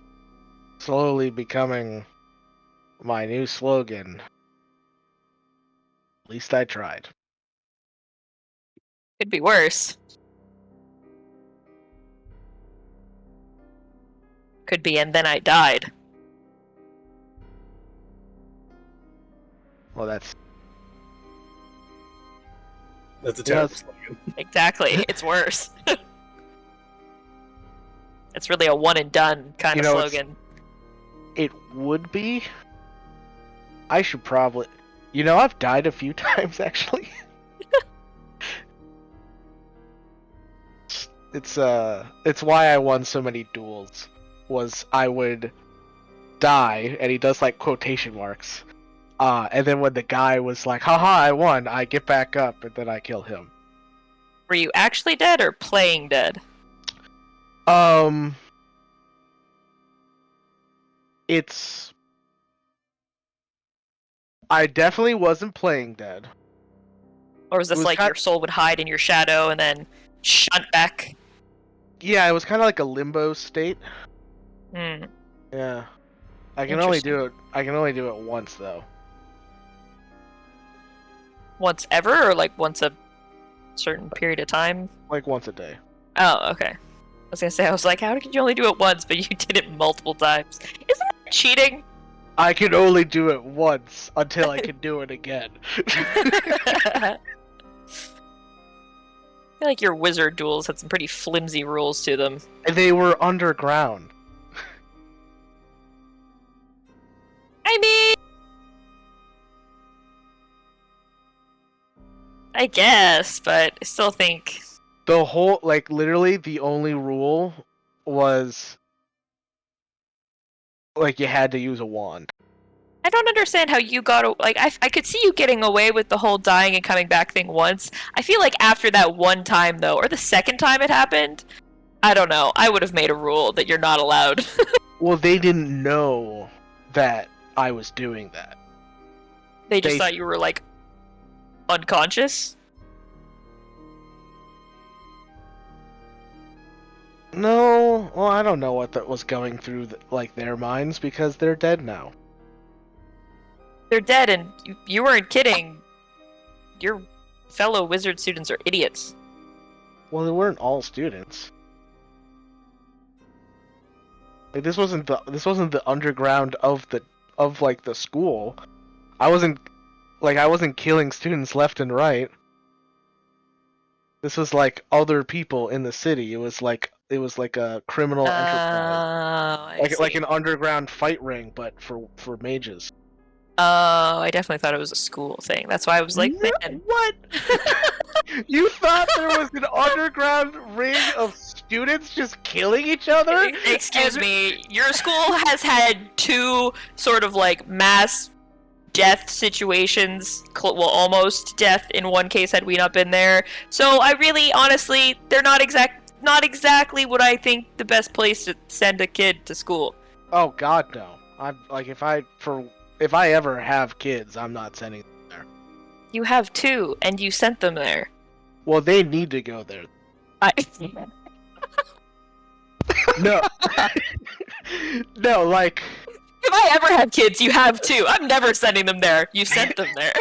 [SPEAKER 3] slowly becoming my new slogan. At least I tried.
[SPEAKER 5] Could be worse. Could be, and then I died.
[SPEAKER 3] Well, that's
[SPEAKER 4] a terrible slogan.
[SPEAKER 5] Exactly. It's worse. It's really a one and done kind of slogan.
[SPEAKER 3] It would be. I should probably. I've died a few times actually. It's why I won so many duels. Was I would die, and he does like quotation marks. And then when the guy was like, haha, I won, I get back up, and then I kill him.
[SPEAKER 5] Were you actually dead or playing dead?
[SPEAKER 3] It's... I definitely wasn't playing dead.
[SPEAKER 5] Or was this like your soul would hide in your shadow and then shunt back?
[SPEAKER 3] Yeah, it was kind of like a limbo state.
[SPEAKER 5] Hmm.
[SPEAKER 3] Yeah. I can only do it once, though.
[SPEAKER 5] Once ever, or like once a certain period of time?
[SPEAKER 3] Like once a day.
[SPEAKER 5] Oh, okay. I was gonna say, I was like, how could you only do it once, but you did it multiple times? Isn't that cheating?
[SPEAKER 3] I can only do it once until I can do it again.
[SPEAKER 5] I feel like your wizard duels had some pretty flimsy rules to them.
[SPEAKER 3] They were underground.
[SPEAKER 5] I mean... I guess, but I still think...
[SPEAKER 3] The whole, like, literally the only rule was... like, you had to use a wand.
[SPEAKER 5] I don't understand how you got... Like, I could see you getting away with the whole dying and coming back thing once. I feel like after that one time, though, or the second time it happened, I don't know, I would have made a rule that you're not allowed.
[SPEAKER 3] Well, they didn't know that I was doing that.
[SPEAKER 5] They just thought you were, like, unconscious?
[SPEAKER 3] No, well, I don't know what that was going through, like, their minds, because they're dead now.
[SPEAKER 5] They're dead, and you weren't kidding. Your fellow wizard students are idiots.
[SPEAKER 3] Well, they weren't all students. Like, this wasn't the underground of the school. I wasn't killing students left and right. This was like other people in the city. It was like a criminal enterprise. Like an underground fight ring, but for mages.
[SPEAKER 5] Oh, I definitely thought it was a school thing. That's why I was like, man.
[SPEAKER 3] What? You thought there was an underground ring of students just killing each other?
[SPEAKER 5] Excuse me, your school has had two sort of like mass death situations, well, almost death in one case had we not been there. So I really, honestly, they're not exactly what I think the best place to send a kid to school.
[SPEAKER 3] Oh God, no! I'm like, if I ever have kids, I'm not sending them there.
[SPEAKER 5] You have two, and you sent them there.
[SPEAKER 3] Well, they need to go there. No. No, like...
[SPEAKER 5] If I ever have kids, you have two. I'm never sending them there. You sent them there.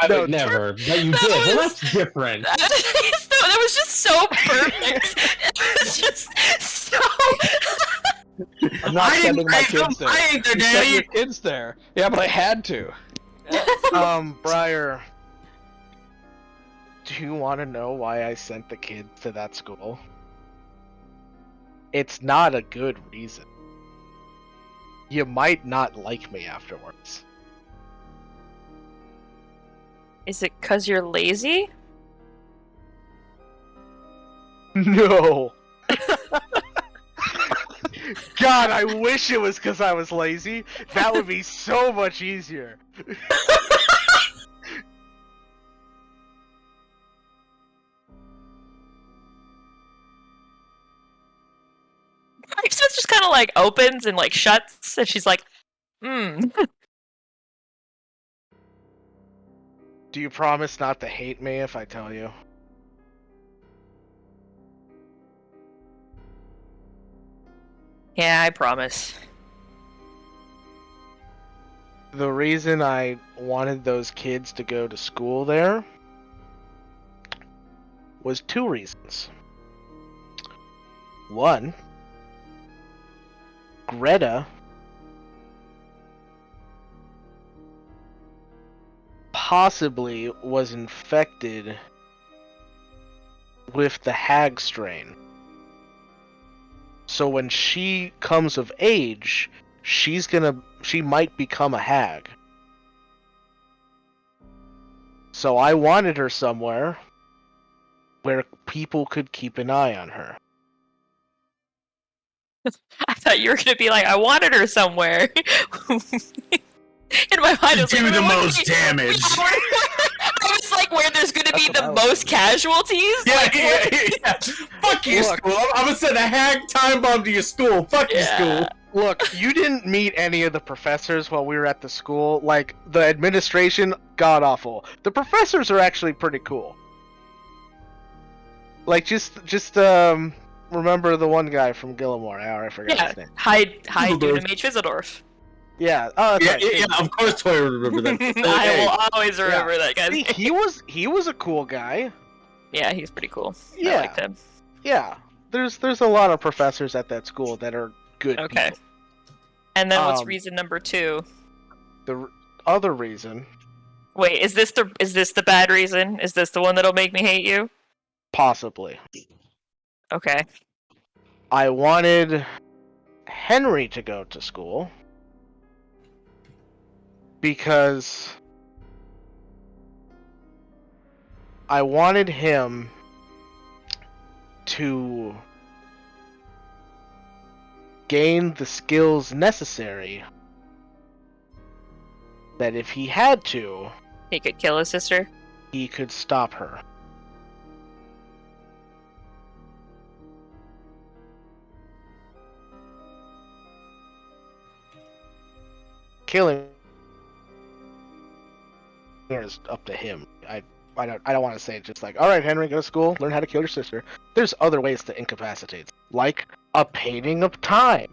[SPEAKER 10] I would never, but you did. Well, that's different.
[SPEAKER 5] That was just so perfect. It was just so...
[SPEAKER 2] I'm not sending my kids there.
[SPEAKER 8] I ain't their
[SPEAKER 2] You
[SPEAKER 8] daddy.
[SPEAKER 2] sent your kids there. Yeah, but I had to.
[SPEAKER 3] Briar, do you want to know why I sent the kids to that school? It's not a good reason. You might not like me afterwards.
[SPEAKER 5] Is it 'cause you're lazy?
[SPEAKER 3] No. God, I wish it was because I was lazy. That would be so much easier.
[SPEAKER 5] It just kind of like opens and like shuts, and she's like,
[SPEAKER 3] Do you promise not to hate me if I tell you?
[SPEAKER 5] Yeah, I promise.
[SPEAKER 3] The reason I wanted those kids to go to school there was 2 reasons. One, Greta possibly was infected with the hag strain. So when she comes of age, she might become a hag. So I wanted her somewhere where people could keep an eye on her.
[SPEAKER 5] I thought you were gonna be like, I wanted her somewhere. In my mind, I was
[SPEAKER 8] Do
[SPEAKER 5] like,
[SPEAKER 8] the
[SPEAKER 5] "Where would
[SPEAKER 8] most
[SPEAKER 5] she-"
[SPEAKER 8] damage.
[SPEAKER 5] I was like, where there's gonna be
[SPEAKER 3] That's
[SPEAKER 5] the
[SPEAKER 3] what I was
[SPEAKER 5] most casualties?
[SPEAKER 8] Yeah,
[SPEAKER 5] Like,
[SPEAKER 8] yeah,
[SPEAKER 5] what-
[SPEAKER 8] yeah. Fuck your
[SPEAKER 3] Look.
[SPEAKER 8] school. I'm gonna send a hag time bomb to your school. Fuck your school.
[SPEAKER 3] Look, you didn't meet any of the professors while we were at the school. Like, the administration, god-awful. The professors are actually pretty cool. Like, just remember the one guy from Gillimore. I already forgot
[SPEAKER 5] Yeah,
[SPEAKER 3] his name.
[SPEAKER 5] Hyde
[SPEAKER 8] Dumbledore.
[SPEAKER 5] Dunamage Fizzledorf.
[SPEAKER 3] Yeah, oh, that's
[SPEAKER 8] Yeah,
[SPEAKER 3] right.
[SPEAKER 8] yeah, of course Toy would remember that.
[SPEAKER 5] I
[SPEAKER 8] Hey,
[SPEAKER 5] will always remember that guy's
[SPEAKER 3] See,
[SPEAKER 5] name.
[SPEAKER 3] he was a cool guy.
[SPEAKER 5] Yeah, he's pretty cool.
[SPEAKER 3] Yeah.
[SPEAKER 5] I liked him.
[SPEAKER 3] Yeah, there's a lot of professors at that school that are good
[SPEAKER 5] Okay.
[SPEAKER 3] people.
[SPEAKER 5] And then what's
[SPEAKER 3] Um,
[SPEAKER 5] reason number 2?
[SPEAKER 3] The other reason,
[SPEAKER 5] Wait, is this the bad reason? Is this the one that'll make me hate you?
[SPEAKER 3] possibly,
[SPEAKER 5] Okay.
[SPEAKER 3] I wanted Henry to go to school because I wanted him to gain the skills necessary that if he had to,
[SPEAKER 5] He could kill his sister?
[SPEAKER 3] he could stop her. Killing is up to him. I don't want to say just like, all right, Henry, go to school, learn how to kill your sister. There's other ways to incapacitate, like a painting of time.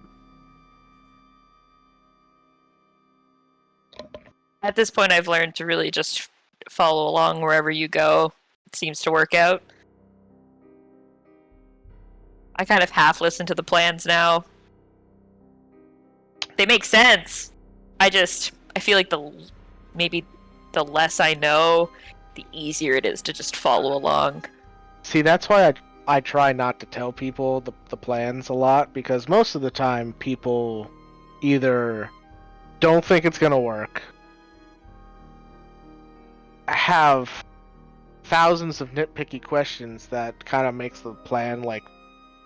[SPEAKER 5] At this point, I've learned to really just follow along wherever you go. It seems to work out. I kind of half listen to the plans now. They make sense. I feel like maybe the less I know, the easier it is to just follow along.
[SPEAKER 3] See, that's why I try not to tell people the plans a lot, because most of the time people either don't think it's gonna work, have thousands of nitpicky questions that kind of makes the plan like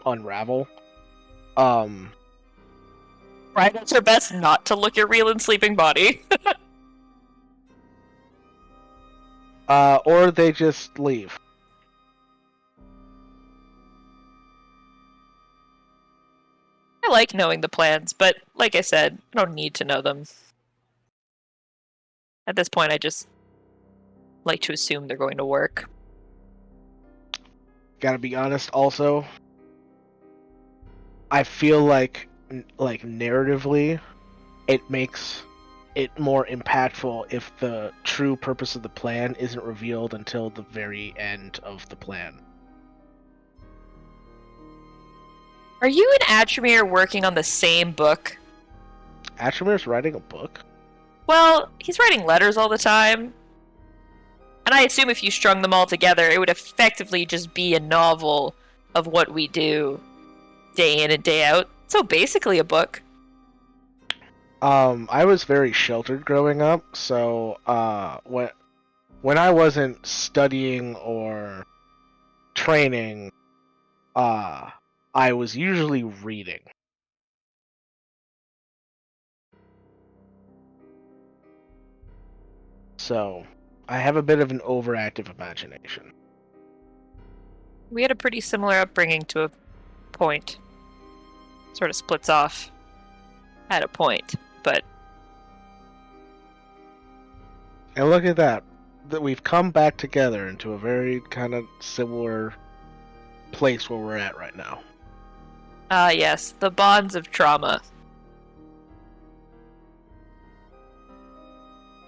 [SPEAKER 3] unravel.
[SPEAKER 5] Right, it's her best not to look at real and sleeping body.
[SPEAKER 3] Or they just leave.
[SPEAKER 5] I like knowing the plans, but like I said, I don't need to know them. At this point, I just like to assume they're going to work.
[SPEAKER 3] Gotta be honest, also, I feel like narratively, it makes it more impactful if the true purpose of the plan isn't revealed until the very end of the plan.
[SPEAKER 5] Are you and Atramir working on the same book?
[SPEAKER 3] Atramir's writing a book?
[SPEAKER 5] Well, he's writing letters all the time. And I assume if you strung them all together, it would effectively just be a novel of what we do day in and day out. So basically a book.
[SPEAKER 3] I was very sheltered growing up, so when I wasn't studying or training, I was usually reading. So, I have a bit of an overactive imagination.
[SPEAKER 5] We had a pretty similar upbringing to a point. Sort of splits off at a point, but
[SPEAKER 3] And look at that. That we've come back together into a very kind of similar place where we're at right now.
[SPEAKER 5] yes, the bonds of trauma.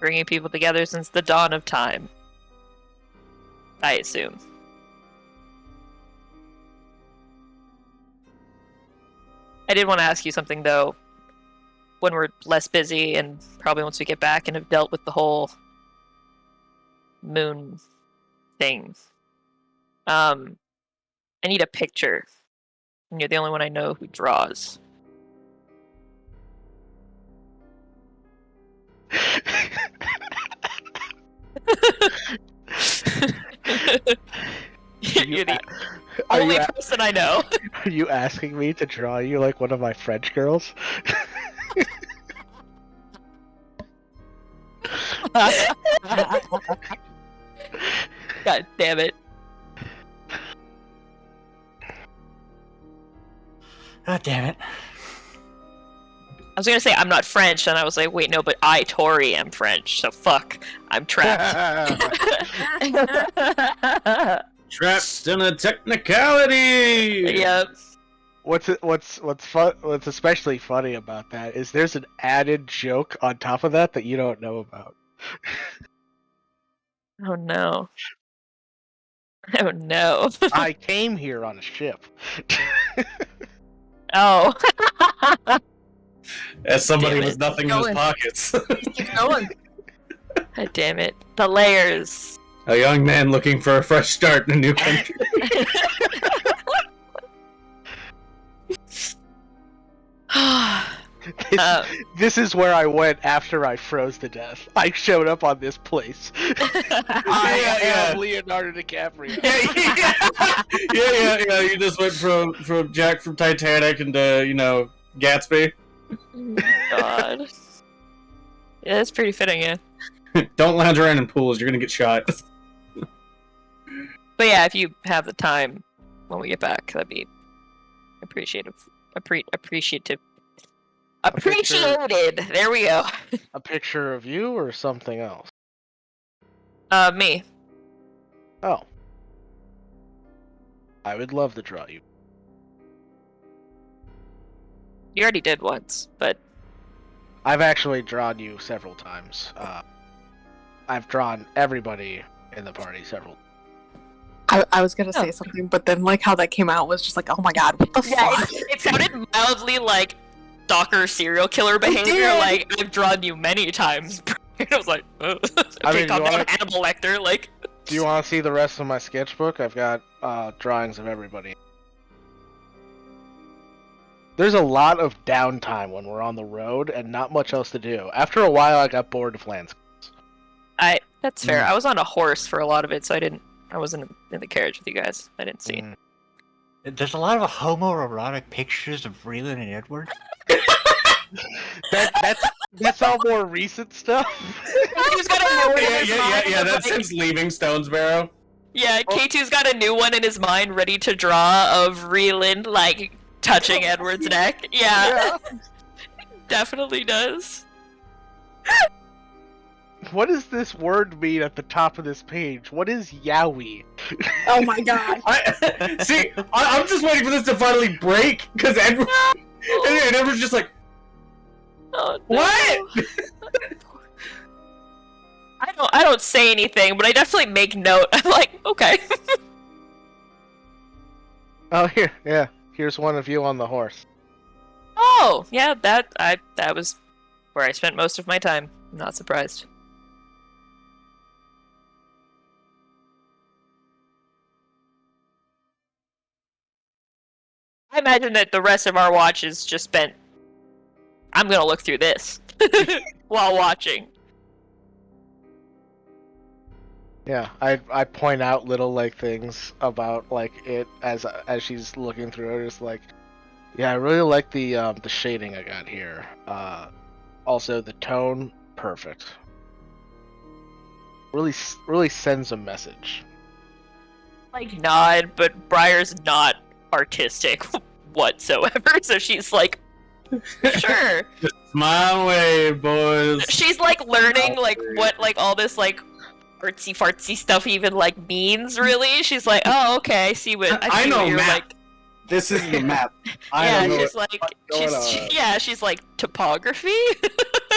[SPEAKER 5] Bringing people together since the dawn of time. I assume. I did want to ask you something though. When we're less busy, and probably once we get back and have dealt with the whole moon thing, I need a picture. And you're the only one I know who draws. You're the only person I know.
[SPEAKER 3] Are you asking me to draw you like one of my French girls?
[SPEAKER 5] God damn it.
[SPEAKER 1] God damn it.
[SPEAKER 5] I was gonna say I'm not French, and I was like, wait, no, but I, Tori, am French, so fuck. I'm trapped.
[SPEAKER 8] Trapped in a technicality!
[SPEAKER 5] Yep.
[SPEAKER 3] What's especially funny about that is there's an added joke on top of that you don't know about.
[SPEAKER 5] Oh no. Oh no.
[SPEAKER 3] I came here on a ship.
[SPEAKER 5] Oh.
[SPEAKER 8] As somebody
[SPEAKER 5] Damn
[SPEAKER 8] with
[SPEAKER 5] it.
[SPEAKER 8] nothing in his pockets.
[SPEAKER 9] Keep going.
[SPEAKER 5] God damn it. The layers.
[SPEAKER 8] A young man looking for a fresh start in a new country.
[SPEAKER 3] This is where I went after I froze to death. I showed up on this place. I am Leonardo DiCaprio.
[SPEAKER 8] Yeah. You just went from Jack from Titanic into, Gatsby.
[SPEAKER 5] God. Yeah, that's pretty fitting, yeah.
[SPEAKER 8] Don't lounge around in pools, you're gonna get shot.
[SPEAKER 5] But yeah, if you have the time when we get back, that'd be appreciative. Appreciated. There we go.
[SPEAKER 3] A picture of you or something else?
[SPEAKER 5] Me.
[SPEAKER 3] Oh. I would love to draw you.
[SPEAKER 5] You already did once, but
[SPEAKER 3] I've actually drawn you several times. I've drawn everybody in the party several times.
[SPEAKER 9] I was gonna say something, but then like how that came out was just like, oh my god, what the fuck?
[SPEAKER 5] It sounded mildly like stalker serial killer behavior. Like I've drawn you many times. I was like, oh. Okay, calm down, Hannibal Lecter. Like,
[SPEAKER 3] do you want to see the rest of my sketchbook? I've got drawings of everybody. There's a lot of downtime when we're on the road and not much else to do. After a while, I got bored of landscapes.
[SPEAKER 5] That's fair. I was on a horse for a lot of it, so I wasn't in the carriage with you guys. I didn't see.
[SPEAKER 1] There's a lot of homoerotic pictures of Reelan and Edward.
[SPEAKER 3] That's all more recent stuff.
[SPEAKER 5] K2's got a new one in his mind.
[SPEAKER 8] Yeah, that's since leaving Stonesboro.
[SPEAKER 5] Yeah, K2's got a new one in his mind ready to draw of Reelan, like, touching Edward's neck. Yeah. Definitely does.
[SPEAKER 3] What does this word mean at the top of this page? What is yaoi?
[SPEAKER 9] Oh my god.
[SPEAKER 8] I'm just waiting for this to finally break, because Edward... And Edward's just like...
[SPEAKER 5] Oh, no.
[SPEAKER 8] What?
[SPEAKER 5] I don't say anything, but I definitely make note. I'm like, okay.
[SPEAKER 3] Oh, here's one of you on the horse.
[SPEAKER 5] Oh, yeah, that was where I spent most of my time. I'm not surprised. I imagine that the rest of our watch is just spent. I'm gonna look through this while watching.
[SPEAKER 3] Yeah, I point out little like things about like it as she's looking through it. Just like, yeah, I really like the shading I got here. Also the tone, perfect. Really sends a message.
[SPEAKER 5] Like nod, but Briar's not artistic whatsoever, so she's like, sure.
[SPEAKER 8] Just my way, boys.
[SPEAKER 5] She's like learning like what like all this like artsy fartsy stuff even like means. Really, she's like, oh okay, I see what
[SPEAKER 8] I know.
[SPEAKER 5] What you're
[SPEAKER 8] map.
[SPEAKER 5] like.
[SPEAKER 8] This is the map.
[SPEAKER 5] She's like topography.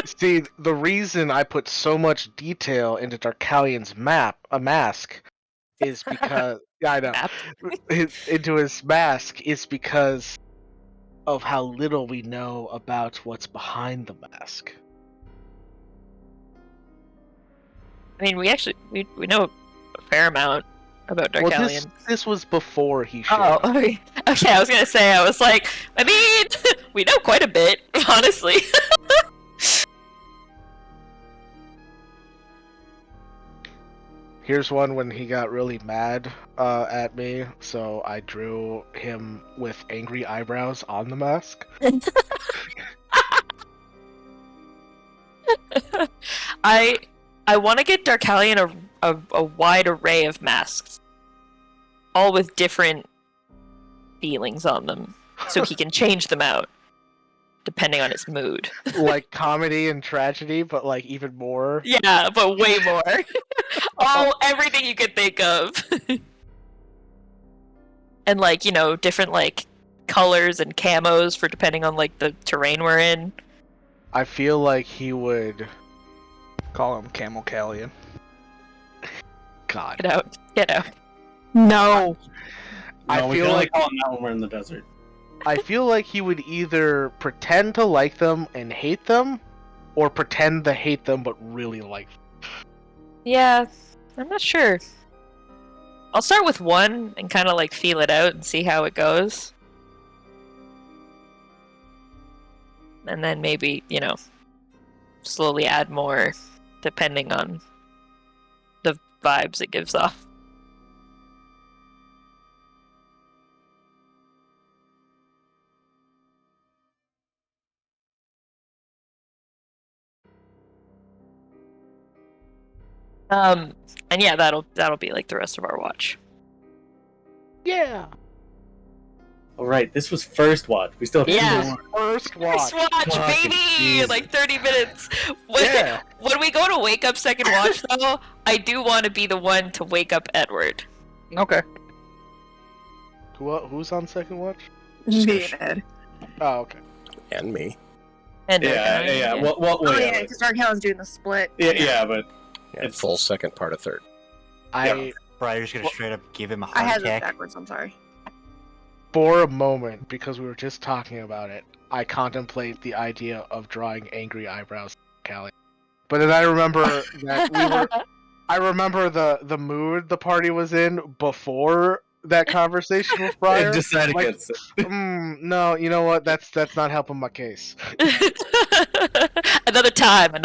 [SPEAKER 3] See, the reason I put so much detail into Darkalian's mask is because I know into his mask is because of how little we know about what's behind the mask.
[SPEAKER 5] I mean, we know a fair amount about
[SPEAKER 3] Well,
[SPEAKER 5] Darkalion.
[SPEAKER 3] this was before he showed
[SPEAKER 5] Oh,
[SPEAKER 3] up.
[SPEAKER 5] okay. Okay, I was gonna say, I was like, I mean, we know quite a bit, honestly.
[SPEAKER 3] Here's one when he got really mad at me, so I drew him with angry eyebrows on the mask.
[SPEAKER 5] I want to get Darkalion a wide array of masks, all with different feelings on them, so he can change them out depending on his mood.
[SPEAKER 3] Like comedy and tragedy, but like even more.
[SPEAKER 5] Yeah, but way more. Everything you could think of. And like, different like colors and camos for depending on like the terrain we're in.
[SPEAKER 3] I feel like he would
[SPEAKER 2] Call him Camel Callion.
[SPEAKER 3] God.
[SPEAKER 5] Get out.
[SPEAKER 9] No.
[SPEAKER 3] I
[SPEAKER 13] we
[SPEAKER 3] feel
[SPEAKER 13] can only
[SPEAKER 3] like
[SPEAKER 13] call him that when we're in the desert.
[SPEAKER 3] I feel like he would either pretend to like them and hate them, or pretend to hate them but really like them.
[SPEAKER 5] Yeah, I'm not sure. I'll start with one and kind of like feel it out and see how it goes. And then maybe, slowly add more depending on the vibes it gives off. And yeah, that'll be like the rest of our watch.
[SPEAKER 3] Yeah.
[SPEAKER 13] All right, this was first watch. We still have two more.
[SPEAKER 3] First watch.
[SPEAKER 5] First watch,
[SPEAKER 13] Fucking
[SPEAKER 5] baby!
[SPEAKER 13] Jesus.
[SPEAKER 5] Like 30 minutes.
[SPEAKER 3] Yeah.
[SPEAKER 5] When we go to wake up second watch, though, I do want to be the one to wake up Edward.
[SPEAKER 2] Okay.
[SPEAKER 3] Who's on second watch?
[SPEAKER 9] Me and Ed.
[SPEAKER 3] Oh, okay.
[SPEAKER 11] And me.
[SPEAKER 5] And
[SPEAKER 13] Yeah. Well,
[SPEAKER 9] Oh yeah,
[SPEAKER 13] yeah,
[SPEAKER 9] because Darkalien's doing the split.
[SPEAKER 13] yeah, but
[SPEAKER 11] Yeah,
[SPEAKER 13] It's-
[SPEAKER 11] full second part of third.
[SPEAKER 1] Briar's gonna straight up give him a
[SPEAKER 9] I
[SPEAKER 1] heart
[SPEAKER 9] had that
[SPEAKER 1] attack.
[SPEAKER 9] backwards. I'm sorry.
[SPEAKER 3] For a moment, because we were just talking about it, I contemplate the idea of drawing angry eyebrows, Callie. But then I remember that I remember the mood the party was in before that conversation with Briar.
[SPEAKER 13] it decided
[SPEAKER 3] Like,
[SPEAKER 13] against it.
[SPEAKER 3] no, you know what? That's not helping my case.
[SPEAKER 5] Another time.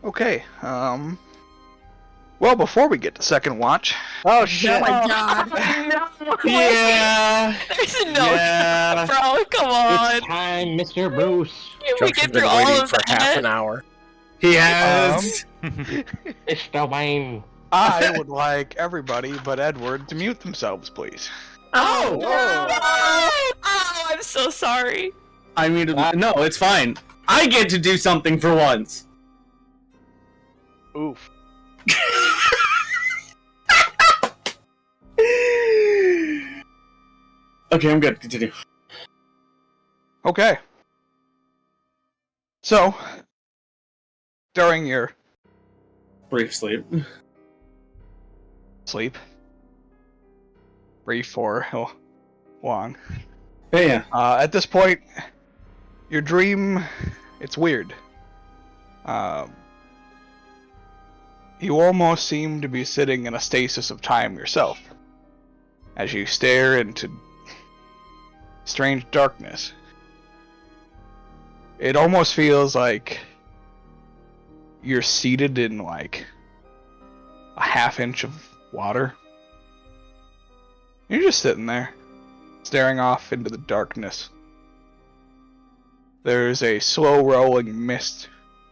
[SPEAKER 2] Okay. Well, before we get to second watch,
[SPEAKER 3] Oh shit!
[SPEAKER 9] Oh my god.
[SPEAKER 5] No way.
[SPEAKER 13] Yeah.
[SPEAKER 5] There's no
[SPEAKER 13] Yeah.
[SPEAKER 5] bro, come on.
[SPEAKER 10] It's time, Mr. Bruce.
[SPEAKER 5] Can we
[SPEAKER 11] Joke's
[SPEAKER 5] get
[SPEAKER 11] been
[SPEAKER 5] through all
[SPEAKER 11] waiting
[SPEAKER 5] of
[SPEAKER 11] for half
[SPEAKER 5] that?
[SPEAKER 11] an hour.
[SPEAKER 13] He has.
[SPEAKER 10] Mr. Wayne.
[SPEAKER 2] I would like everybody but Edward to mute themselves, please.
[SPEAKER 5] Oh,
[SPEAKER 3] Oh.
[SPEAKER 5] no. Oh, I'm so sorry.
[SPEAKER 8] I mean, no, it's fine. I get to do something for once.
[SPEAKER 3] Oof.
[SPEAKER 13] Okay, I'm good. Continue.
[SPEAKER 2] Okay. So, during your
[SPEAKER 13] Brief sleep.
[SPEAKER 2] sleep, brief or long,
[SPEAKER 13] Yeah.
[SPEAKER 2] at this point, your dream, it's weird. You almost seem to be sitting in a stasis of time yourself, as you stare into strange darkness. It almost feels like you're seated in like a half inch of water. You're just sitting there, staring off into the darkness. There's a slow rolling mist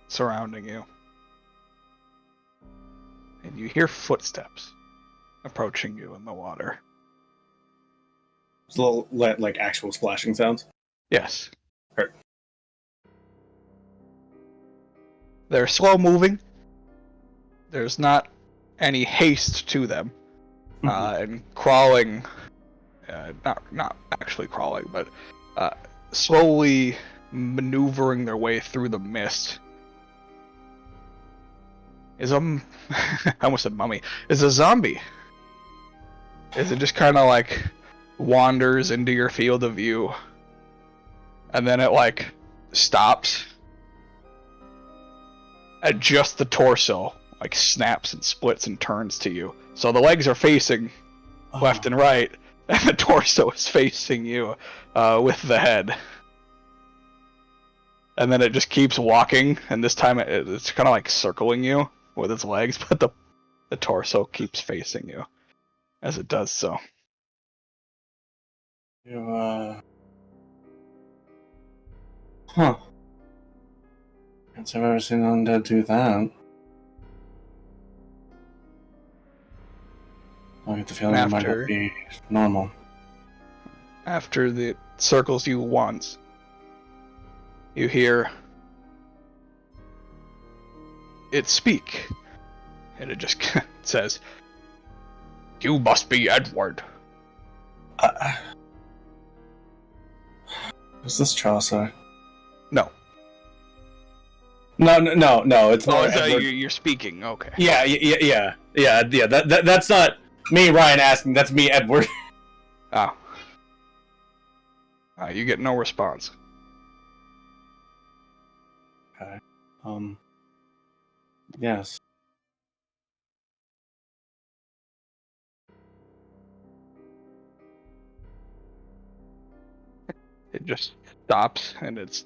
[SPEAKER 2] surrounding you. And you hear footsteps approaching you in the water.
[SPEAKER 13] It's a little like actual splashing sounds.
[SPEAKER 2] Yes.
[SPEAKER 13] Hurt.
[SPEAKER 2] They're slow moving. There's not any haste to them. And crawling, not actually crawling, but slowly maneuvering their way through the mist I almost said mummy, is a zombie. Is it just kind of like wanders into your field of view, and then it like stops, and just the torso like snaps and splits and turns to you. So the legs are facing left and right, and the torso is facing you with the head. And then it just keeps walking, and this time it's kind of like circling you with its legs, but the torso keeps facing you as it does so.
[SPEAKER 13] Huh. Can't say I've ever seen an undead do that. I get the feeling it might not be normal.
[SPEAKER 2] After it circles you once, you hear it speak, and it just says, "You must be Edward."
[SPEAKER 13] Is this Chaucer?
[SPEAKER 2] No.
[SPEAKER 8] No. It's more.
[SPEAKER 2] You're speaking. Okay.
[SPEAKER 8] Yeah. That's not me, Ryan, asking. That's me, Edward.
[SPEAKER 2] Oh. You get no response.
[SPEAKER 13] Okay. Yes.
[SPEAKER 2] It just stops, and it's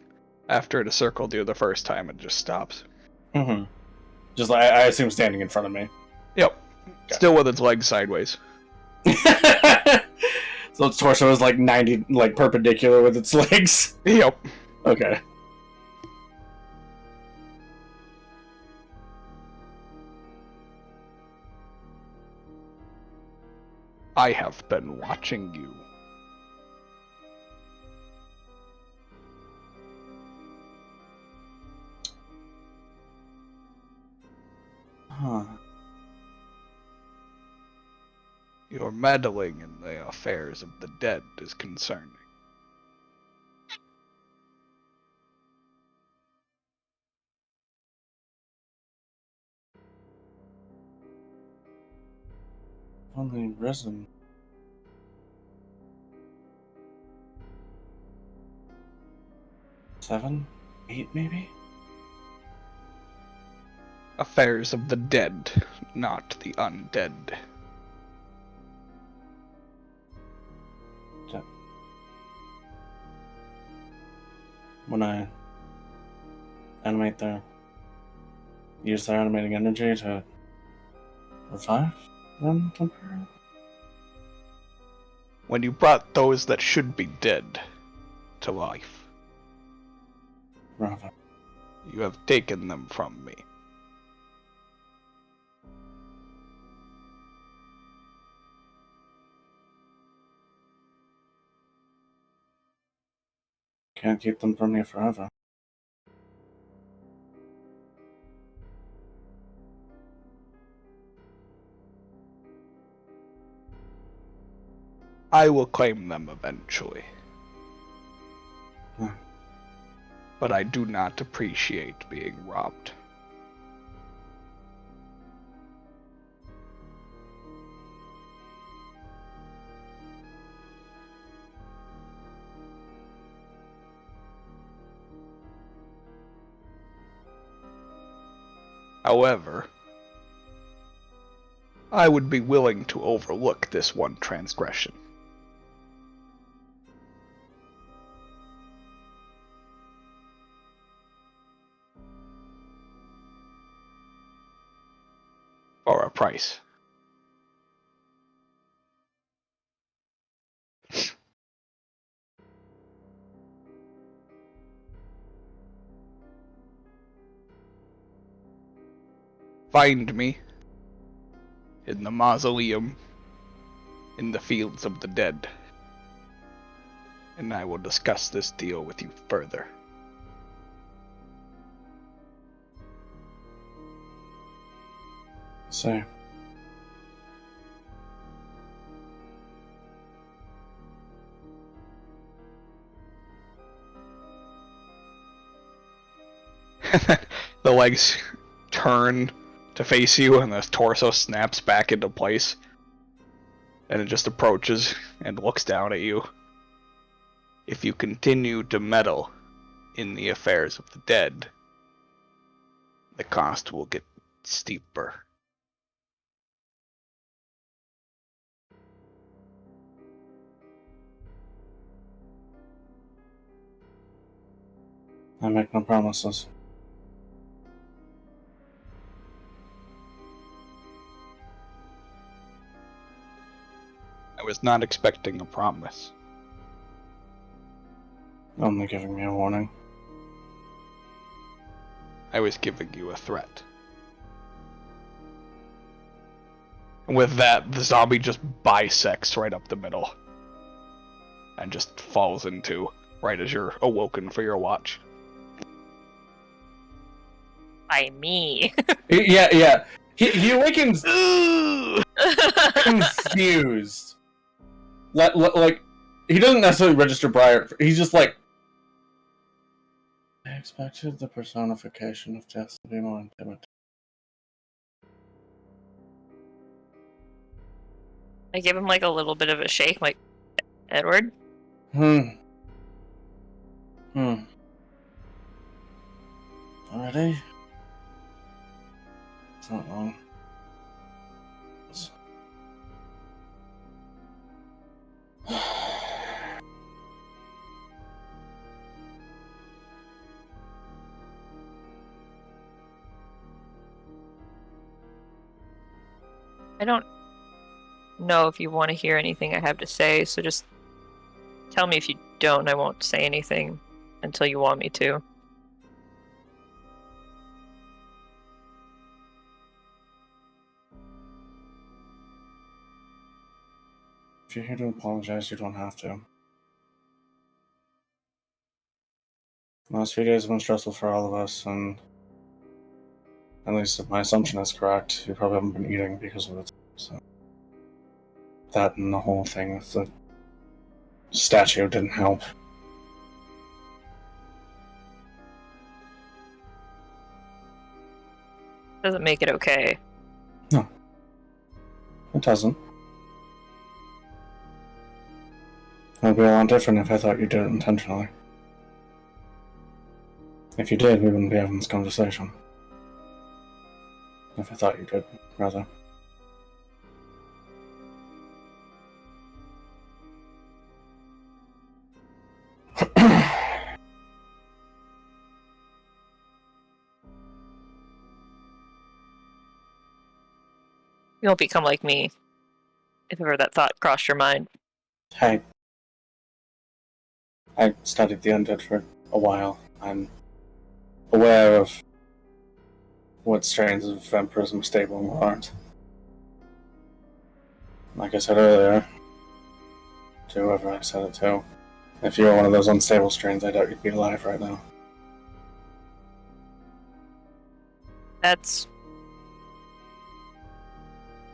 [SPEAKER 2] after it has circled you the first time, it just stops.
[SPEAKER 13] Mm-hmm. Just like I assume standing in front of me.
[SPEAKER 2] Yep. Okay. Still with its legs sideways.
[SPEAKER 8] So its torso is like 90, like perpendicular with its legs.
[SPEAKER 2] Yep.
[SPEAKER 8] Okay.
[SPEAKER 2] I have been watching you.
[SPEAKER 13] Huh.
[SPEAKER 2] Your meddling in the affairs of the dead is concerning.
[SPEAKER 13] Only risen. Seven? 8 maybe?
[SPEAKER 2] Affairs of the dead, not the undead.
[SPEAKER 13] When I animate use their animating energy to revive them temporarily?
[SPEAKER 2] When you brought those that should be dead to life.
[SPEAKER 13] Rather.
[SPEAKER 2] You have taken them from me.
[SPEAKER 13] Can't keep them from me forever.
[SPEAKER 2] I will claim them eventually. But I do not appreciate being robbed. However, I would be willing to overlook this one transgression. For a price. Find me in the mausoleum in the fields of the dead, and I will discuss this deal with you further.
[SPEAKER 13] So.
[SPEAKER 2] The legs turn to face you, and the torso snaps back into place. And it just approaches and looks down at you. If you continue to meddle in the affairs of the dead, the cost will get steeper.
[SPEAKER 13] I make no promises.
[SPEAKER 2] I was not expecting a promise.
[SPEAKER 13] Only giving me a warning.
[SPEAKER 2] I was giving you a threat. And with that, the zombie just bisects right up the middle. And just falls into, right as you're awoken for your watch.
[SPEAKER 5] By me.
[SPEAKER 3] Yeah. He awakens confused. Like, he doesn't necessarily register Briar. He's just like,
[SPEAKER 13] I expected the personification of death to be more intimidating.
[SPEAKER 5] I give him like a little bit of a shake, like, Edward?
[SPEAKER 13] Already? It's not long.
[SPEAKER 5] I don't know if you want to hear anything I have to say, so just tell me if you don't, and I won't say anything until you want me to.
[SPEAKER 13] If you're here to apologize, you don't have to. The last few days have been stressful for all of us, and at least if my assumption is correct, you probably haven't been eating because of it. So that and the whole thing with the statue didn't help.
[SPEAKER 5] Doesn't make it okay.
[SPEAKER 13] No. It doesn't. It would be a lot different if I thought you did it intentionally. If you did, we wouldn't be having this conversation. If I thought you did, rather.
[SPEAKER 5] You won't become like me, if ever that thought crossed your mind.
[SPEAKER 13] Hey. I studied the undead for a while. I'm aware of what strains of vampirism are stable and what aren't. Like I said earlier, to whoever I said it to, if you were one of those unstable strains, I doubt you'd be alive right now.
[SPEAKER 5] That's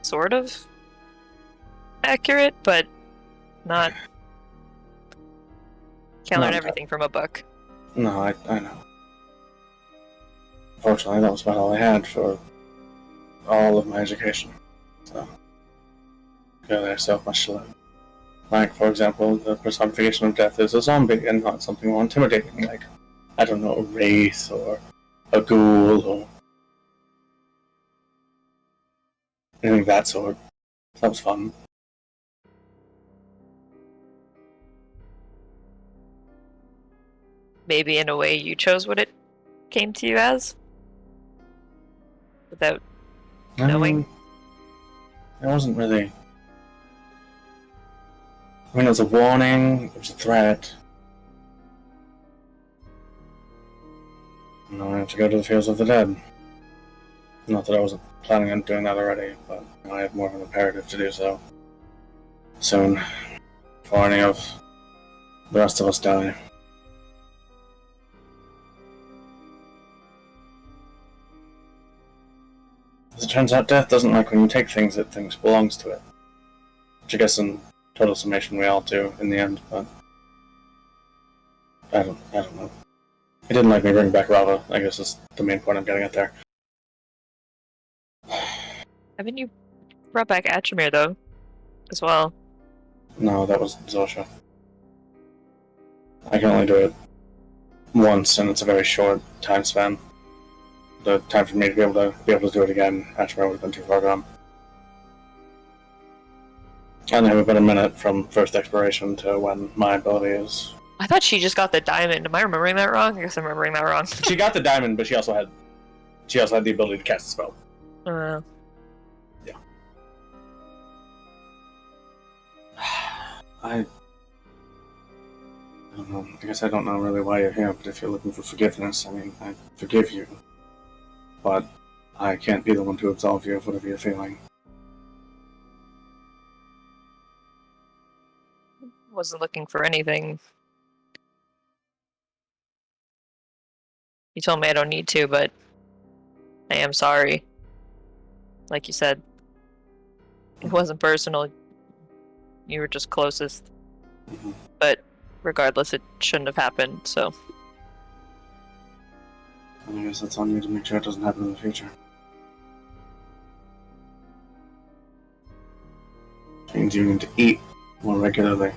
[SPEAKER 5] sort of accurate, but not. Can't learn everything from a book.
[SPEAKER 13] No, I know. Fortunately, that was about all I had for all of my education. So, clearly I still have much to learn. Like, for example, the personification of death is a zombie and not something more intimidating, like, I don't know, a wraith or a ghoul or anything of that sort. That was fun.
[SPEAKER 5] Maybe in a way you chose what it came to you as? Without knowing?
[SPEAKER 13] It wasn't really... I mean, it was a warning, it was a threat. And I wanted to go to the fields of the dead. Not that I wasn't planning on doing that already, but I had more of an imperative to do so. Soon. Before any of the rest of us die. As it turns out, death doesn't like when you take things that things belongs to it. Which I guess in total summation we all do in the end, but I don't know. It didn't like me bring back Rava, I guess is the main point I'm getting at there.
[SPEAKER 5] Haven't you brought back Atramir, though, as well?
[SPEAKER 13] No, that was Zosha. I can only do it once, and it's a very short time span. The time for me to be able to do it again, Atramir would have been too far gone. I only have about a minute from first exploration to when my ability is.
[SPEAKER 5] I thought she just got the diamond. Am I remembering that wrong? I guess I'm remembering that wrong.
[SPEAKER 13] She got the diamond, but she also had the ability to cast a spell.
[SPEAKER 5] Yeah.
[SPEAKER 13] I don't know. I guess I don't know really why you're here, but if you're looking for forgiveness, I mean, I forgive you. But I can't be the one to absolve you of whatever you're feeling.
[SPEAKER 5] Wasn't looking for anything. You told me I don't need to, but I am sorry. Like you said, it wasn't personal. You were just closest. But regardless, it shouldn't have happened, so.
[SPEAKER 13] I guess that's on you to make sure it doesn't happen in the future. Which means you need to eat more regularly.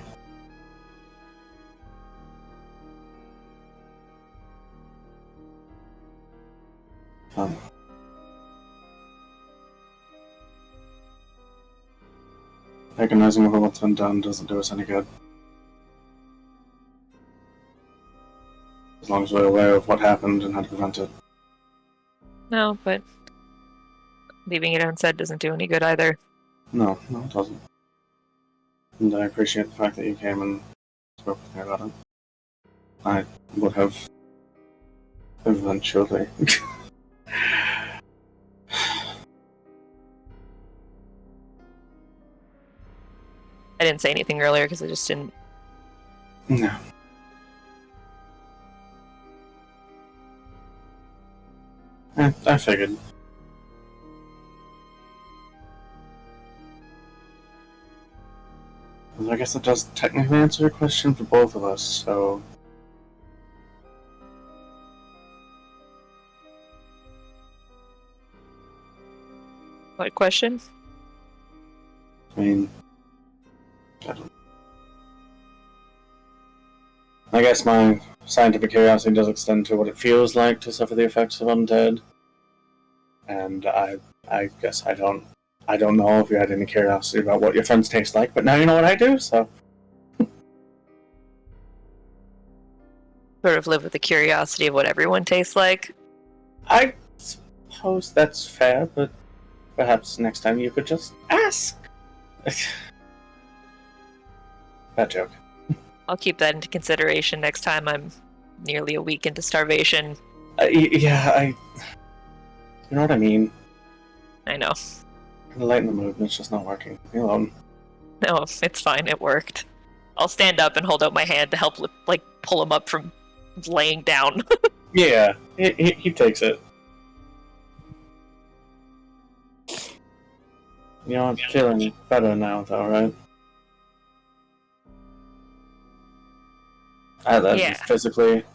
[SPEAKER 13] Recognizing over what's been done doesn't do us any good. As long as we're aware of what happened and how to prevent it.
[SPEAKER 5] No, but leaving it unsaid doesn't do any good either.
[SPEAKER 13] No, it doesn't. And I appreciate the fact that you came and spoke with me about it. I would have eventually.
[SPEAKER 5] I didn't say anything earlier because I just didn't.
[SPEAKER 13] No. I figured. Well, I guess that does technically answer your question for both of us, so.
[SPEAKER 5] What question?
[SPEAKER 13] I mean, I guess my scientific curiosity does extend to what it feels like to suffer the effects of undead. And I guess I don't know if you had any curiosity about what your friends taste like, but now you know what I do, so.
[SPEAKER 5] Sort of live with the curiosity of what everyone tastes like.
[SPEAKER 13] I suppose that's fair, but perhaps next time you could just ask. Bad joke.
[SPEAKER 5] I'll keep that into consideration next time I'm nearly a week into starvation.
[SPEAKER 13] You know what I mean?
[SPEAKER 5] I know.
[SPEAKER 13] To lighten the mood, and it's just not working. Leave me alone.
[SPEAKER 5] No, it's fine. It worked. I'll stand up and hold out my hand to help, pull him up from laying down.
[SPEAKER 13] Yeah, he takes it. You know, I'm feeling better now, though, right?
[SPEAKER 5] Yeah.
[SPEAKER 13] Physically.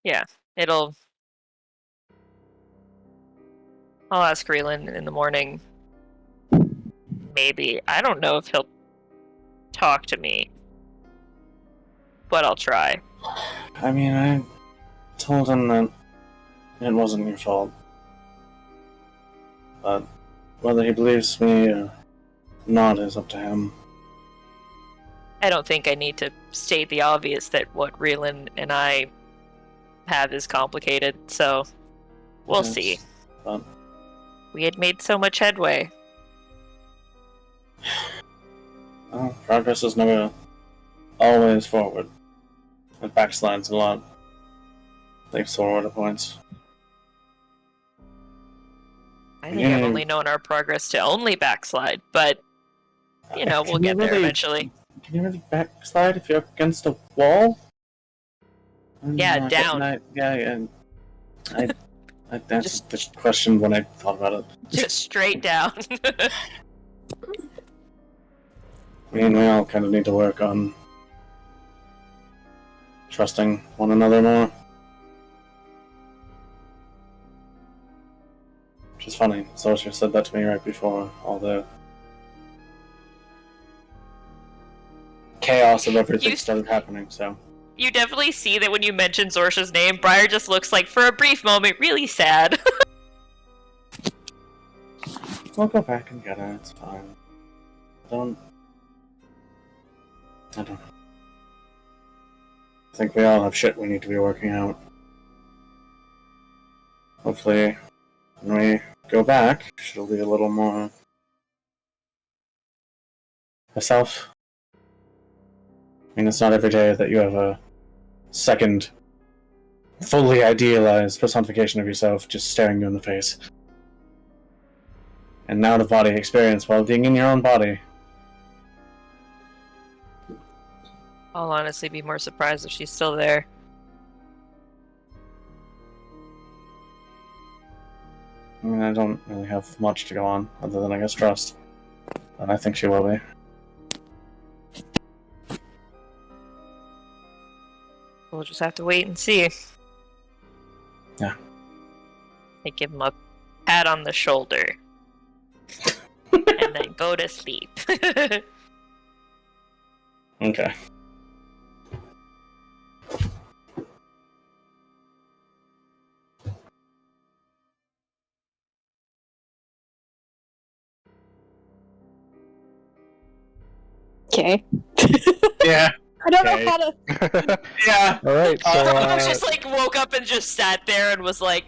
[SPEAKER 5] Yeah, I'll ask Reelan in the morning. Maybe. I don't know if he'll talk to me. But I'll try.
[SPEAKER 13] I mean, I told him that it wasn't your fault. But whether he believes me or not is up to him.
[SPEAKER 5] I don't think I need to state the obvious that what Reelan and I have is complicated, so we'll see.
[SPEAKER 13] But
[SPEAKER 5] we had made so much headway.
[SPEAKER 13] Well, progress is never always forward. It backslides a lot. Leaps forward at points.
[SPEAKER 5] I think I've only known our progress to only backslide, but, we'll get there eventually.
[SPEAKER 13] Can you really backslide if you're up against a wall?
[SPEAKER 5] Yeah, down.
[SPEAKER 13] I answered the question when I thought about it.
[SPEAKER 5] Just straight down.
[SPEAKER 13] I mean, we all kind of need to work on trusting one another more. is funny. Sorcerer said that to me right before all the chaos of everything started happening, so...
[SPEAKER 5] You definitely see that when you mention Zorsha's name, Briar just looks like, for a brief moment, really sad.
[SPEAKER 13] I'll go back and get her, it's fine. I don't know. I think we all have shit we need to be working out. Hopefully, when we go back, she'll be a little more herself. I mean, it's not every day that you have a second, fully idealized personification of yourself just staring you in the face. An out-of-body experience while being in your own body.
[SPEAKER 5] I'll honestly be more surprised if she's still there.
[SPEAKER 13] I mean, I don't really have much to go on, other than, I guess, trust. And I think she will be.
[SPEAKER 5] We'll just have to wait and see.
[SPEAKER 13] Yeah.
[SPEAKER 5] I give him a pat on the shoulder. And then go to sleep.
[SPEAKER 13] Okay.
[SPEAKER 9] Okay.
[SPEAKER 13] Yeah.
[SPEAKER 9] I don't know how to.
[SPEAKER 13] Yeah.
[SPEAKER 2] All right. So
[SPEAKER 5] I was just like woke up and just sat there and was like,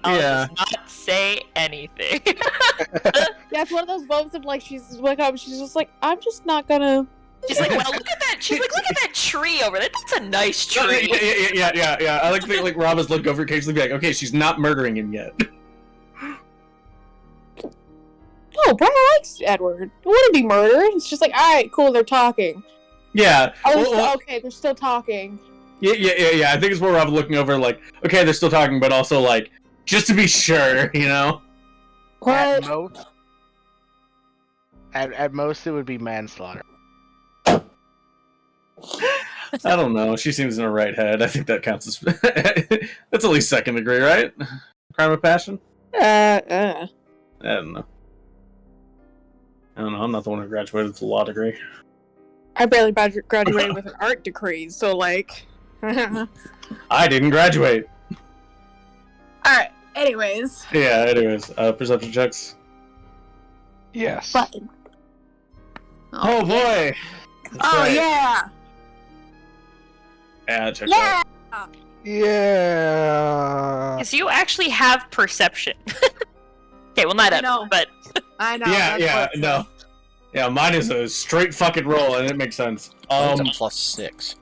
[SPEAKER 5] I'll just not say anything.
[SPEAKER 9] Yeah, it's one of those moments of like she's wake up, and she's just like, I'm just not gonna.
[SPEAKER 5] She's like, well, look at that. She's like, look at that tree over there. That's a nice tree.
[SPEAKER 8] Yeah. I like to think like Rob has looked over occasionally, be like, okay, she's not murdering him yet.
[SPEAKER 9] No, Brian likes Edward. It wouldn't be murder. It's just like, all right, cool, they're talking.
[SPEAKER 8] Yeah.
[SPEAKER 9] Okay, they're still talking.
[SPEAKER 8] Yeah. I think it's more Rob looking over, like, okay, they're still talking, but also like, just to be sure, you know.
[SPEAKER 3] At most, at most, it would be manslaughter.
[SPEAKER 8] I don't know. She seems in her right head. I think that counts as that's at least second degree, right? Crime of passion.
[SPEAKER 9] I
[SPEAKER 13] don't know. I'm not the one who graduated with a law degree.
[SPEAKER 9] I barely graduated with an art degree, so like.
[SPEAKER 13] I didn't graduate.
[SPEAKER 9] Alright, anyways.
[SPEAKER 13] Yeah, anyways. Perception checks.
[SPEAKER 2] Yes.
[SPEAKER 9] Button.
[SPEAKER 13] Oh boy! That's right.
[SPEAKER 9] Yeah!
[SPEAKER 13] Yeah, check
[SPEAKER 9] Yeah!
[SPEAKER 2] Yeah.
[SPEAKER 5] So you actually have perception. Okay, well, not Edward, but...
[SPEAKER 9] I know.
[SPEAKER 13] No. Yeah, mine is a straight fucking roll, and it makes sense.
[SPEAKER 11] It's a +6.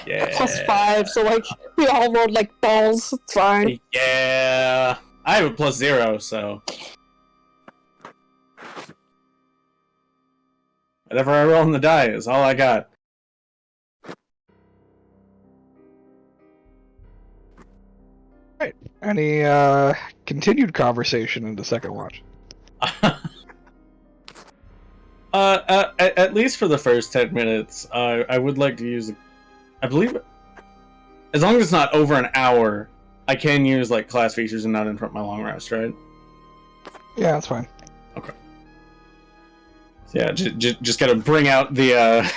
[SPEAKER 13] Yeah.
[SPEAKER 9] +5, so like, we all rolled like balls. It's fine.
[SPEAKER 13] Yeah. I have a +0, so. Whatever I roll on the die is all I got.
[SPEAKER 2] Right. Any continued conversation in the second watch?
[SPEAKER 13] At least for the first 10 minutes, I would like to use, I believe, as long as it's not over an hour, I can use like class features and not interrupt my long rest, right?
[SPEAKER 2] Yeah, that's fine.
[SPEAKER 13] Okay. So yeah, just gotta bring out the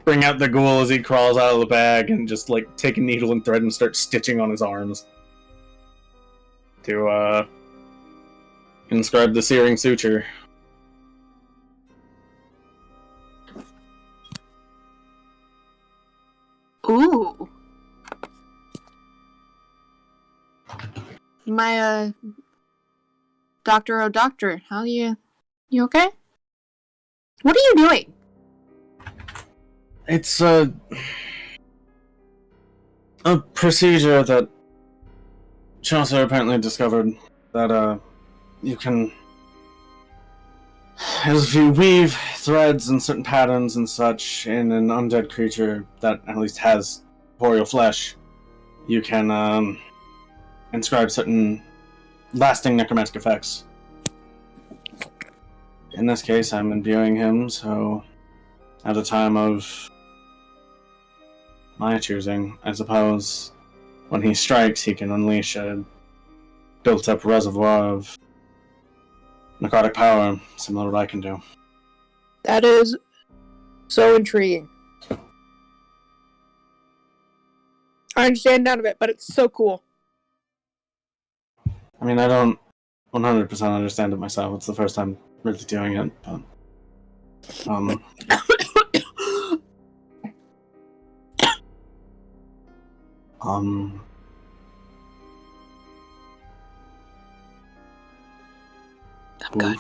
[SPEAKER 13] bring out the ghoul as he crawls out of the bag and just like take a needle and thread and start stitching on his arms to inscribe the searing suture.
[SPEAKER 9] Ooh. My, doctor, how you okay? What are you doing?
[SPEAKER 13] It's a procedure that Chaucer apparently discovered that you can, as if you weave threads and certain patterns and such in an undead creature that at least has corporeal flesh, you can inscribe certain lasting necromantic effects. In this case, I'm imbuing him, so at a time of my choosing, I suppose, when he strikes, he can unleash a built-up reservoir of necrotic power, similar to what I can do.
[SPEAKER 9] That is so intriguing. I understand none of it, but it's so cool.
[SPEAKER 13] I mean, I don't 100% understand it myself. It's the first time really doing it, but...
[SPEAKER 9] I'm good.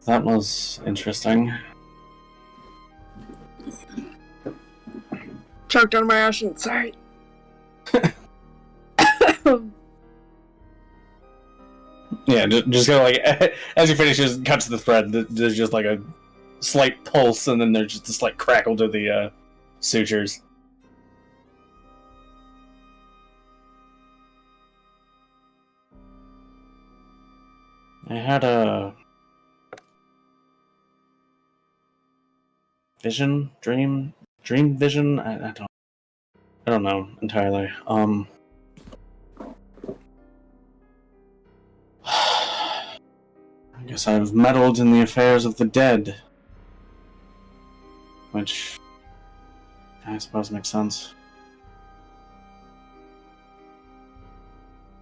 [SPEAKER 13] That was interesting.
[SPEAKER 9] Choked on my ocean, sorry.
[SPEAKER 13] Yeah, just go like, as you finish, just cut to the thread, there's just like a slight pulse, and then there's just a slight crackle to the sutures. I had a vision, dream vision. I don't know entirely. I guess I've meddled in the affairs of the dead, which I suppose makes sense.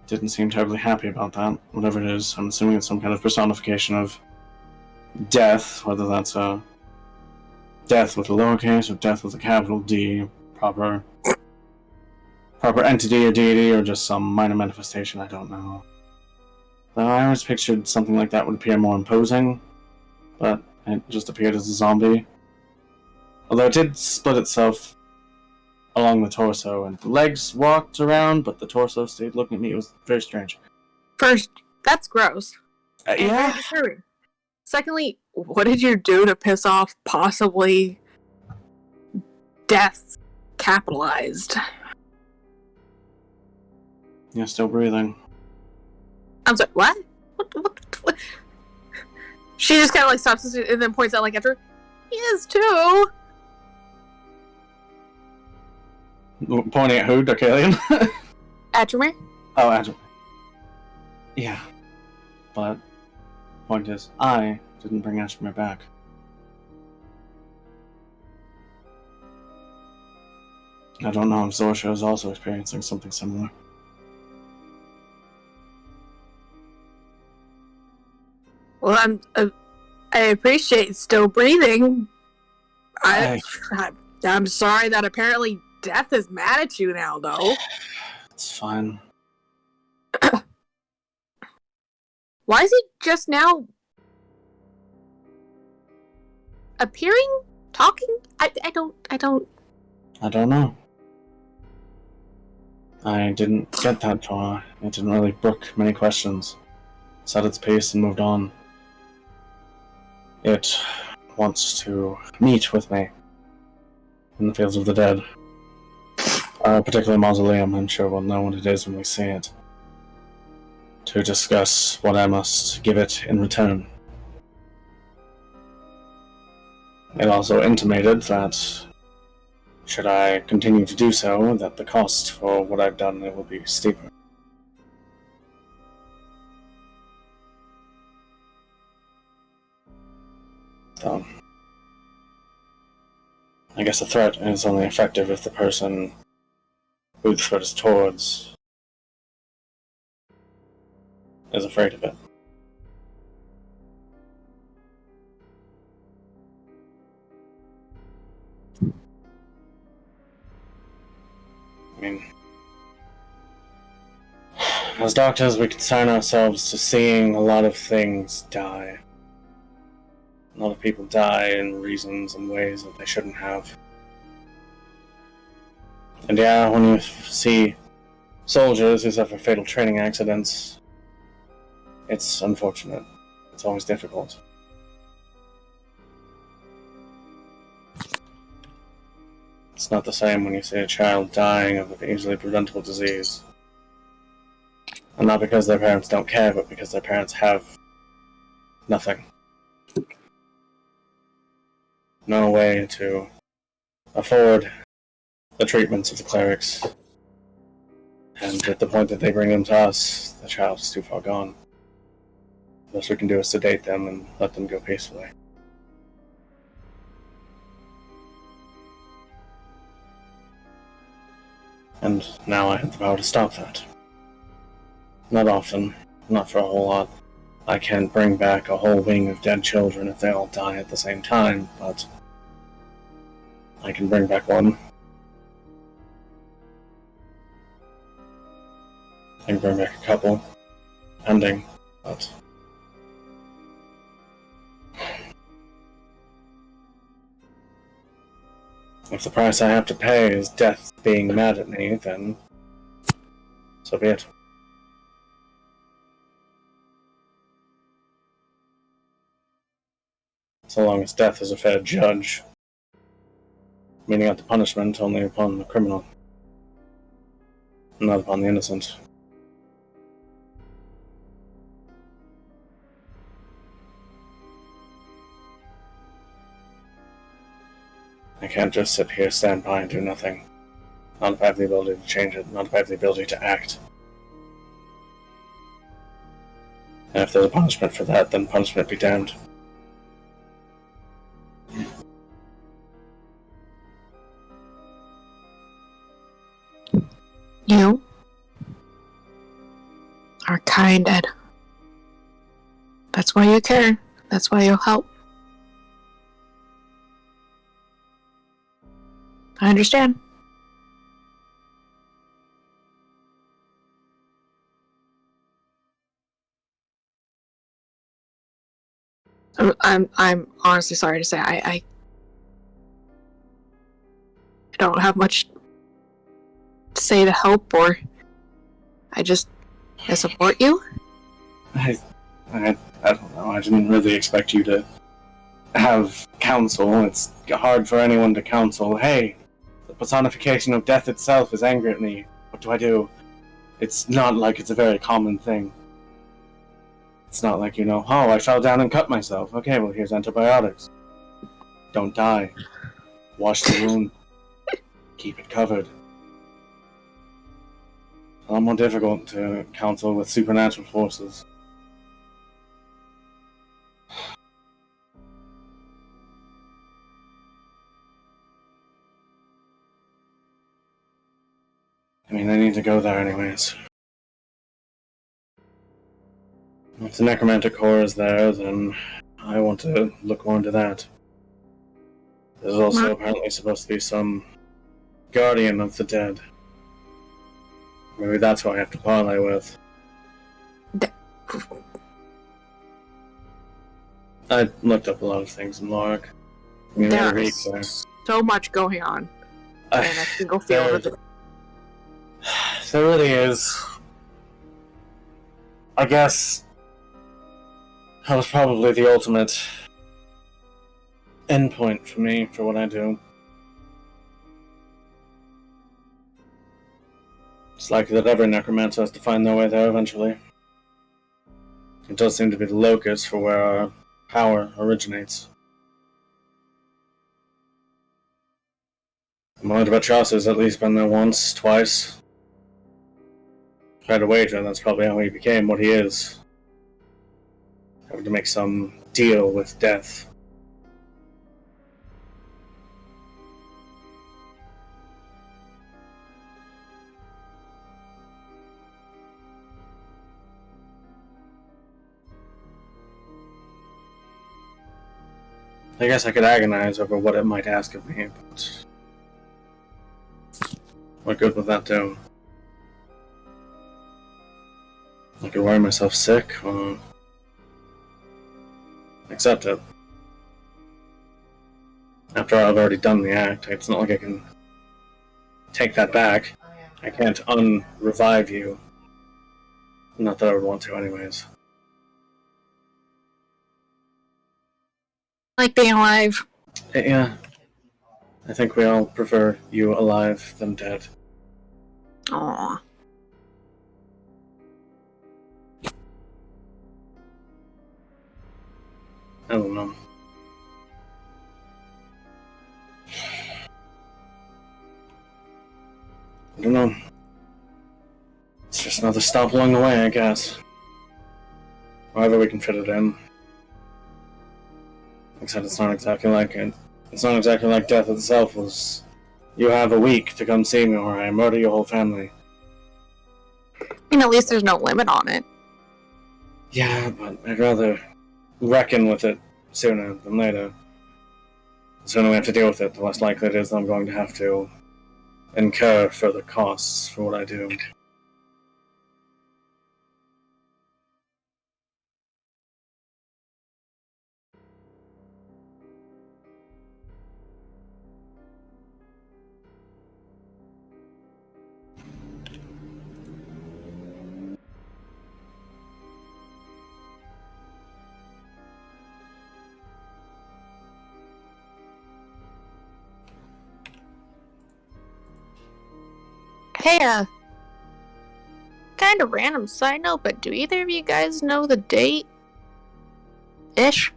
[SPEAKER 13] Didn't seem terribly happy about that. Whatever it is, I'm assuming it's some kind of personification of death, whether that's a death with a lowercase or death with a capital D, proper entity or deity, or just some minor manifestation, I don't know. Though I always pictured something like that would appear more imposing, but it just appeared as a zombie. Although it did split itself along the torso, and the legs walked around, but the torso stayed looking at me. It was very strange.
[SPEAKER 9] First, that's gross. And
[SPEAKER 13] Yeah.
[SPEAKER 9] very disturbing. Secondly, what did you do to piss off possibly death capitalized?
[SPEAKER 13] Yeah, still breathing.
[SPEAKER 9] I'm sorry, what? What? She just kind of like stops and then points out like after, he is too.
[SPEAKER 13] Pointing at who? Darkalion?
[SPEAKER 9] Atrimere?
[SPEAKER 13] Oh, Agile. Yeah. But, point is, I didn't bring Ashmere back. I don't know if Zorsha is also experiencing something similar.
[SPEAKER 9] Well, I appreciate still breathing. I'm sorry that apparently death is mad at you now, though.
[SPEAKER 13] It's fine.
[SPEAKER 9] Why is he just now appearing? Talking? I don't...
[SPEAKER 13] I don't know. I didn't get that far. It didn't really brook many questions. Set its pace and moved on. It wants to meet with me in the fields of the dead. A particular mausoleum. I'm sure we'll know what it is when we see it. To discuss what I must give it in return. It also intimated that, should I continue to do so, that the cost for what I've done it will be steeper. So, I guess a threat is only effective if the person who the threat is towards is afraid of it. I mean, as doctors, we consign ourselves to seeing a lot of things die. A lot of people die in reasons and ways that they shouldn't have. And yeah, when you see soldiers who suffer fatal training accidents, it's unfortunate. It's always difficult. It's not the same when you see a child dying of an easily preventable disease. And not because their parents don't care, but because their parents have nothing. No way to afford the treatments of the clerics. And at the point that they bring them to us, the child's too far gone. The best we can do is sedate them and let them go peacefully. And now I have the power to stop that. Not often, not for a whole lot. I can't bring back a whole wing of dead children if they all die at the same time, but I can bring back one. I can bring back a couple, depending, but if the price I have to pay is death being mad at me, then so be it. So long as death is a fair judge, meaning out the punishment only upon the criminal, not upon the innocent. I can't just sit here, stand by, and do nothing. Not if I have the ability to change it, not if I have the ability to act. And if there's a punishment for that, then punishment be damned.
[SPEAKER 9] You are kind, Ed. That's why you care. That's why you'll help. I understand. I'm honestly sorry to say I don't have much to say to help, or I support you.
[SPEAKER 13] I don't know. I didn't really expect you to have counsel. It's hard for anyone to counsel. Hey, the personification of death itself is angry at me. What do I do? It's not like it's a very common thing. It's not like, oh, I fell down and cut myself. Okay, well, here's antibiotics. Don't die. Wash the wound. Keep it covered. A lot more difficult to counsel with supernatural forces. I mean, I need to go there anyways. If the necromantic core is there, then I want to look more into that. There's also apparently supposed to be some guardian of the dead. Maybe that's who I have to parlay with. I looked up a lot of things in Lork.
[SPEAKER 9] There is so much going on. And I can go feel it.
[SPEAKER 13] There really is. I guess that was probably the ultimate endpoint for me, for what I do. It's likely that every necromancer has to find their way there eventually. It does seem to be the locus for where our power originates. I'm willing to bet Chaucer's at least been there once, twice. If I had to wager, that's probably how he became what he is. Having to make some deal with death. I guess I could agonize over what it might ask of me, but what good would that do? I could worry myself sick, or accept it. After I've already done the act, it's not like I can take that back. I can't un-revive you. Not that I would want to anyways.
[SPEAKER 9] Like being alive.
[SPEAKER 13] Yeah. I think we all prefer you alive than dead.
[SPEAKER 9] Aww.
[SPEAKER 13] I don't know. I don't know. Just another stop along the way, I guess. However we can fit it in. Except it's not exactly like it. It's not exactly like death itself was. You have a week to come see me or I murder your whole family.
[SPEAKER 9] I mean, at least there's no limit on it.
[SPEAKER 13] Yeah, but I'd rather reckon with it sooner than later. The sooner we have to deal with it, the less likely it is that I'm going to have to incur further costs for what I do.
[SPEAKER 9] Hey, kind of random side note, but do either of you guys know the date? Ish?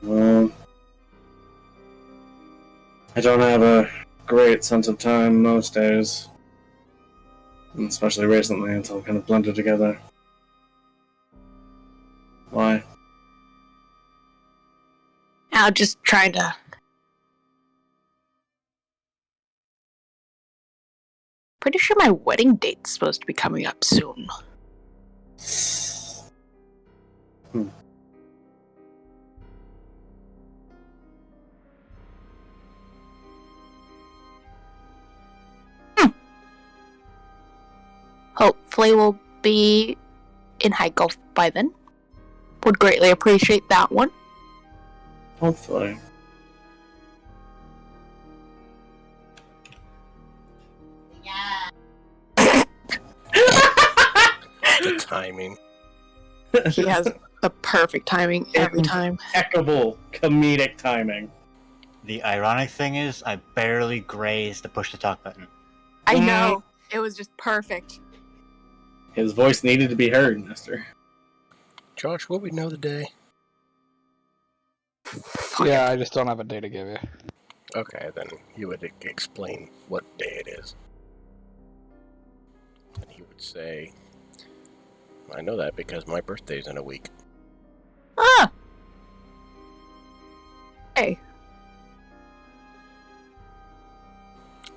[SPEAKER 13] Well, I don't have a great sense of time most days. And especially recently, it's all kind of blended together. Why?
[SPEAKER 9] I'm just trying to... Pretty sure my wedding date's supposed to be coming up soon. Hopefully we'll be in high golf by then. Would greatly appreciate that one.
[SPEAKER 13] Hopefully.
[SPEAKER 11] The timing.
[SPEAKER 9] He has the perfect timing every time.
[SPEAKER 3] Impeccable comedic timing.
[SPEAKER 1] The ironic thing is, I barely grazed the push to talk button.
[SPEAKER 9] I know. It was just perfect.
[SPEAKER 3] His voice needed to be heard, mister.
[SPEAKER 11] Josh, will we know the day?
[SPEAKER 2] Yeah, I just don't have a day to give you.
[SPEAKER 11] Okay, then you would explain what day it is. And he would say, I know that because my birthday's in a week.
[SPEAKER 9] Ah! Hey.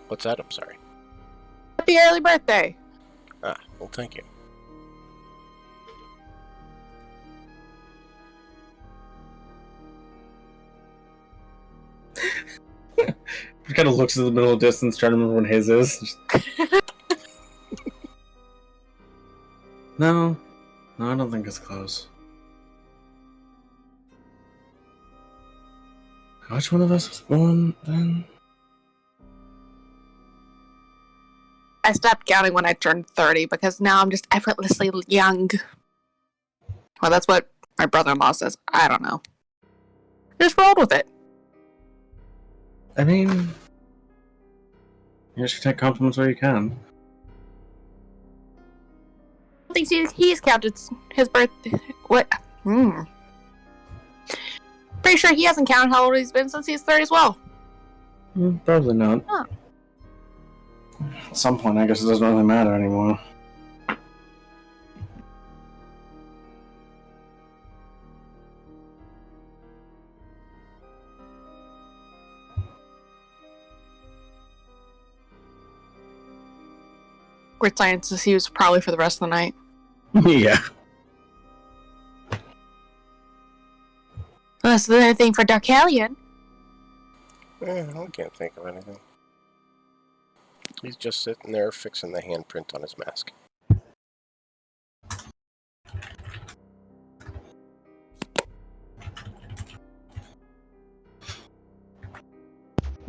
[SPEAKER 11] What's that? I'm sorry.
[SPEAKER 9] Happy early birthday.
[SPEAKER 11] Ah, well, thank you.
[SPEAKER 3] He kind of looks at the middle of distance, trying to remember when his is.
[SPEAKER 13] No, I don't think it's close. Which one of us was born then?
[SPEAKER 9] I stopped counting when I turned 30 because now I'm just effortlessly young. Well, that's what my brother-in-law says. I don't know. Just rolled with it.
[SPEAKER 13] I mean, you should take compliments where you can.
[SPEAKER 9] I think he's counted his birthday. What? Pretty sure he hasn't counted how old he's been since he's 30 as well.
[SPEAKER 13] Probably not.
[SPEAKER 9] Huh.
[SPEAKER 13] At some point, I guess it doesn't really matter anymore.
[SPEAKER 9] Grit sciences, he was probably for the rest of the night.
[SPEAKER 3] Yeah.
[SPEAKER 9] Unless there's anything for Darkalion.
[SPEAKER 11] I can't think of anything. He's just sitting there fixing the handprint on his mask.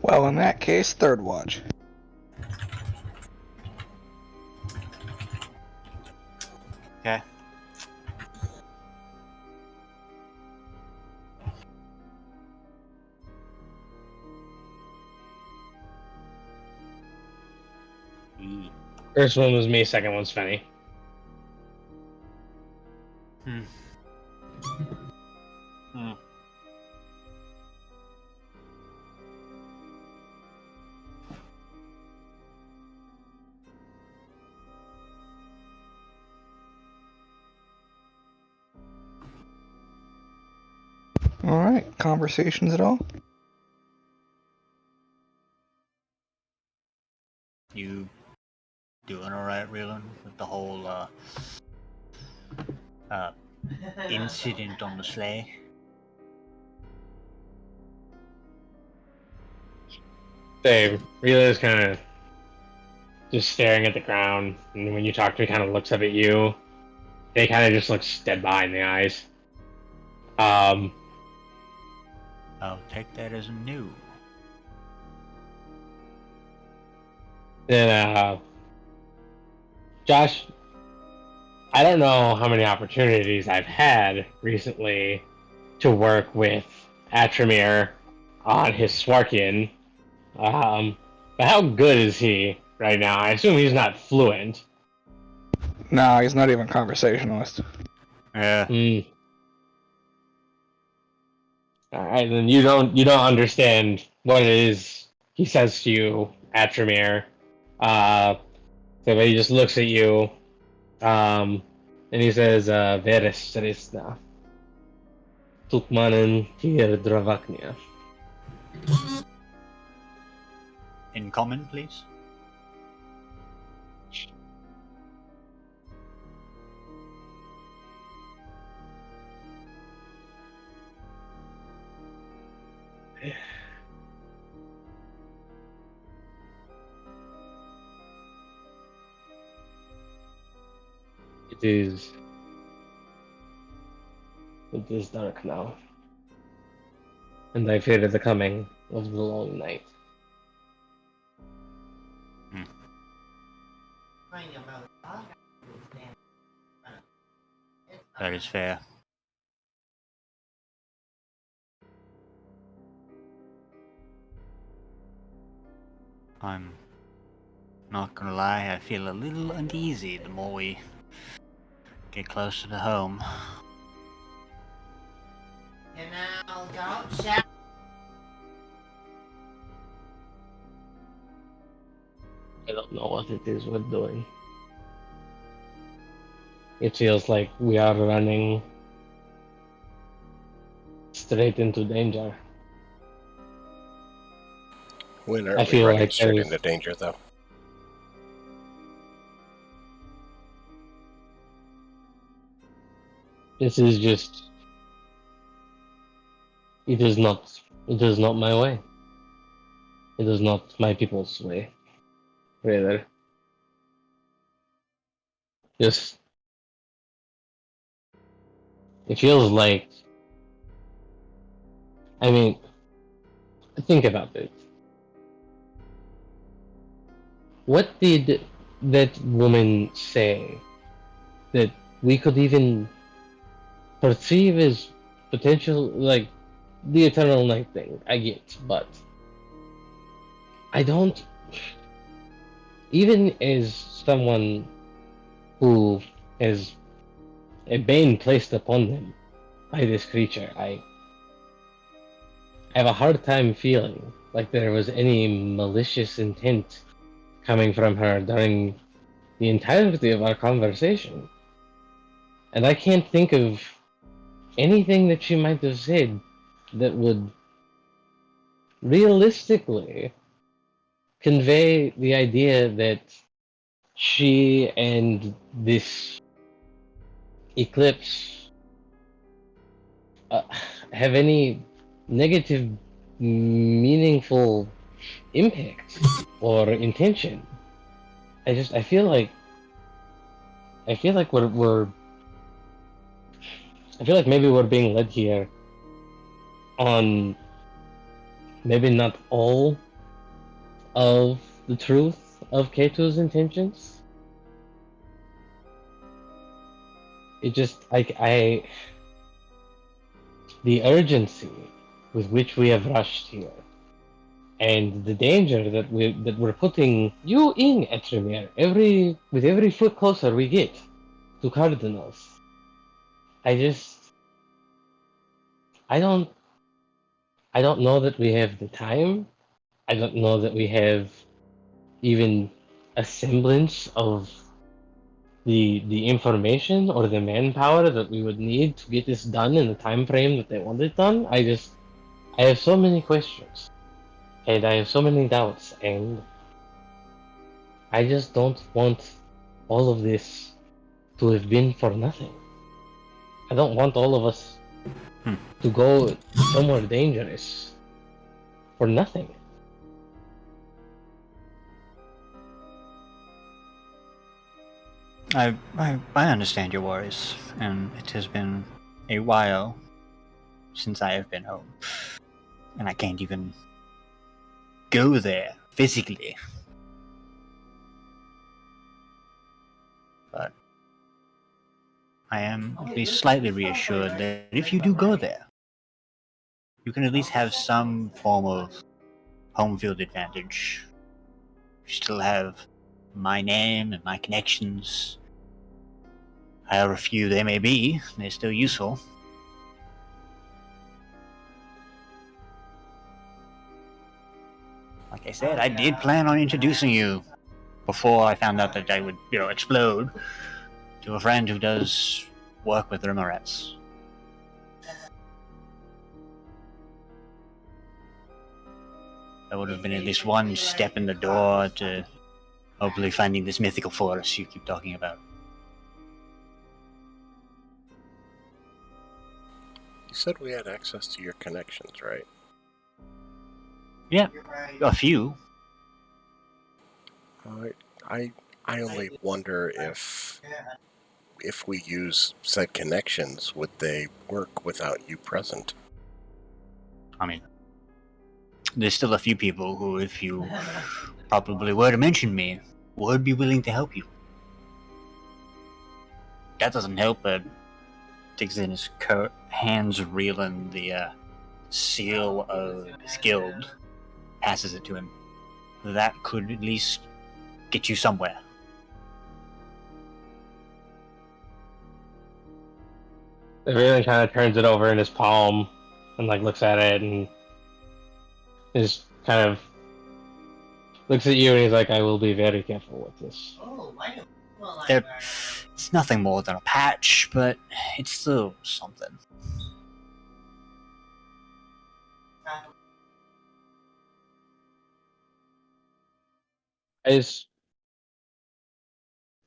[SPEAKER 2] Well, in that case, third watch.
[SPEAKER 1] Okay.
[SPEAKER 10] First one was me, second one's Fenny.
[SPEAKER 2] conversations at all?
[SPEAKER 1] You doing alright, Reelan, with the whole incident on the sleigh?
[SPEAKER 10] Dave really is kind of just staring at the ground, and when you talk to him, he kind of looks up at you. He kind of just looks dead behind the eyes.
[SPEAKER 1] I'll take that as a no.
[SPEAKER 10] Then, Josh, I don't know how many opportunities I've had recently to work with Atramir on his Swarkian. But how good is he right now? I assume he's not fluent.
[SPEAKER 2] No, he's not even conversationalist.
[SPEAKER 1] Yeah.
[SPEAKER 10] Alright, then you don't understand what it is he says to you, Atramir. So he just looks at you, and he says, Veres Sresna. Tukmanen Tir Dravaknia.
[SPEAKER 1] In common, please.
[SPEAKER 10] It is dark now, and I fear the coming of the long night.
[SPEAKER 1] That is fair. I'm not gonna lie, I feel a little uneasy the more we get closer to home.
[SPEAKER 15] Don't shout.
[SPEAKER 10] I don't know what it is we're doing. It feels like we are running straight into danger.
[SPEAKER 11] When
[SPEAKER 10] I
[SPEAKER 11] are we
[SPEAKER 10] feel
[SPEAKER 11] running
[SPEAKER 10] like
[SPEAKER 11] straight
[SPEAKER 10] there's-
[SPEAKER 11] into danger, though?
[SPEAKER 10] This is just... It is not my way. It is not my people's way. Rather. Just... It feels like... I mean, think about it. What did that woman say that we could even perceive as potential, like, the eternal night thing? I get, but I don't... Even as someone who has a bane placed upon them by this creature, I have a hard time feeling like there was any malicious intent coming from her during the entirety of our conversation. And I can't think of anything that she might have said that would realistically convey the idea that she and this eclipse have any negative, meaningful impact or intention. I feel like we're I feel like maybe we're being led here on maybe not all of the truth of Keto's intentions. It just the urgency with which we have rushed here, and the danger that we're putting you in, Etremir, with every foot closer we get to Cardinals. I don't know that we have the time. I don't know that we have even a semblance of the information or the manpower that we would need to get this done in the time frame that they want it done. I have so many questions, and I have so many doubts, and I just don't want all of this to have been for nothing. I don't want all of us to go somewhere dangerous for nothing.
[SPEAKER 1] I understand your worries, and it has been a while since I have been home, and I can't even go there physically. But I am at least slightly reassured that if you do go there, you can at least have some form of home field advantage. You still have my name and my connections. However few they may be, they're still useful. Like I said, I did plan on introducing you before I found out that I would, explode, to a friend who does work with Rimmerets. That would have been at least one step in the door to hopefully finding this mythical forest you keep talking about.
[SPEAKER 11] You said we had access to your connections, right?
[SPEAKER 1] Yeah, a few.
[SPEAKER 11] I only wonder if we use said connections, would they work without you present?
[SPEAKER 1] I mean, there's still a few people who, if you probably were to mention me, would be willing to help you. That doesn't help, but digs in his coat, hands reeling the seal of his guild, passes it to him. That could at least get you somewhere.
[SPEAKER 10] Raylan kind of turns it over in his palm and looks at it and is kind of looks at you and he's like, "I will be very careful with this."
[SPEAKER 1] It's nothing more than a patch, but it's still something.
[SPEAKER 10] Is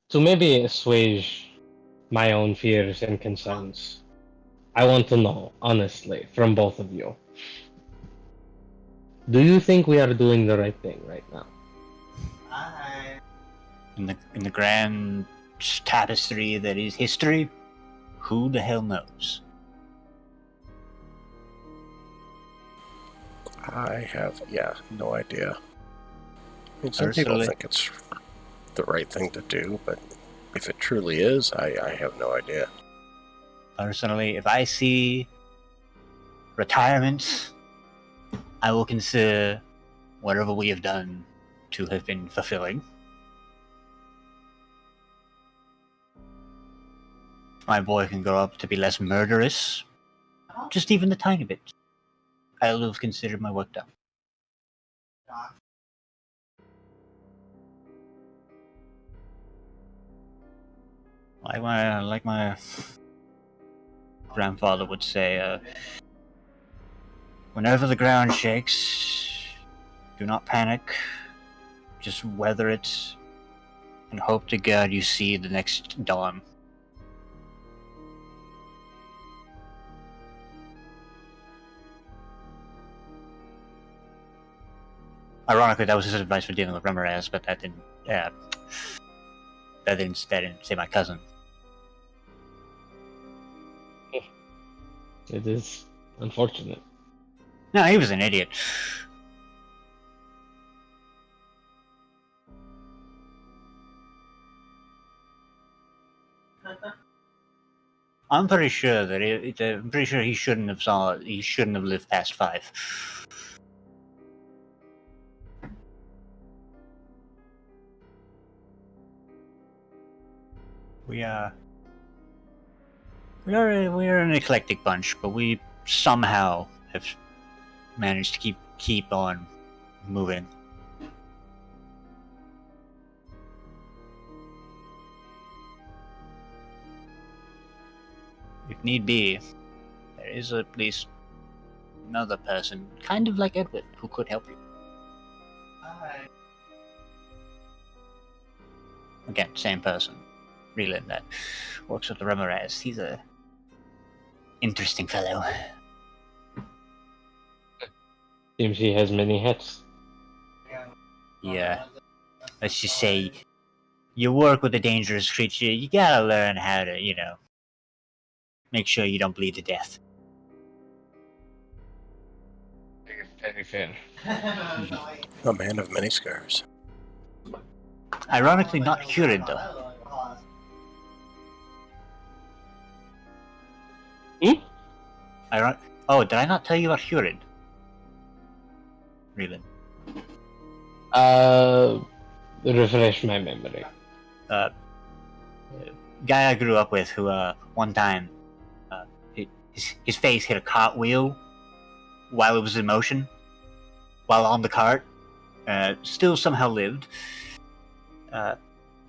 [SPEAKER 10] to maybe assuage my own fears and concerns. I want to know, honestly, from both of you. Do you think we are doing the right thing right now?
[SPEAKER 1] In the grand tapestry that is history, who the hell knows?
[SPEAKER 11] I have, no idea. I mean, some people think it's the right thing to do, but if it truly is, I have no idea.
[SPEAKER 1] Personally, if I see retirement, I will consider whatever we have done to have been fulfilling. My boy can grow up to be less murderous, just even a tiny bit. I will have considered my work done. Like my grandfather would say, whenever the ground shakes, do not panic. Just weather it and hope to God you see the next dawn. Ironically, that was his advice for dealing with Ramirez, but that didn't say my cousin.
[SPEAKER 10] It is unfortunate.
[SPEAKER 1] No, he was an idiot. I'm pretty sure that he shouldn't have lived past 5. We are an eclectic bunch, but we somehow have managed to keep on moving. If need be, there is at least another person, kind of like Edward, who could help you. Again, same person. Reelan that works with the Ramirez. He's a interesting fellow.
[SPEAKER 10] Seems he has many hats.
[SPEAKER 1] Yeah. Let's just say, you work with a dangerous creature, you gotta learn how to, make sure you don't bleed to death.
[SPEAKER 10] Very fair.
[SPEAKER 11] A man of many scars.
[SPEAKER 1] Ironically, not cured, though. Oh, did I not tell you about Hurid? Reelan.
[SPEAKER 10] Refresh my memory.
[SPEAKER 1] Guy I grew up with who, one time, his face hit a cartwheel while it was in motion, while on the cart. Still somehow lived.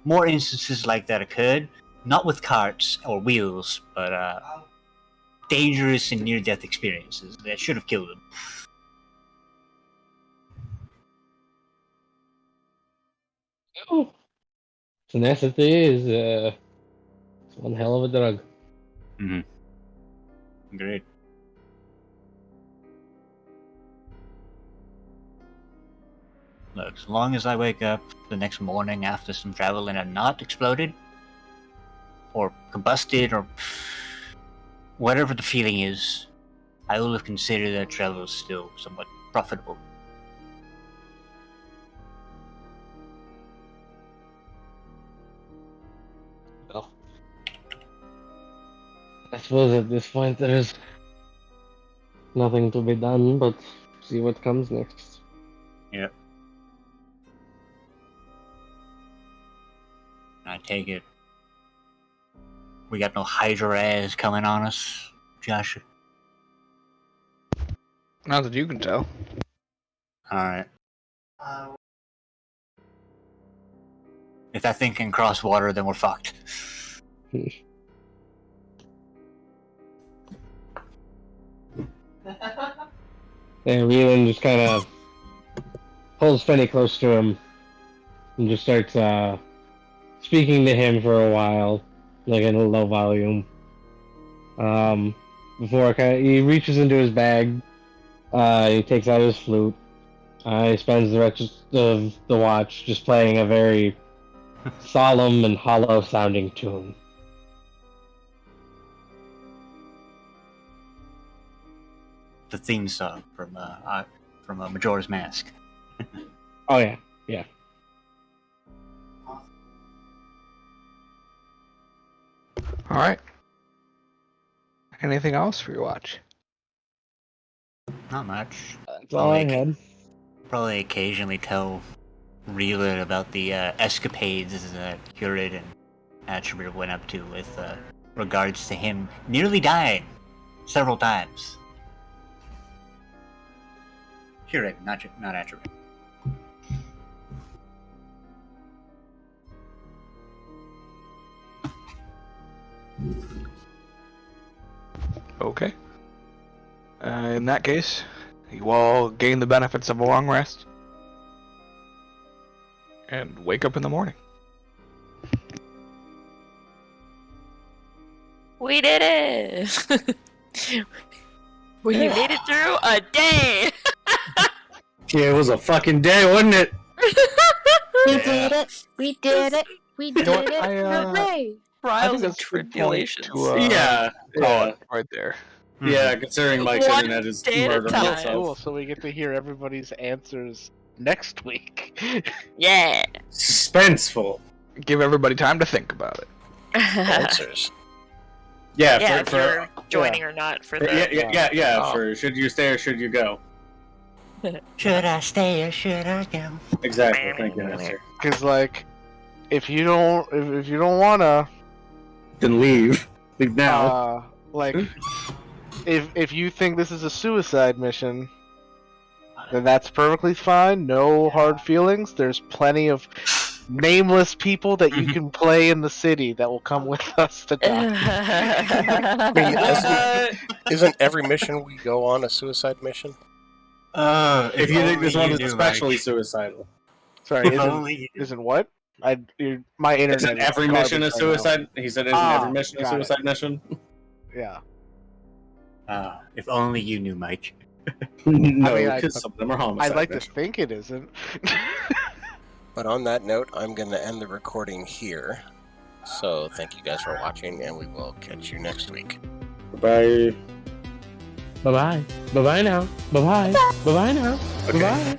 [SPEAKER 1] More instances like that occurred, not with carts or wheels, but dangerous and near-death experiences that should have killed him.
[SPEAKER 10] Oh. Tenacity is it's one hell of a drug.
[SPEAKER 1] Mm-hmm. Great. Look, as long as I wake up the next morning after some travel and I'm not exploded, or combusted, or whatever the feeling is, I will have considered that travel still somewhat profitable.
[SPEAKER 10] Well, I suppose at this point there is nothing to be done but see what comes next.
[SPEAKER 1] Yep. I take it we got no Hydra coming on us, Josh.
[SPEAKER 2] Not that you can tell.
[SPEAKER 1] Alright. If that thing can cross water, then we're fucked.
[SPEAKER 10] And Whelan just kind of pulls Fenny close to him and just starts speaking to him for a while, like in a low volume. Before he reaches into his bag, he takes out his flute. He spends the rest of the watch just playing a very solemn and hollow-sounding tune.
[SPEAKER 1] The theme song from Majora's Mask.
[SPEAKER 10] Oh yeah, yeah.
[SPEAKER 2] All right. Anything else for your watch?
[SPEAKER 1] Not much.
[SPEAKER 10] That's all I had.
[SPEAKER 1] Probably occasionally tell Reeler about the escapades that Curid and Attribute went up to with regards to him nearly dying several times. Curid, not Attribute.
[SPEAKER 2] Okay. In that case, you all gain the benefits of a long rest and wake up in the morning.
[SPEAKER 5] We did it! We made it through a day!
[SPEAKER 8] Yeah, it was a fucking day, wasn't it?
[SPEAKER 9] We did it! We did it! We did it! Hooray!
[SPEAKER 5] Trials and tribulations.
[SPEAKER 8] Yeah.
[SPEAKER 2] Right there.
[SPEAKER 8] Yeah, considering Mike's
[SPEAKER 5] One
[SPEAKER 8] internet is
[SPEAKER 5] day at a
[SPEAKER 8] murdering
[SPEAKER 5] time.
[SPEAKER 8] itself.
[SPEAKER 3] Cool, so we get to hear everybody's answers next week.
[SPEAKER 5] Yeah!
[SPEAKER 8] Suspenseful.
[SPEAKER 2] Give everybody time to think about it.
[SPEAKER 11] Answers.
[SPEAKER 8] Yeah,
[SPEAKER 5] Yeah,
[SPEAKER 8] for,
[SPEAKER 5] if you're joining or not for that.
[SPEAKER 8] Yeah,
[SPEAKER 2] Oh.
[SPEAKER 8] for should you stay or should you go?
[SPEAKER 1] Should I stay or should I go?
[SPEAKER 8] Exactly, thank you, Esther.
[SPEAKER 3] Because like, if you don't wanna,
[SPEAKER 8] Then leave. Leave now.
[SPEAKER 3] like, if you think this is a suicide mission, then that's perfectly fine. No hard feelings. There's plenty of nameless people that you can play in the city that will come with us to die.
[SPEAKER 11] I mean, isn't every mission we go on a suicide mission?
[SPEAKER 13] If you think this one is
[SPEAKER 1] knew,
[SPEAKER 13] especially
[SPEAKER 1] Mike.
[SPEAKER 13] suicidal.
[SPEAKER 3] Sorry,
[SPEAKER 1] If only you
[SPEAKER 3] isn't what? My internet.
[SPEAKER 13] Isn't
[SPEAKER 3] is
[SPEAKER 13] every mission a
[SPEAKER 3] garbage right now.
[SPEAKER 13] suicide? He said, isn't every mission a
[SPEAKER 3] got it.
[SPEAKER 13] suicide mission?
[SPEAKER 3] Yeah.
[SPEAKER 1] If only you knew, Mike.
[SPEAKER 13] No,
[SPEAKER 3] I mean,
[SPEAKER 13] because some of them are homicide
[SPEAKER 3] I'd like to
[SPEAKER 13] missions.
[SPEAKER 3] think it isn't.
[SPEAKER 11] But on that note, I'm going to end the recording here. So thank you guys for watching, and we will catch you next week.
[SPEAKER 13] Bye.
[SPEAKER 10] Bye bye. Bye bye now. Bye bye. Bye bye now.
[SPEAKER 11] Okay.
[SPEAKER 10] Bye bye.